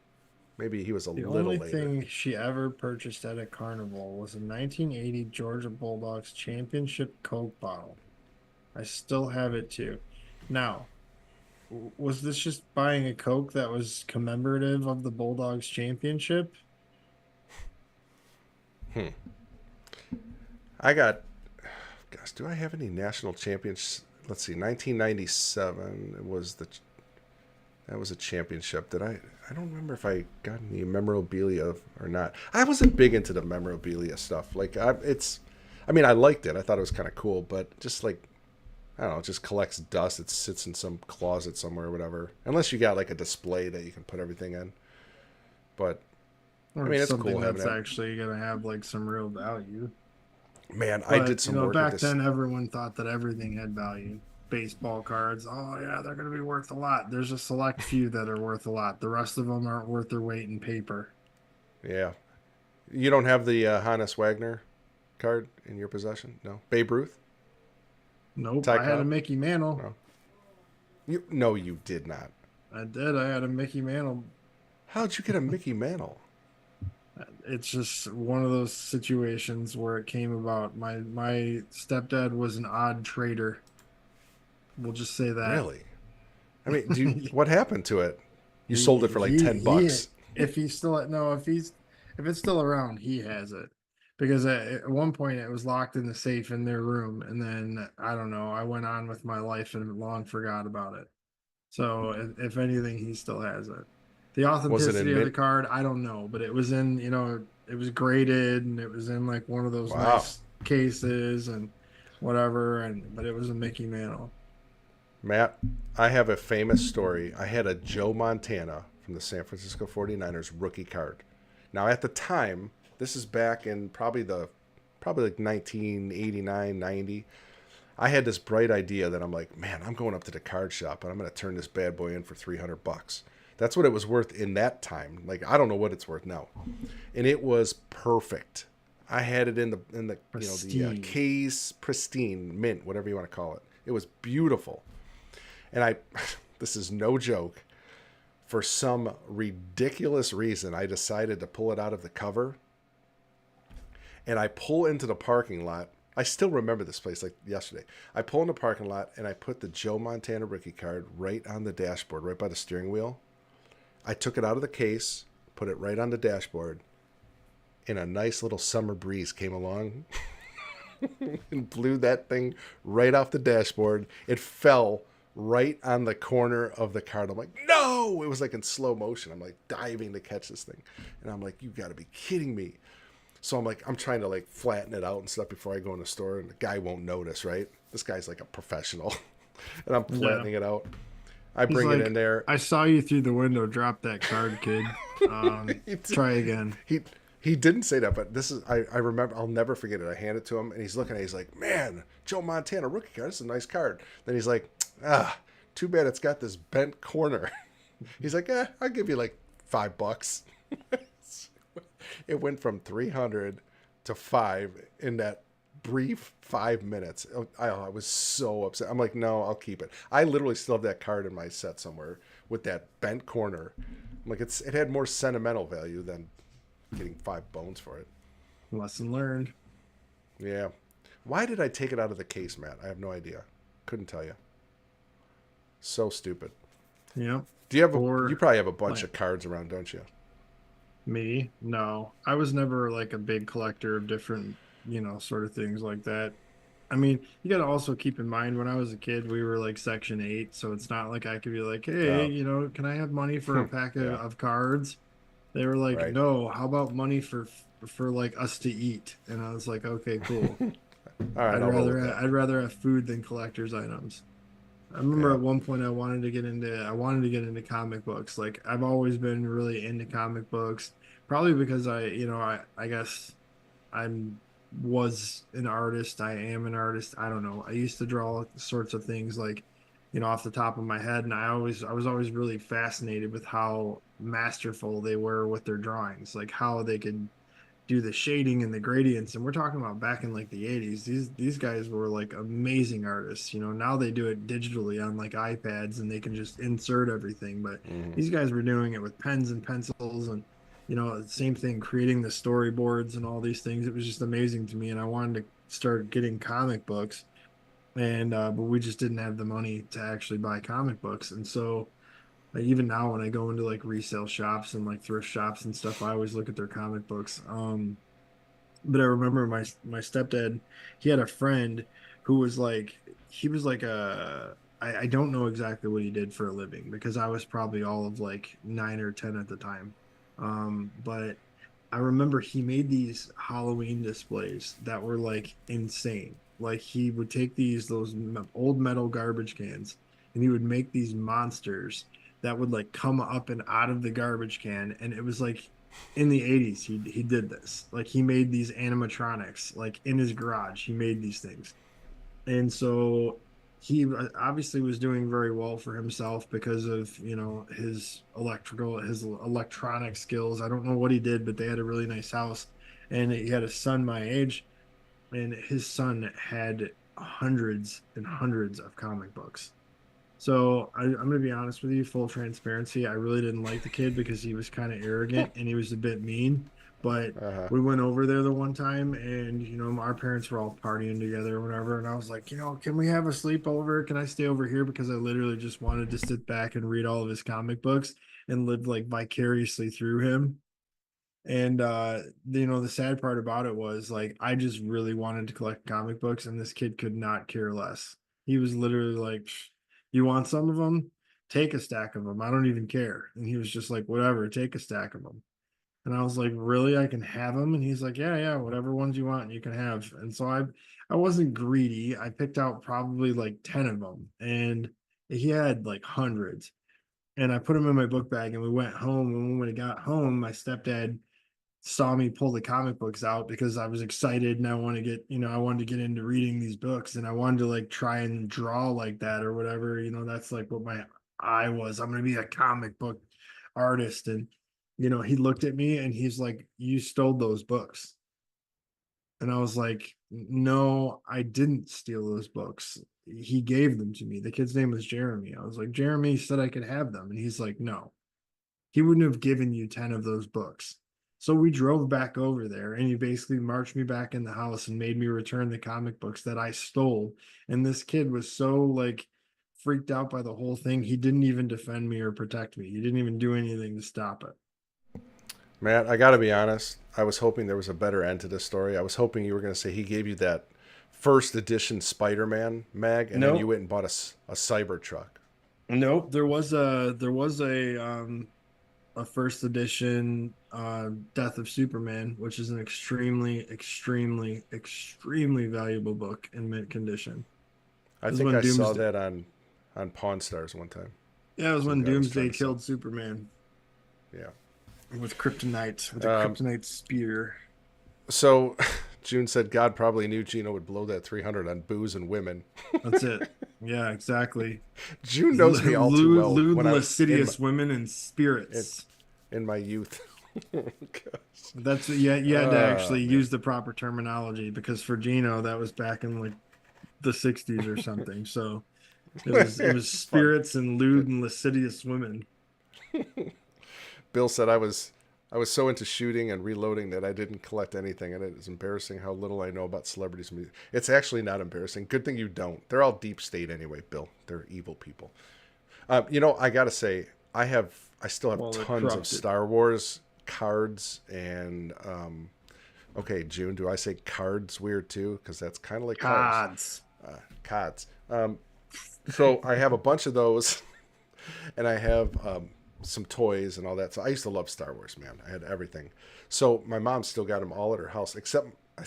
Maybe he was a little later. The only thing she ever purchased at a carnival was a 1980 Georgia Bulldogs championship Coke bottle. I still have it too. Now, was this just buying a Coke that was commemorative of the Bulldogs championship? I got, gosh, do I have any national champions? Let's see, 1997 that was a championship. I don't remember if I got any memorabilia or not. I wasn't big into the memorabilia stuff. Like I liked it. I thought it was kind of cool, but just like, I don't know, it just collects dust. It sits in some closet somewhere or whatever. Unless you got like a display that you can put everything in. But it's cool having that's actually going to have like some real value. Man, I did some work back then everyone thought that everything had value. Baseball cards, oh yeah, they're going to be worth a lot. There's a select few that are worth a lot. The rest of them aren't worth their weight in paper. Yeah. You don't have the Hannes Wagner card in your possession? No. Babe Ruth? Nope, I had a Mickey Mantle. No, you did not. I did. I had a Mickey Mantle. How'd you get a Mickey Mantle? It's just one of those situations where it came about. My stepdad was an odd trader. We'll just say that. Really? I mean, what happened to it? You sold it for like he 10 he bucks. if he's still no if it's still around, he has it. Because at one point it was locked in the safe in their room, and then I don't know, I went on with my life and long forgot about it. So if anything, he still has it. The Was it in authenticity of the mint? card, I don't know, but it was in, it was graded, and it was in like one of those Wow. nice cases and whatever, but it was a Mickey Mantle. Matt, I have a famous story. I had a Joe Montana from the San Francisco 49ers rookie card. Now, at the time, this is back in probably like 1989, 90. I had this bright idea that I'm like, man, I'm going up to the card shop and I'm going to turn this bad boy in for 300 bucks. That's what it was worth in that time. Like, I don't know what it's worth now. And it was perfect. I had it in the Pristine. case, pristine, mint, whatever you want to call it. It was beautiful. And this is no joke. For some ridiculous reason, I decided to pull it out of the cover. And I pull into the parking lot. I still remember this place like yesterday. I pull in the parking lot and I put the Joe Montana rookie card right on the dashboard, right by the steering wheel. I took it out of the case, put it right on the dashboard, and a nice little summer breeze came along and blew that thing right off the dashboard. It fell right on the corner of the card. I'm like, no! It was like in slow motion. I'm like diving to catch this thing. And I'm like, you got to be kidding me. So I'm trying to like flatten it out and stuff before I go in the store, and the guy won't notice, right? This guy's like a professional. And I'm flattening it out. I bring it in there. I saw you through the window. Drop that card, kid. Try again. He didn't say that, but this is I remember. I'll never forget it. I hand it to him, and he's looking at it. He's like, man, Joe Montana rookie card. This is a nice card. Then he's like, too bad it's got this bent corner. He's like, I'll give you like $5. It went from 300 to 5 in that brief 5 minutes. I was so upset. I'm like, no, I'll keep it. I literally still have that card in my set somewhere with that bent corner. I'm like, it had more sentimental value than getting 5 bones for it. Lesson learned. Yeah. Why did I take it out of the case, Matt? I have no idea. Couldn't tell you. So stupid. Yeah. Do you have you probably have a bunch of cards around, don't you? Me? No. I was never like a big collector of different, sort of things like that. I mean, you got to also keep in mind when I was a kid, we were like Section 8, so it's not like I could be like, hey, can I have money for a pack of cards? They were like, Right. no, how about money for like us to eat? And I was like, okay, cool. All right, I'd rather have food than collector's items. I remember at one point I wanted to get into comic books. Like I've always been really into comic books, probably because I guess was an artist. I am an artist. I don't know. I used to draw sorts of things like, off the top of my head, and I was always really fascinated with how masterful they were with their drawings, like how they could do the shading and the gradients. And we're talking about back in like the 80s. These guys were like amazing artists. Now they do it digitally on like iPads and they can just insert everything, but these guys were doing it with pens and pencils, and same thing, creating the storyboards and all these things. It was just amazing to me, and I wanted to start getting comic books, and but we just didn't have the money to actually buy comic books. And so like, even now when I go into like resale shops and like thrift shops and stuff, I always look at their comic books. But I remember my stepdad, he had a friend who was like, he was like I don't know exactly what he did for a living because I was probably all of like 9 or 10 at the time. But I remember he made these Halloween displays that were like insane. Like he would take those old metal garbage cans and he would make these monsters that would like come up and out of the garbage can. And it was like in the 80s he did this. Like he made these animatronics like in his garage. He made these things. And so he obviously was doing very well for himself because of his electronic skills. I don't know what he did, but they had a really nice house, and he had a son my age, and his son had hundreds and hundreds of comic books. So I'm going to be honest with you, full transparency. I really didn't like the kid because he was kind of arrogant and he was a bit mean. But we went over there the one time, and our parents were all partying together or whatever, and I was like, can we have a sleepover? Can I stay over here? Because I literally just wanted to sit back and read all of his comic books and live like vicariously through him. And the sad part about it was like I just really wanted to collect comic books, and this kid could not care less. He was literally like, "You want some of them? Take a stack of them. I don't even care." And he was just like, "Whatever, take a stack of them." And I was like, "Really? I can have them?" And he's like, "Yeah, yeah, whatever ones you want, you can have." And so I wasn't greedy. I picked out probably like 10 of them, and he had like hundreds. And I put them in my book bag, and we went home. And when we got home, my stepdad saw me pull the comic books out because I was excited and I want to get, I wanted to get into reading these books, and I wanted to like try and draw like that or whatever. That's like what my eye was. I'm going to be a comic book artist. And, he looked at me and he's like, "You stole those books." And I was like, "No, I didn't steal those books. He gave them to me." The kid's name was Jeremy. I was like, "Jeremy said I could have them." And he's like, "No, he wouldn't have given you 10 of those books." So we drove back over there, and he basically marched me back in the house and made me return the comic books that I stole. And this kid was so like freaked out by the whole thing. He didn't even defend me or protect me. He didn't even do anything to stop it. Matt, I got to be honest. I was hoping there was a better end to this story. I was hoping you were going to say he gave you that first edition Spider-Man mag, and then you went and bought a Cybertruck. Nope. There was a first edition Death of Superman, which is an extremely, extremely, extremely valuable book in mint condition. I think I saw that on Pawn Stars one time. Yeah, it was when Doomsday killed Superman. Yeah. With kryptonite, with a kryptonite spear. So June said God probably knew Gino would blow that 300 on booze and women. That's it. Yeah, exactly. June knows me all too well. Lewd, lascivious women and spirits. In my youth. That's you had to actually use the proper terminology, because for Gino that was back in like the 60s or something. So it was spirits and lewd and lascivious women. Bill said I was so into shooting and reloading that I didn't collect anything, and it is embarrassing how little I know about celebrities. It's actually not embarrassing. Good thing you don't. They're all deep state anyway, Bill. They're evil people. I gotta say, I still have tons of Star Wars cards, and okay, June, do I say cards weird too? Because that's kind of like cards. Cards. So I have a bunch of those, and I have some toys and all that. So I used to love Star Wars, man. I had everything. So my mom still got them all at her house, except I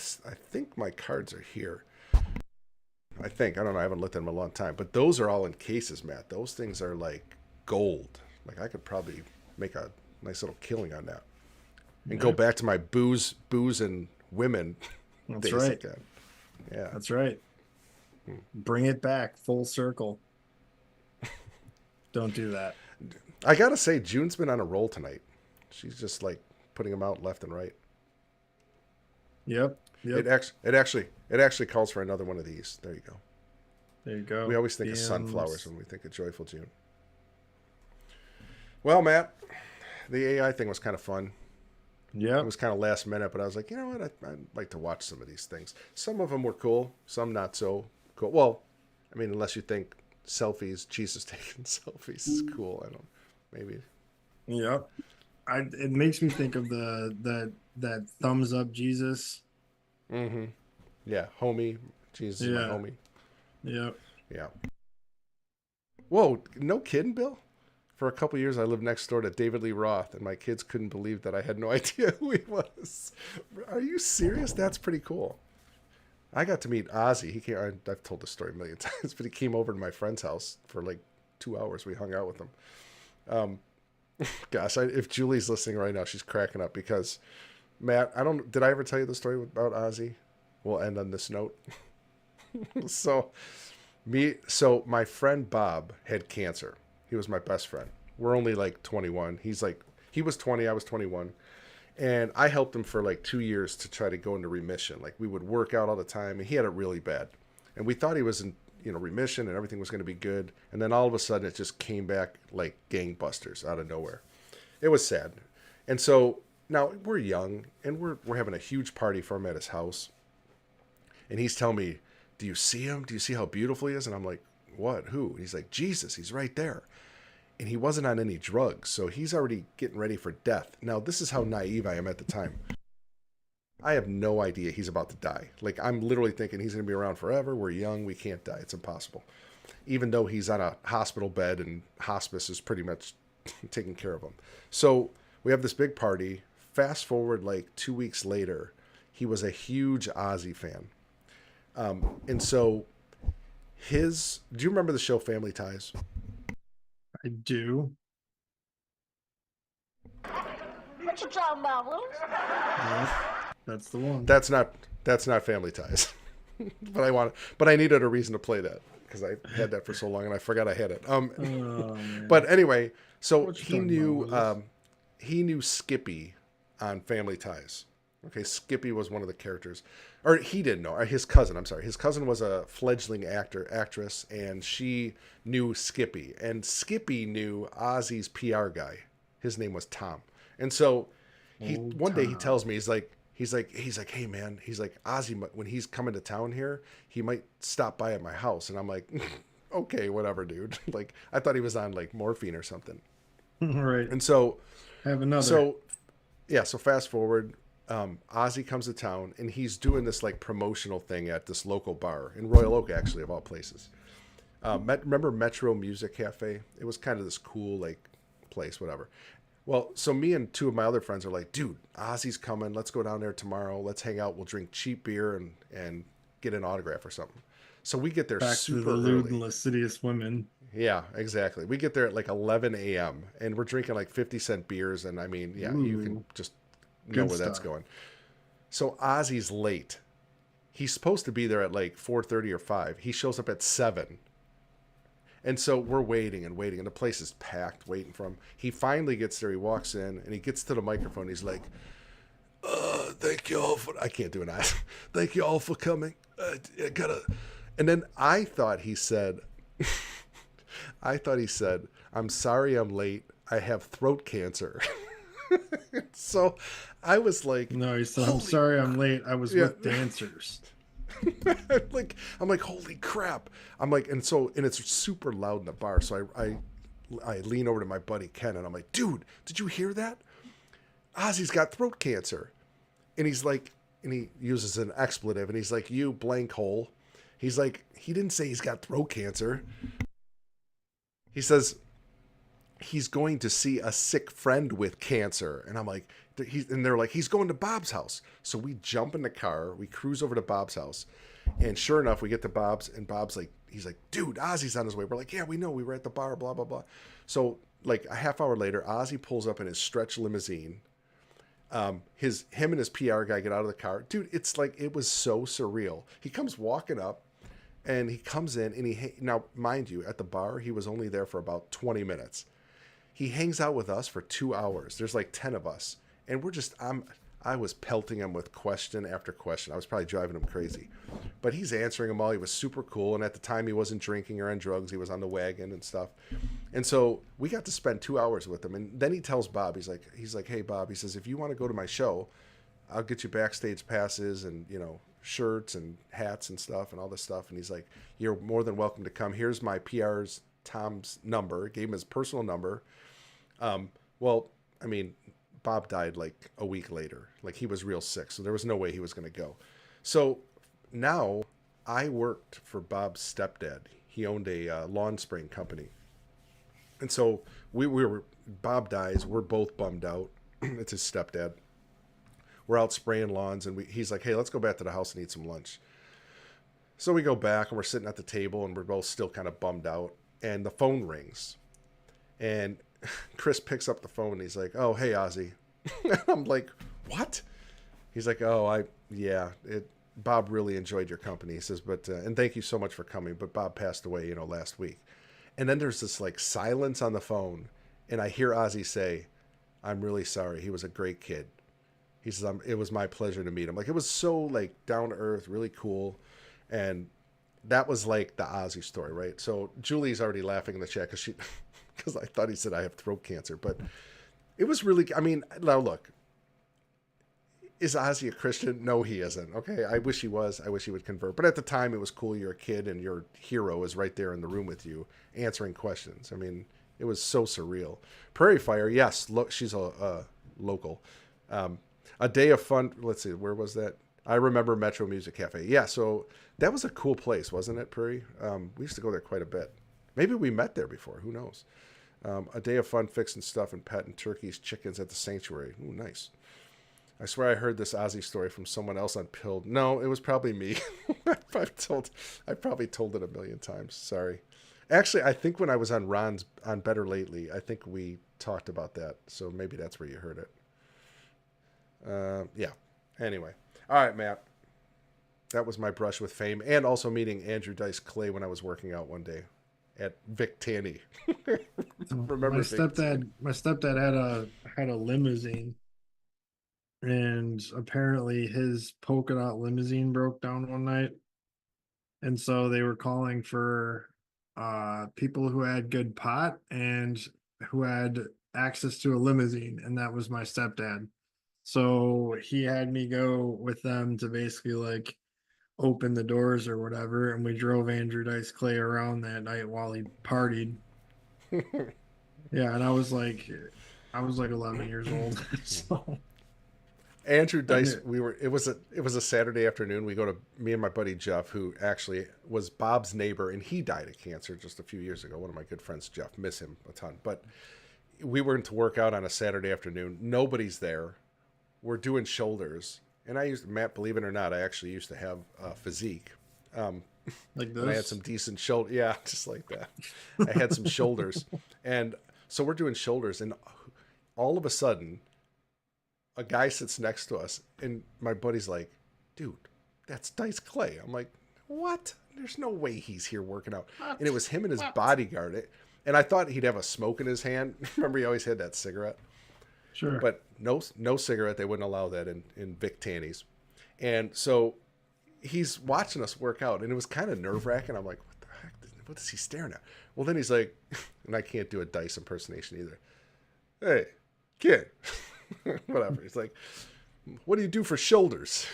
think my cards are here. I don't know. I haven't looked at them in a long time, but those are all in cases, Matt. Those things are like gold. Like I could probably make a nice little killing on that, and go back to my booze and women. That's right. Again. Yeah, that's right. Bring it back full circle. Don't do that. I gotta say, June's been on a roll tonight. She's just like putting them out left and right. Yep. It actually calls for another one of these. There you go. There you go. We always think of sunflowers when we think of Joyful June. Well, Matt, the AI thing was kind of fun. Yeah. It was kind of last minute, but I was like, you know what? I'd like to watch some of these things. Some of them were cool, some not so cool. Well, I mean, unless you think selfies, Jesus taking selfies is cool. I don't. Maybe. Yeah. It makes me think of that thumbs up Jesus. Mm-hmm. Yeah, homie. Jesus is my homie. Yeah. Yeah. Whoa, no kidding, Bill? For a couple years, I lived next door to David Lee Roth, and my kids couldn't believe that I had no idea who he was. Are you serious? That's pretty cool. I got to meet Ozzy. He came. I've told this story a million times, but he came over to my friend's house for like 2 hours. We hung out with him. Gosh, if Julie's listening right now, she's cracking up because, Matt, did I ever tell you the story about Ozzy? We'll end on this note. So my friend Bob had cancer. He was my best friend. We're only like 21. He was 20, I was 21. And I helped him for like 2 years to try to go into remission. Like we would work out all the time, and he had it really bad. And we thought he was in remission and everything was going to be good. And then all of a sudden it just came back like gangbusters out of nowhere. It was sad. And so now we're young and we're having a huge party for him at his house. And he's telling me, do you see him? Do you see how beautiful he is? And I'm like, what? Who? And he's like, Jesus, he's right there. And he wasn't on any drugs, so he's already getting ready for death. Now, this is how naive I am at the time. I have no idea he's about to die. Like, I'm literally thinking he's going to be around forever. We're young. We can't die. It's impossible. Even though he's on a hospital bed and hospice is pretty much taking care of him. So we have this big party. Fast forward like 2 weeks later, he was a huge Ozzy fan. And so do you remember the show Family Ties? I do. What you talking about, Willis? Yep, that's the one. That's not Family Ties. but I needed a reason to play that because I had that for so long and I forgot I had it. But anyway, so he knew Skippy on Family Ties. Okay, Skippy was one of the characters. Or he didn't know. His cousin, I'm sorry. His cousin was a fledgling actress, and she knew Skippy. And Skippy knew Ozzy's PR guy. His name was Tom. And so one day he tells me, he's like, hey man, he's like, Ozzy, when he's coming to town here, he might stop by at my house. And I'm like, okay, whatever, dude. Like, I thought he was on like morphine or something. Right. And so have another. So fast forward. Ozzy comes to town and he's doing this like promotional thing at this local bar in Royal Oak, actually, of all places. Remember Metro Music Cafe? It was kind of this cool like place, whatever. Well, so me and two of my other friends are like, dude, Ozzy's coming. Let's go down there tomorrow. Let's hang out. We'll drink cheap beer and get an autograph or something. So we get there Back super to the lewd early. and lascivious women. Yeah, exactly. We get there at like 11 a.m. and we're drinking like 50-cent beers. And I mean, yeah, you can just know where that's going. So Ozzy's late. He's supposed to be there at like 4:30 or 5. He shows up at 7. And so we're waiting and waiting, and the place is packed waiting for him. He finally gets there. He walks in, and he gets to the microphone. He's like, thank you all for... I can't do an eye. Thank you all for coming. I gotta... And then I thought he said, I'm sorry I'm late. I have throat cancer. So I was like... No, he said, I'm sorry I'm late. I was with dancers. I'm like, holy crap. I'm like, and it's super loud in the bar. So I lean over to my buddy Ken and I'm like, dude, did you hear that? Ozzy's got throat cancer. And he's like, and he uses an expletive and he's like, you blank hole. He's like, he didn't say he's got throat cancer. He says he's going to see a sick friend with cancer. And I'm like, and they're like, he's going to Bob's house. So we jump in the car, we cruise over to Bob's house, and sure enough, we get to Bob's, and Bob's like, he's like, dude, Ozzy's on his way. We're like, yeah, we know, we were at the bar, blah blah blah. So like a half hour later, Ozzy pulls up in his stretch limousine. Him and his PR guy get out of the car. Dude, it's like, it was so surreal. He comes walking up, and he comes in, and now mind you, at the bar, he was only there for about 20 minutes. He hangs out with us for 2 hours. There's like 10 of us. And I was pelting him with question after question. I was probably driving him crazy. But he's answering them all. He was super cool. And at the time, he wasn't drinking or on drugs. He was on the wagon and stuff. And so we got to spend 2 hours with him. And then he tells Bob, he's like, hey, Bob, he says, if you want to go to my show, I'll get you backstage passes and, shirts and hats and stuff and all this stuff. And he's like, you're more than welcome to come. Here's my PR's Tom's number. Gave him his personal number. Well, I mean, Bob died like a week later. Like, he was real sick, so there was no way he was going to go. So now I worked for Bob's stepdad. He owned a lawn spraying company. And so Bob dies. We're both bummed out. It's his stepdad. We're out spraying lawns, and he's like, hey, let's go back to the house and eat some lunch. So we go back, and we're sitting at the table, and we're both still kind of bummed out. And the phone rings. And Chris picks up the phone and he's like, oh, hey, Ozzy. And I'm like, what? He's like, Bob really enjoyed your company. He says, but, and thank you so much for coming. But Bob passed away, last week. And then there's this like silence on the phone. And I hear Ozzy say, I'm really sorry. He was a great kid. He says, it was my pleasure to meet him. Like, it was so like down to earth, really cool. And that was like the Ozzy story, right? So Julie's already laughing in the chat because I thought he said I have throat cancer, but it was really, I mean, now look, Is Ozzy a Christian? No, he isn't. Okay, I wish he was. I wish he would convert. But at the time, it was cool. You're a kid, and your hero is right there in the room with you, answering questions. I mean, it was so surreal. Prairie Fire, yes, she's a local. A Day of Fun. Let's see, where was that? I remember Metro Music Cafe. Yeah, so that was a cool place, wasn't it, Prairie? We used to go there quite a bit. Maybe we met there before. Who knows? A Day of Fun fixing stuff and petting turkeys, chickens at the sanctuary. Ooh, nice. I swear I heard this Ozzy story from someone else on Pilled. No, it was probably me. I probably told it a million times. Sorry. Actually, I think when I was on Ron's on Better Lately, I think we talked about that. So maybe that's where you heard it. Yeah. Anyway. All right, Matt. That was my brush with fame, and also meeting Andrew Dice Clay when I was working out one day at Vic Tanny. Remember my stepdad had a limousine, and apparently his polka dot limousine broke down one night, and so they were calling for people who had good pot and who had access to a limousine, and that was my stepdad. So he had me go with them to basically like open the doors or whatever, and we drove Andrew Dice Clay around that night while he partied. Yeah, and I was like 11 years old. So Andrew Dice, it was a Saturday afternoon. We go to me and my buddy Jeff, who actually was Bob's neighbor, and he died of cancer just a few years ago. One of my good friends, Jeff, miss him a ton. But we were to work out on a Saturday afternoon. Nobody's there. We're doing shoulders, and Matt, believe it or not, I actually used to have a physique. Like this? I had some decent shoulder. Yeah, just like that. I had some shoulders, and so we're doing shoulders, and all of a sudden, a guy sits next to us, and my buddy's like, "Dude, that's Dice Clay." I'm like, "What? There's no way he's here working out." What? And it was him and his bodyguard. And I thought he'd have a smoke in his hand. Remember, he always had that cigarette. Sure. But no cigarette. They wouldn't allow that in Vic Tanny's. And so he's watching us work out, and it was kind of nerve-wracking. I'm like, what the heck? What is he staring at? Well, then he's like, and I can't do a Dice impersonation either. "Hey, kid." Whatever. He's like, "What do you do for shoulders?"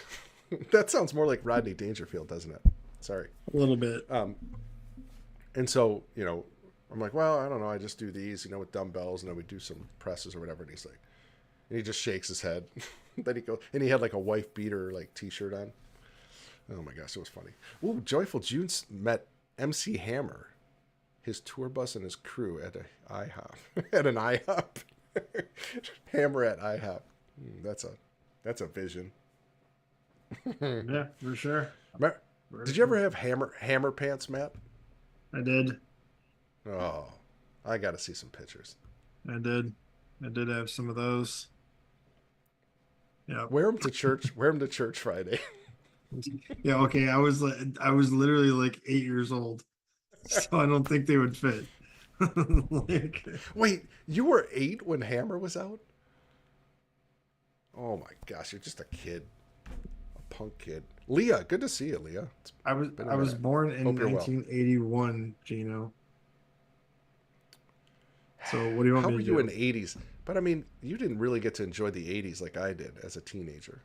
That sounds more like Rodney Dangerfield, doesn't it? Sorry. A little bit. And so, I'm like, "Well, I don't know. I just do these, with dumbbells, and then we do some presses or whatever." And he's like, and he just shakes his head. Then he goes, and he had like a wife beater like t-shirt on. Oh my gosh, it was funny. Ooh, Joyful June met MC Hammer, his tour bus and his crew at an IHOP. At an IHOP. Hammer at IHOP. That's a vision. Yeah, for sure. Did you ever have hammer pants, Matt? I did. Oh, I got to see some pictures. I did have some of those. Yeah. Wear them to church. Wear them to church Friday. Yeah. Okay. I was literally like 8 years old, so I don't think they would fit. Wait, you were 8 when Hammer was out? Oh my gosh, you're just a kid, a punk kid. Leah, good to see you, Leah. I was born in 1981, Gino. So what do you want me to do? How were you in the 80s? But I mean, you didn't really get to enjoy the 80s like I did as a teenager.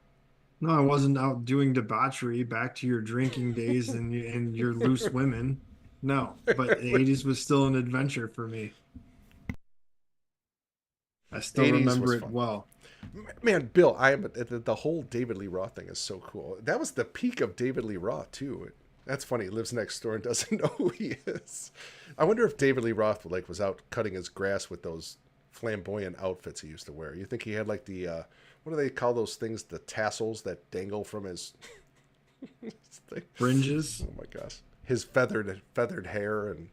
No, I wasn't out doing debauchery. Back to your drinking days and your loose women. No, but the 80s was still an adventure for me. I still remember it well. Man, Bill, the whole David Lee Roth thing is so cool. That was the peak of David Lee Roth too. That's funny. He lives next door and doesn't know who he is. I wonder if David Lee Roth was out cutting his grass with those flamboyant outfits he used to wear. You think he had like the what do they call those things? The tassels that dangle from his fringes. Oh my gosh. His feathered hair and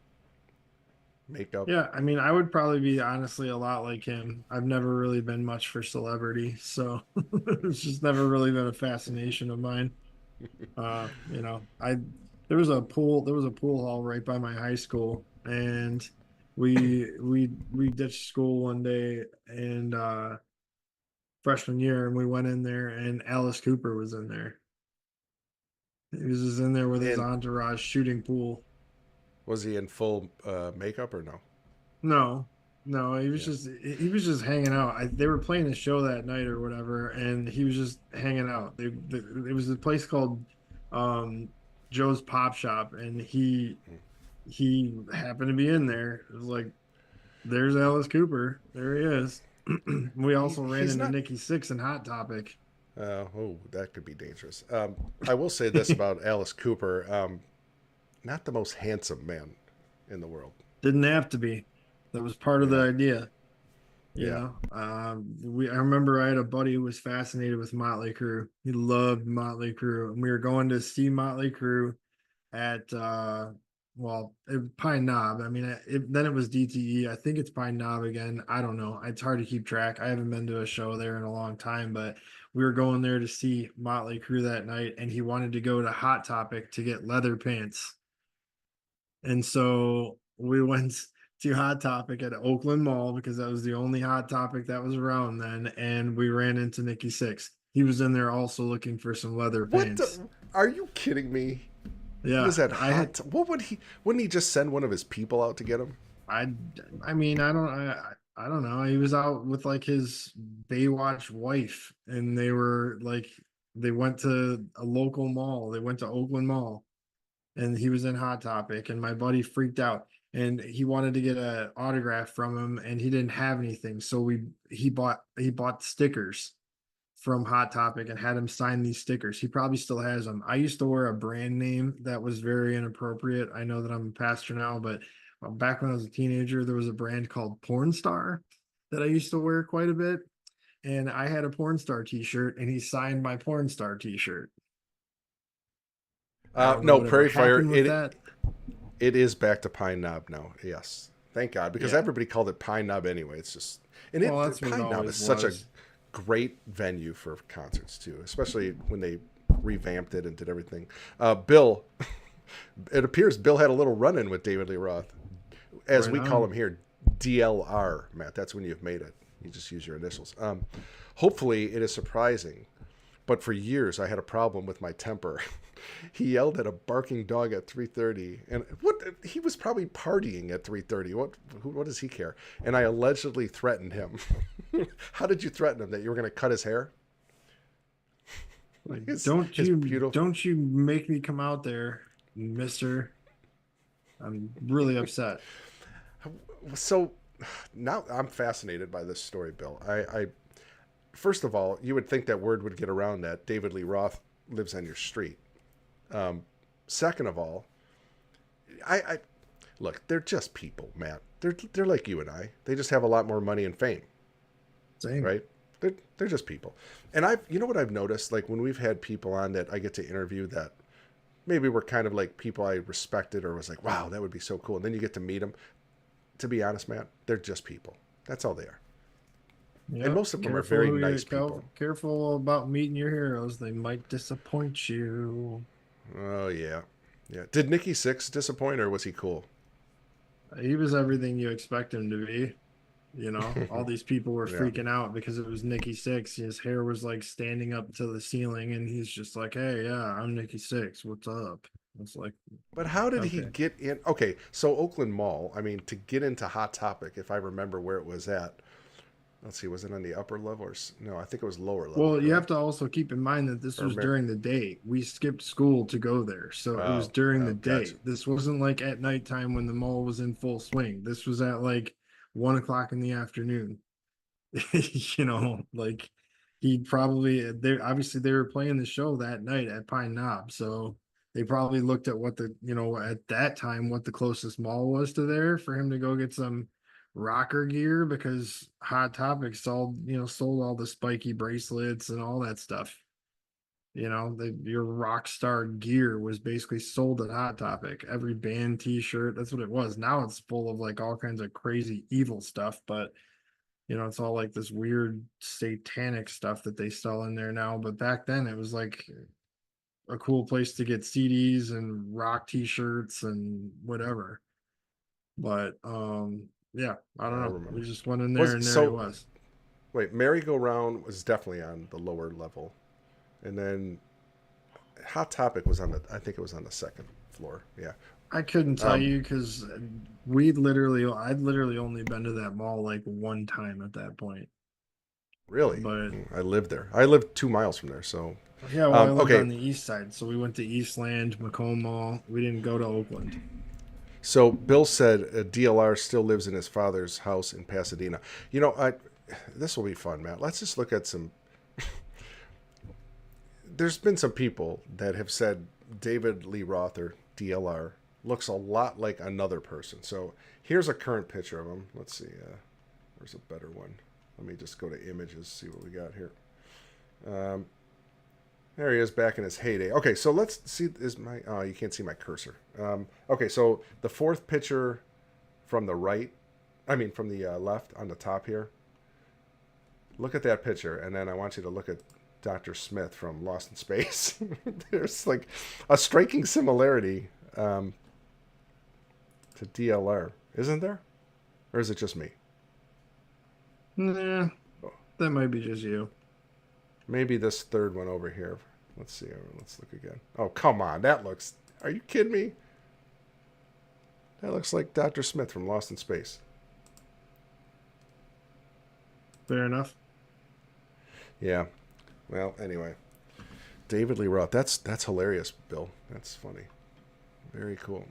makeup. Yeah, I mean, I would probably be honestly a lot like him. I've never really been much for celebrity, so it's just never really been a fascination of mine. There was a pool hall right by my high school, and we ditched school one day and freshman year, and we went in there, and Alice Cooper was in there. He was just in there with his entourage shooting pool. Was he in full makeup or no? No, No, he was just hanging out. They were playing a show that night or whatever, and he was just hanging out. It was a place called um, Joe's Pop Shop, and he happened to be in there. It was like, there's Alice Cooper. There he is. We also ran He's into not. Nikki Six in Hot Topic. Oh, that could be dangerous. I will say this about Alice Cooper: not the most handsome man in the world. Didn't have to be. That was part of the Yeah, idea. You yeah. know, I remember I had a buddy who was fascinated with Motley Crue. He loved Motley Crue, and we were going to see Motley Crue at Pine Knob. I mean, then it was DTE. I think it's Pine Knob again. I don't know. It's hard to keep track. I haven't been to a show there in a long time, but we were going there to see Motley Crue that night, and he wanted to go to Hot Topic to get leather pants. And so we went to Hot Topic at Oakland Mall because that was the only Hot Topic that was around then. And we ran into Nikki Six. He was in there also looking for some leather What pants. are you kidding me? Yeah. He was at what would he? Wouldn't he just send one of his people out to get him? I mean, I don't know. He was out with like his Baywatch wife, and they went to a local mall. They went to Oakland Mall, and he was in Hot Topic, and my buddy freaked out, and he wanted to get an autograph from him, and he didn't have anything, so he bought stickers from Hot Topic and had him sign these stickers. He probably still has them. I used to wear a brand name that was very inappropriate. I know that I'm a pastor now, but back when I was a teenager, there was a brand called Porn Star that I used to wear quite a bit. And I had a Porn Star t-shirt, and he signed my Porn Star t-shirt. No, Prairie Fire. That. It is back to Pine Knob now. Yes, thank God, because Yeah. everybody called it Pine Knob anyway. It's just That's what it Pine Knob always is such a was. great venue for concerts too, especially when they revamped it and did everything. Bill, it appears Bill had a little run-in with David Lee Roth, as Right we on. call him here, DLR. Matt, that's when you've made it. You just use your initials. Hopefully, it is surprising, but for years I had a problem with my temper. He yelled at a barking dog at 3:30, and he was probably partying at 3:30. What does he care? And I allegedly threatened him. How did you threaten him? That you were going to cut his hair? Don't you make me come out there, mister. I'm really upset. So now I'm fascinated by this story, Bill. I first of all, you would think that word would get around that David Lee Roth lives on your street. Second of all, I look, they're just people, Matt. They're like you and I. They just have a lot more money and fame. Same. Right? They're just people. And you know what I've noticed, like when we've had people on that I get to interview that maybe were kind of like people I respected or was like, wow, that would be so cool. And then you get to meet them. To be honest, Matt, they're just people. That's all they are. Yep. And most of them are Careful very who you nice people. Careful about meeting your heroes. They might disappoint you. Oh, yeah. Yeah. Did Nikki Sixx disappoint or was he cool? He was everything you expect him to be. You know, all these people were Yeah. freaking out because it was Nikki Sixx. His hair was like standing up to the ceiling, and he's just like, "Hey, yeah, I'm Nikki Sixx. What's up?" It's like, But how did he okay. get in? Okay, so Oakland Mall, I mean, to get into Hot Topic, if I remember where it was at, let's see, was it on the upper level or no? I think it was lower level. Well, you have correct? to also keep in mind that this Or was Mar- during the day. We skipped school to go there, so it was Oh, during the day. gotcha. This wasn't like at nighttime when the mall was in full swing. This was at like 1 o'clock in the afternoon. You know, like he probably they were playing the show that night at Pine Knob, so they probably looked at what at that time what the closest mall was to there for him to go get some rocker gear because Hot Topic sold all the spiky bracelets and all that stuff. Your rock star gear was basically sold at Hot Topic. Every band T-shirt, that's what it was. Now it's full of like all kinds of crazy evil stuff, but it's all like this weird satanic stuff that they sell in there now. But back then it was like a cool place to get CDs and rock T-shirts and whatever. But yeah, I don't I know. remember. We just went in there and there he was. Wait, Merry-Go-Round was definitely on the lower level. And then Hot Topic was I think it was on the second floor. Yeah. I couldn't tell you because I'd literally only been to that mall like one time at that point. Really? But I lived there. I lived 2 miles from there. So yeah, well, I lived okay. on the east side, so we went to Eastland, Macomb Mall. We didn't go to Oakland. So Bill said DLR still lives in his father's house in Pasadena. You know, this will be fun, Matt. Let's just look at some. There's been some people that have said David Lee Roth or DLR looks a lot like another person. So here's a current picture of him. Let's see. Where's a better one? Let me just go to images, see what we got here. There he is back in his heyday. Okay, so let's see. Oh, you can't see my cursor. Okay, so the fourth picture from the right, from the left on the top here. Look at that picture, and then I want you to look at Dr. Smith from Lost in Space. There's like a striking similarity to DLR, isn't there? Or is it just me? Nah, that might be just you. Maybe this third one over here. Let's see. Let's look again. Oh, come on. That looks... Are you kidding me? That looks like Dr. Smith from Lost in Space. Fair enough. Yeah. Well, anyway. David Lee Roth. That's hilarious, Bill. That's funny. Very cool.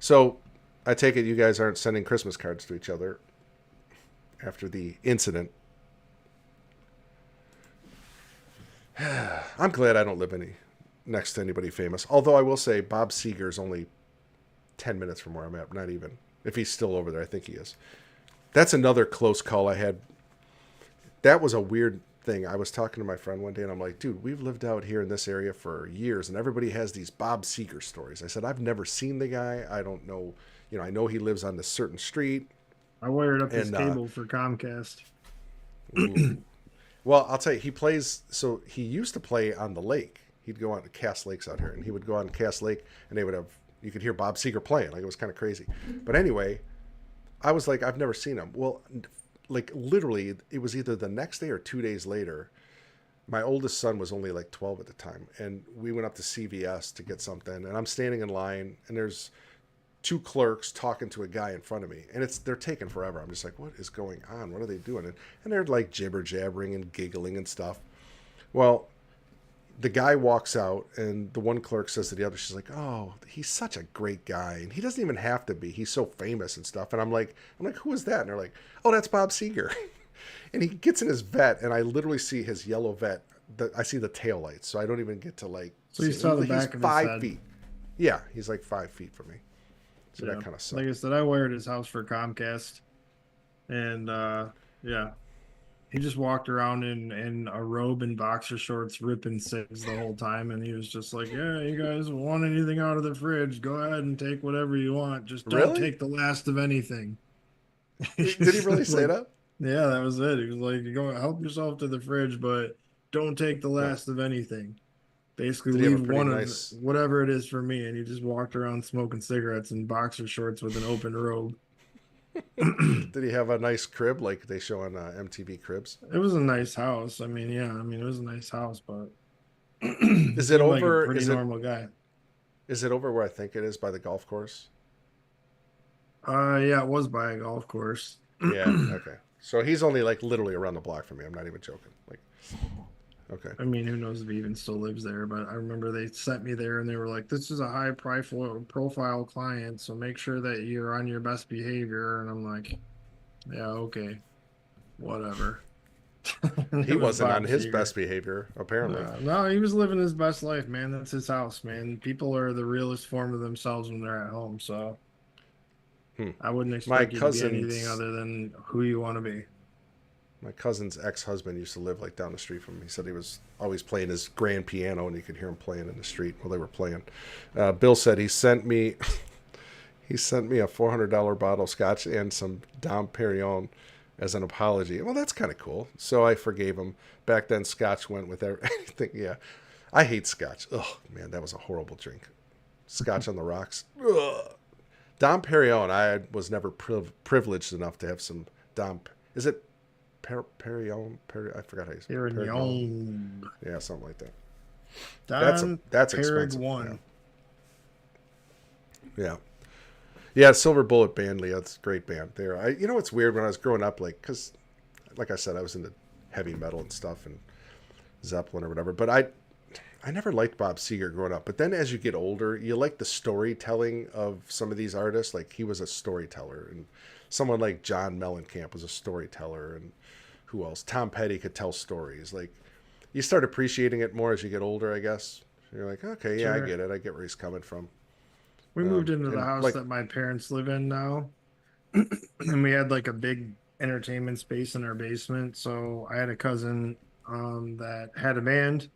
So, I take it you guys aren't sending Christmas cards to each other after the incident. I'm glad I don't live next to anybody famous. Although I will say Bob Seger is only 10 minutes from where I'm at. Not even. If he's still over there, I think he is. That's another close call I had. That was a weird thing. I was talking to my friend one day, and I'm like, dude, we've lived out here in this area for years, and everybody has these Bob Seger stories. I said, I've never seen the guy. I don't know. You know, I know he lives on this certain street. I wired up his cable for Comcast. Well, I'll tell you, he plays. So he used to play on the lake. He'd go on to Cass Lakes out here, and he would go on Cass Lake, and they would have. You could hear Bob Seger playing. Like, it was kind of crazy. But anyway, I was like, I've never seen him. Well, like literally, it was either the next day or 2 days later. My oldest son was only like 12 at the time, and we went up to CVS to get something, and I'm standing in line, and there's two clerks talking to a guy in front of me, and they're taking forever. I'm just like, what is going on? What are they doing? And they're like jibber jabbering and giggling and stuff. Well, the guy walks out, and the one clerk says to the other, she's like, oh, he's such a great guy, and he doesn't even have to be. He's so famous and stuff. And I'm like, who is that? And they're like, oh, that's Bob Seger. And he gets in his vet, and I literally see his yellow vet. I see the taillights, so I don't even get to like. So you saw the back of his 5 head. feet. Yeah, he's like 5 feet from me. So that kind of sucks. Like I said, I wired his house for Comcast, and he just walked around in a robe and boxer shorts, ripping cigs the whole time, and he was just like, "Yeah, you guys want anything out of the fridge? Go ahead and take whatever you want. Just don't take the last of anything." Did he really say that? Yeah, that was it. He was like, "You go help yourself to the fridge, but don't take the last of anything." Basically, leave one of whatever it is for me. And he just walked around smoking cigarettes in boxer shorts with an open robe. Did he have a nice crib like they show on MTV Cribs? It was a nice house. I mean, it was a nice house, but is it over? Like a pretty normal guy. Is it over where I think it is by the golf course? Yeah, it was by a golf course. Yeah. Okay. So he's only like literally around the block from me. I'm not even joking. Like. Okay. I mean, who knows if he even still lives there, but I remember they sent me there and they were like, this is a high profile client, so make sure that you're on your best behavior. And I'm like, yeah, okay, whatever. He wasn't on his best behavior, apparently. No, he was living his best life, man. That's his house, man. People are the realest form of themselves when they're at home, so I wouldn't expect you to be anything other than who you want to be. My cousin's ex-husband used to live like down the street from him. He said he was always playing his grand piano, and you could hear him playing in the street while they were playing. Bill said he sent me a $400 bottle of scotch and some Dom Perignon as an apology. Well, that's kind of cool. So I forgave him. Back then, scotch went with everything. Yeah, I hate scotch. Oh man, that was a horrible drink. Scotch on the rocks. Ugh. Dom Perignon. I was never privileged enough to have some Dom. Is it? Perignon, I forgot how you say it. Perignon. Yeah, something like that. That's expensive. One. Yeah. Yeah, Silver Bullet Band, Lee. That's a great band. There, you know what's weird when I was growing up, like, because, like I said, I was into heavy metal and stuff and Zeppelin or whatever. But I never liked Bob Seger growing up. But then as you get older, you like the storytelling of some of these artists. Like he was a storyteller, and someone like John Mellencamp was a storyteller, and who else? Tom Petty could tell stories. Like you start appreciating it more as you get older, I guess. You're like, okay, yeah, Sure. I get it. I get where he's coming from. We moved into the and, house like, that my parents live in now, and we had like a big entertainment space in our basement. So I had a cousin that had a band,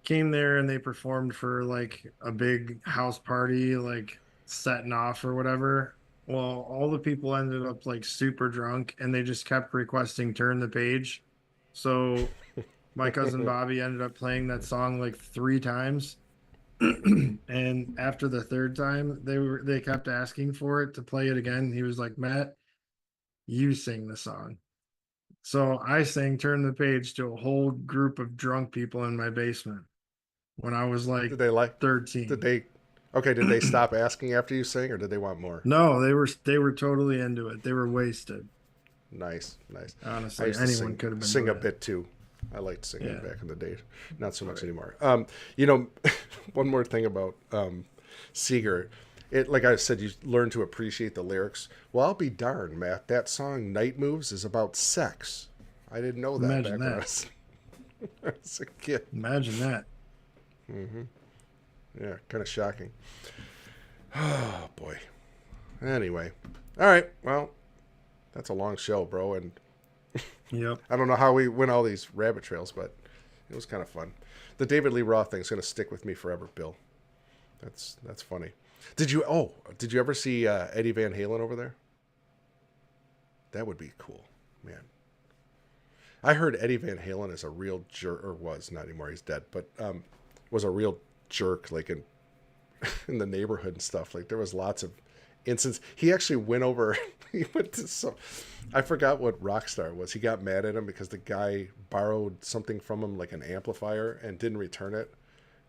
came there and they performed for like a big house party, like setting off or whatever. Well, all the people ended up like super drunk and they just kept requesting Turn the Page. So my cousin Bobby ended up playing that song like 3 times. And after the third time, they kept asking for it to play it again. He was like, Matt, you sing the song. So I sang Turn the Page to a whole group of drunk people in my basement when I was like did they like? 13. Did they? Okay, did they stop asking after you sang, or did they want more? No, they were totally into it. They were wasted. Nice, nice. I Honestly, used to anyone could have been sing a doing it. bit too. I liked singing Yeah. back in the day. Not so much anymore. You know, one more thing about Seeger. It, like I said, you learn to appreciate the lyrics. Well, I'll be darned, Matt. That song "Night Moves" is about sex. I didn't know that Imagine back when I that. was, I was a kid. Imagine that. Mm-hmm. Yeah, kind of shocking. Oh boy. Anyway, all right. Well, that's a long show, bro, and Yep. I don't know how we went all these rabbit trails, but it was kind of fun. The David Lee Roth thing's gonna stick with me forever, Bill. That's funny. Did you ever see Eddie Van Halen over there? That would be cool, man. I heard Eddie Van Halen is a real jerk, or was, not anymore, he's dead, but was a real jerk, like in in the neighborhood and stuff. Like there was lots of instances. He actually went over, he went to some, I forgot what rock star it was. He got mad at him because the guy borrowed something from him, like an amplifier, and didn't return it.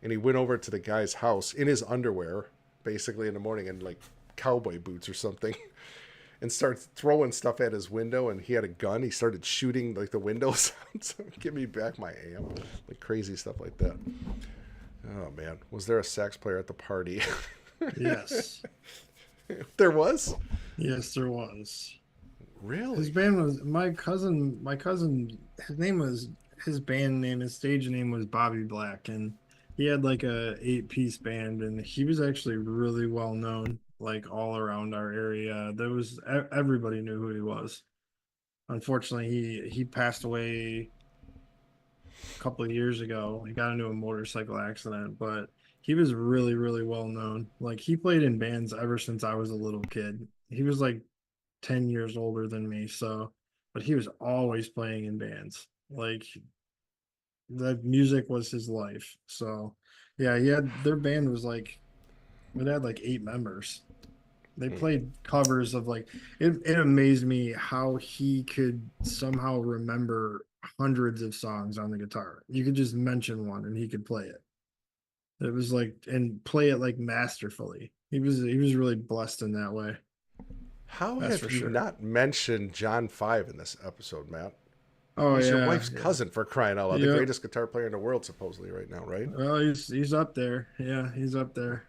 And he went over to the guy's house in his underwear, basically in the morning, and like cowboy boots or something, and started throwing stuff at his window. And he had a gun. He started shooting like the windows out. So give me back my amp, like crazy stuff like that. Oh man, was there a sax player at the party? Yes. There was? Yes, there was. Really? His band was my cousin, his band name, his stage name was Bobby Black, and he had like a 8-piece band, and he was actually really well known, like all around our area. Everybody knew who he was. Unfortunately, he passed away a couple of years ago. He got into a motorcycle accident, but he was really, really well known. Like he played in bands ever since I was a little kid. He was like 10 years older than me, so but he was always playing in bands. Like the music was his life. So yeah, their band was like it had like 8 members. They played covers of like it amazed me how he could somehow remember hundreds of songs on the guitar. You could just mention one and he could play it. It was like and play it like masterfully. He was really blessed in that way. How That's have for you sure. not mentioned John 5 in this episode, Matt? Oh, He's your yeah, wife's yeah. cousin, for crying out loud. The Yep. greatest guitar player in the world, supposedly, right now, right? Well, he's up there. Yeah, he's up there.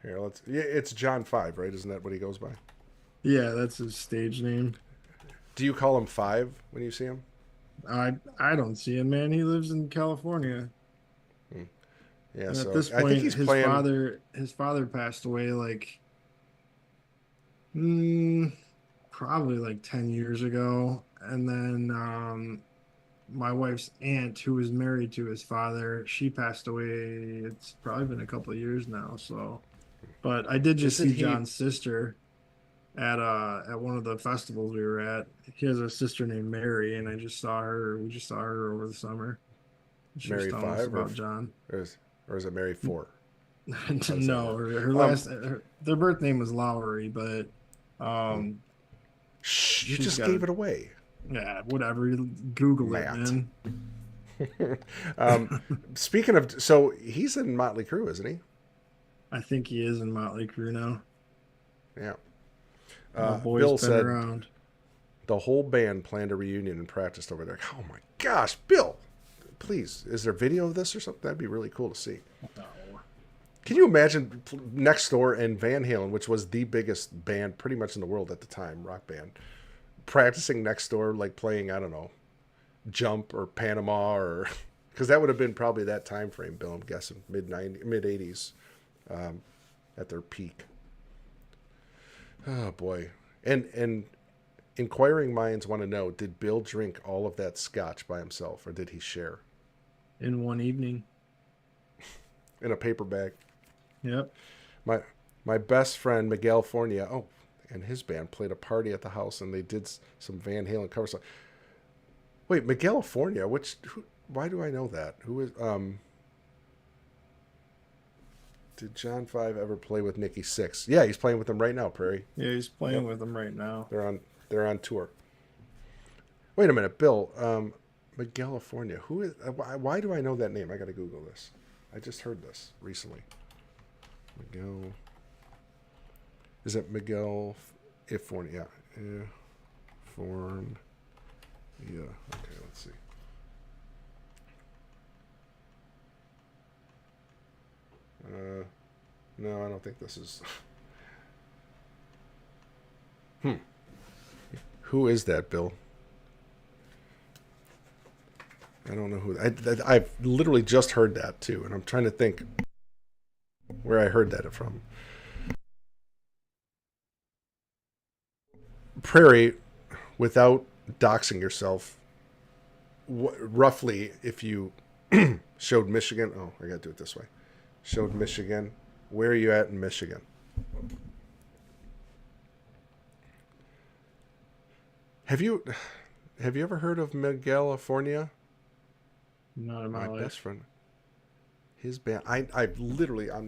Here, it's John 5, right? Isn't that what he goes by? Yeah, that's his stage name. Do you call him 5 when you see him? I don't see him, man. He lives in California. Yeah, And so at this I point, think he's playing. his father passed away like probably like 10 years ago. And then my wife's aunt, who was married to his father, she passed away. It's probably been a couple of years now. So, but I did just Isn't see he- John's sister at one of the festivals we were at. He has a sister named Mary, and I just saw her. We just saw her over the summer. She was Mary telling us 5 about John. or is it Mary 4? No, her last their birth name was Lowry, but Shh, you she's just got gave it away. Yeah, whatever. Google Matt. it, man. Speaking of, so he's in Motley Crue, isn't he? I think he is in Motley Crue now. Yeah. The boys Bill been said around. the whole band planned a reunion and practiced over there. Oh my gosh, Bill! Please, is there video of this or something? That'd be really cool to see. No. Can you imagine Next Door and Van Halen, which was the biggest band pretty much in the world at the time, rock band, practicing next door, like playing, I don't know, Jump or Panama, or because that would have been probably that time frame, Bill, I'm guessing, mid 80s at their peak. Oh boy. And inquiring minds want to know, did Bill drink all of that scotch by himself, or did he share? In one evening. In a paper bag. Yep. My best friend Miguel Fornia, and his band played a party at the house, and they did some Van Halen cover song. Wait, Miguel Fornia, why do I know that? Who is did John 5 ever play with Nikki Sixx? Yeah, he's playing with them right now, Prairie. Yeah, he's playing with them right now. They're on tour. Wait a minute, Bill. Miguel Fornia. Who is? Why do I know that name? I got to Google this. I just heard this recently. Miguel. Is it Miguel Fornia? Yeah. Fornia. Yeah. Okay, let's see. No, I don't think this is. Who is that, Bill? I don't know who. I've literally just heard that too, and I'm trying to think where I heard that from. Prairie, without doxing yourself, roughly, if you showed Michigan, I gotta do it this way. Showed Michigan. Where are you at in Michigan? Have you ever heard of Miguel Fornia? Not in my life. Best friend. His band. I'm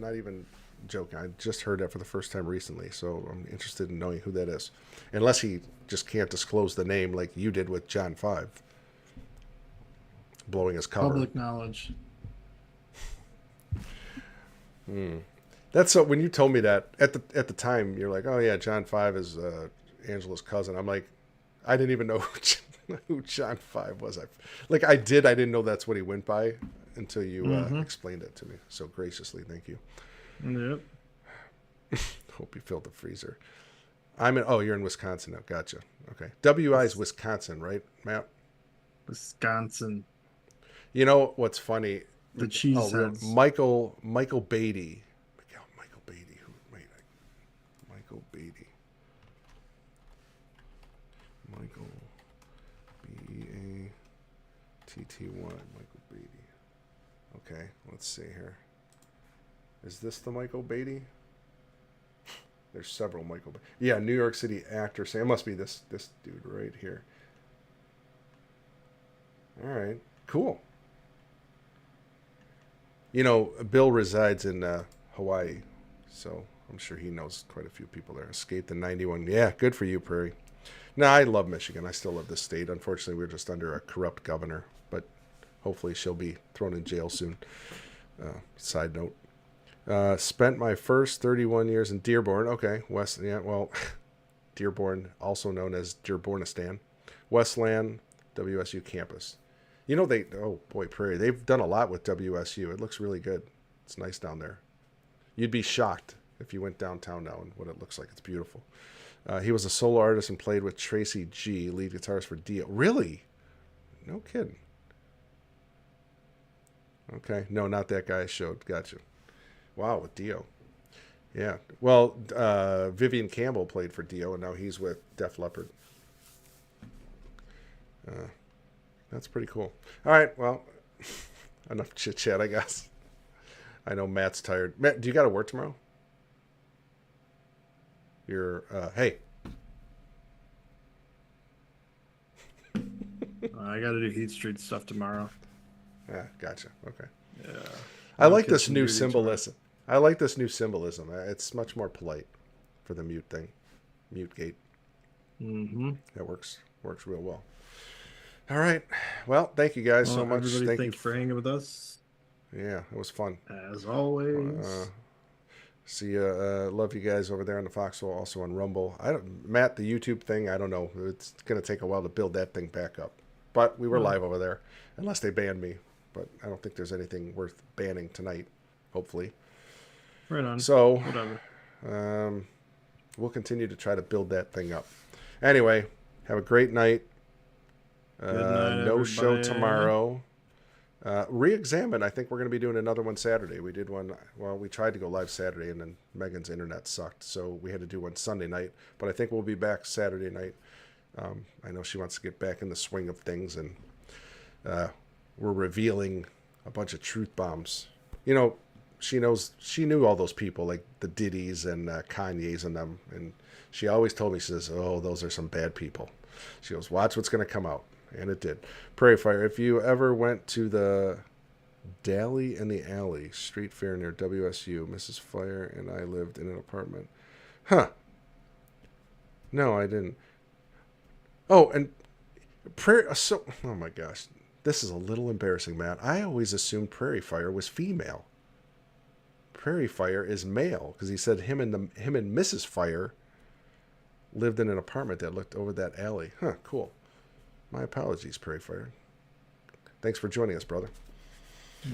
not even joking. I just heard that for the first time recently, so I'm interested in knowing who that is. Unless he just can't disclose the name like you did with John 5. Blowing his cover. Public knowledge. That's so. When you told me that at the time, you're like, oh yeah, John 5 is Angela's cousin. I'm like, I didn't even know who John 5 was. I didn't know that's what he went by until you explained it to me so graciously. Thank you. Yep. Hope you filled the freezer. You're in Wisconsin now. Gotcha. Okay. WI is Wisconsin, right, Matt? Wisconsin. You know what's funny? The cheeseheads. Michael Beatty. Michael Beatty. Michael Beatty. Michael B-A-T-T-Y. Michael Beatty. Okay, let's see here. Is this the Michael Beatty? There's several Michael. Yeah, New York City actor. So it must be this dude right here. All right, cool. You know, Bill resides in Hawaii, so I'm sure he knows quite a few people there. Escaped in '91. Yeah, good for you, Prairie. No, I love Michigan. I still love this state. Unfortunately, we're just under a corrupt governor, but hopefully she'll be thrown in jail soon. Side note. Spent my first 31 years in Dearborn. Okay, Dearborn, also known as Dearbornistan. Westland, WSU campus. You know, Prairie, they've done a lot with WSU. It looks really good. It's nice down there. You'd be shocked if you went downtown now and what it looks like. It's beautiful. He was a solo artist and played with Tracy G, lead guitarist for Dio. Really? No kidding. Okay. No, not that guy I showed. Gotcha. Wow, with Dio. Yeah. Well, Vivian Campbell played for Dio, and now he's with Def Leppard. That's pretty cool. All right, well, enough chit-chat, I guess. I know Matt's tired. Matt, do you got to work tomorrow? Hey. I got to do Heat Street stuff tomorrow. Yeah, gotcha. Okay. Yeah. I like this new symbolism. It's much more polite for the mute thing. Mute gate. Mm-hmm. That works real well. All right. Well, thank you guys so much. Thanks for hanging with us. Yeah, it was fun. As always. See you. Love you guys over there on the Foxhole, also on Rumble. Matt, the YouTube thing, I don't know. It's going to take a while to build that thing back up. But we were live over there, unless they ban me. But I don't think there's anything worth banning tonight, hopefully. Right on. So, whatever. We'll continue to try to build that thing up. Anyway, have a great night. Good night, no show everybody. tomorrow. Re-examine. I think we're going to be doing another one Saturday. We did one. Well, we tried to go live Saturday, and then Megan's internet sucked, so we had to do one Sunday night. But I think we'll be back Saturday night. I know she wants to get back in the swing of things, and we're revealing a bunch of truth bombs. You know, she knew all those people, like the Diddy's and Kanye's and them, and she always told me, she says, "Oh, those are some bad people." She goes, "Watch what's going to come out." And it did. Prairie Fire. If you ever went to the Dally in the Alley street fair near WSU, Mrs. Fire and I lived in an apartment. Huh. No, I didn't. Oh, and oh my gosh. This is a little embarrassing, Matt. I always assumed Prairie Fire was female. Prairie Fire is male, because he said him and Mrs. Fire lived in an apartment that looked over that alley. Huh, cool. My apologies, Prairie Fire. Thanks for joining us, brother.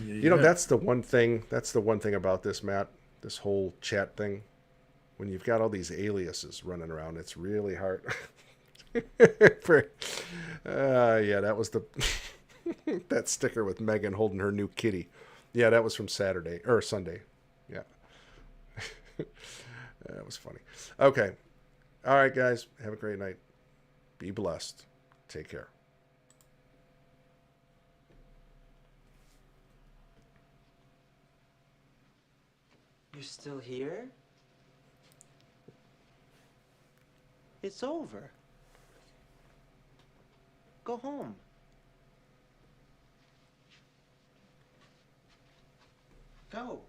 Yeah. You know, that's the one thing about this, Matt, this whole chat thing. When you've got all these aliases running around, it's really hard. Yeah, that was the that sticker with Megan holding her new kitty. Yeah, that was from Saturday or Sunday. Yeah. That was funny. Okay. All right, guys. Have a great night. Be blessed. Take care. You're still here? It's over. Go home. Go.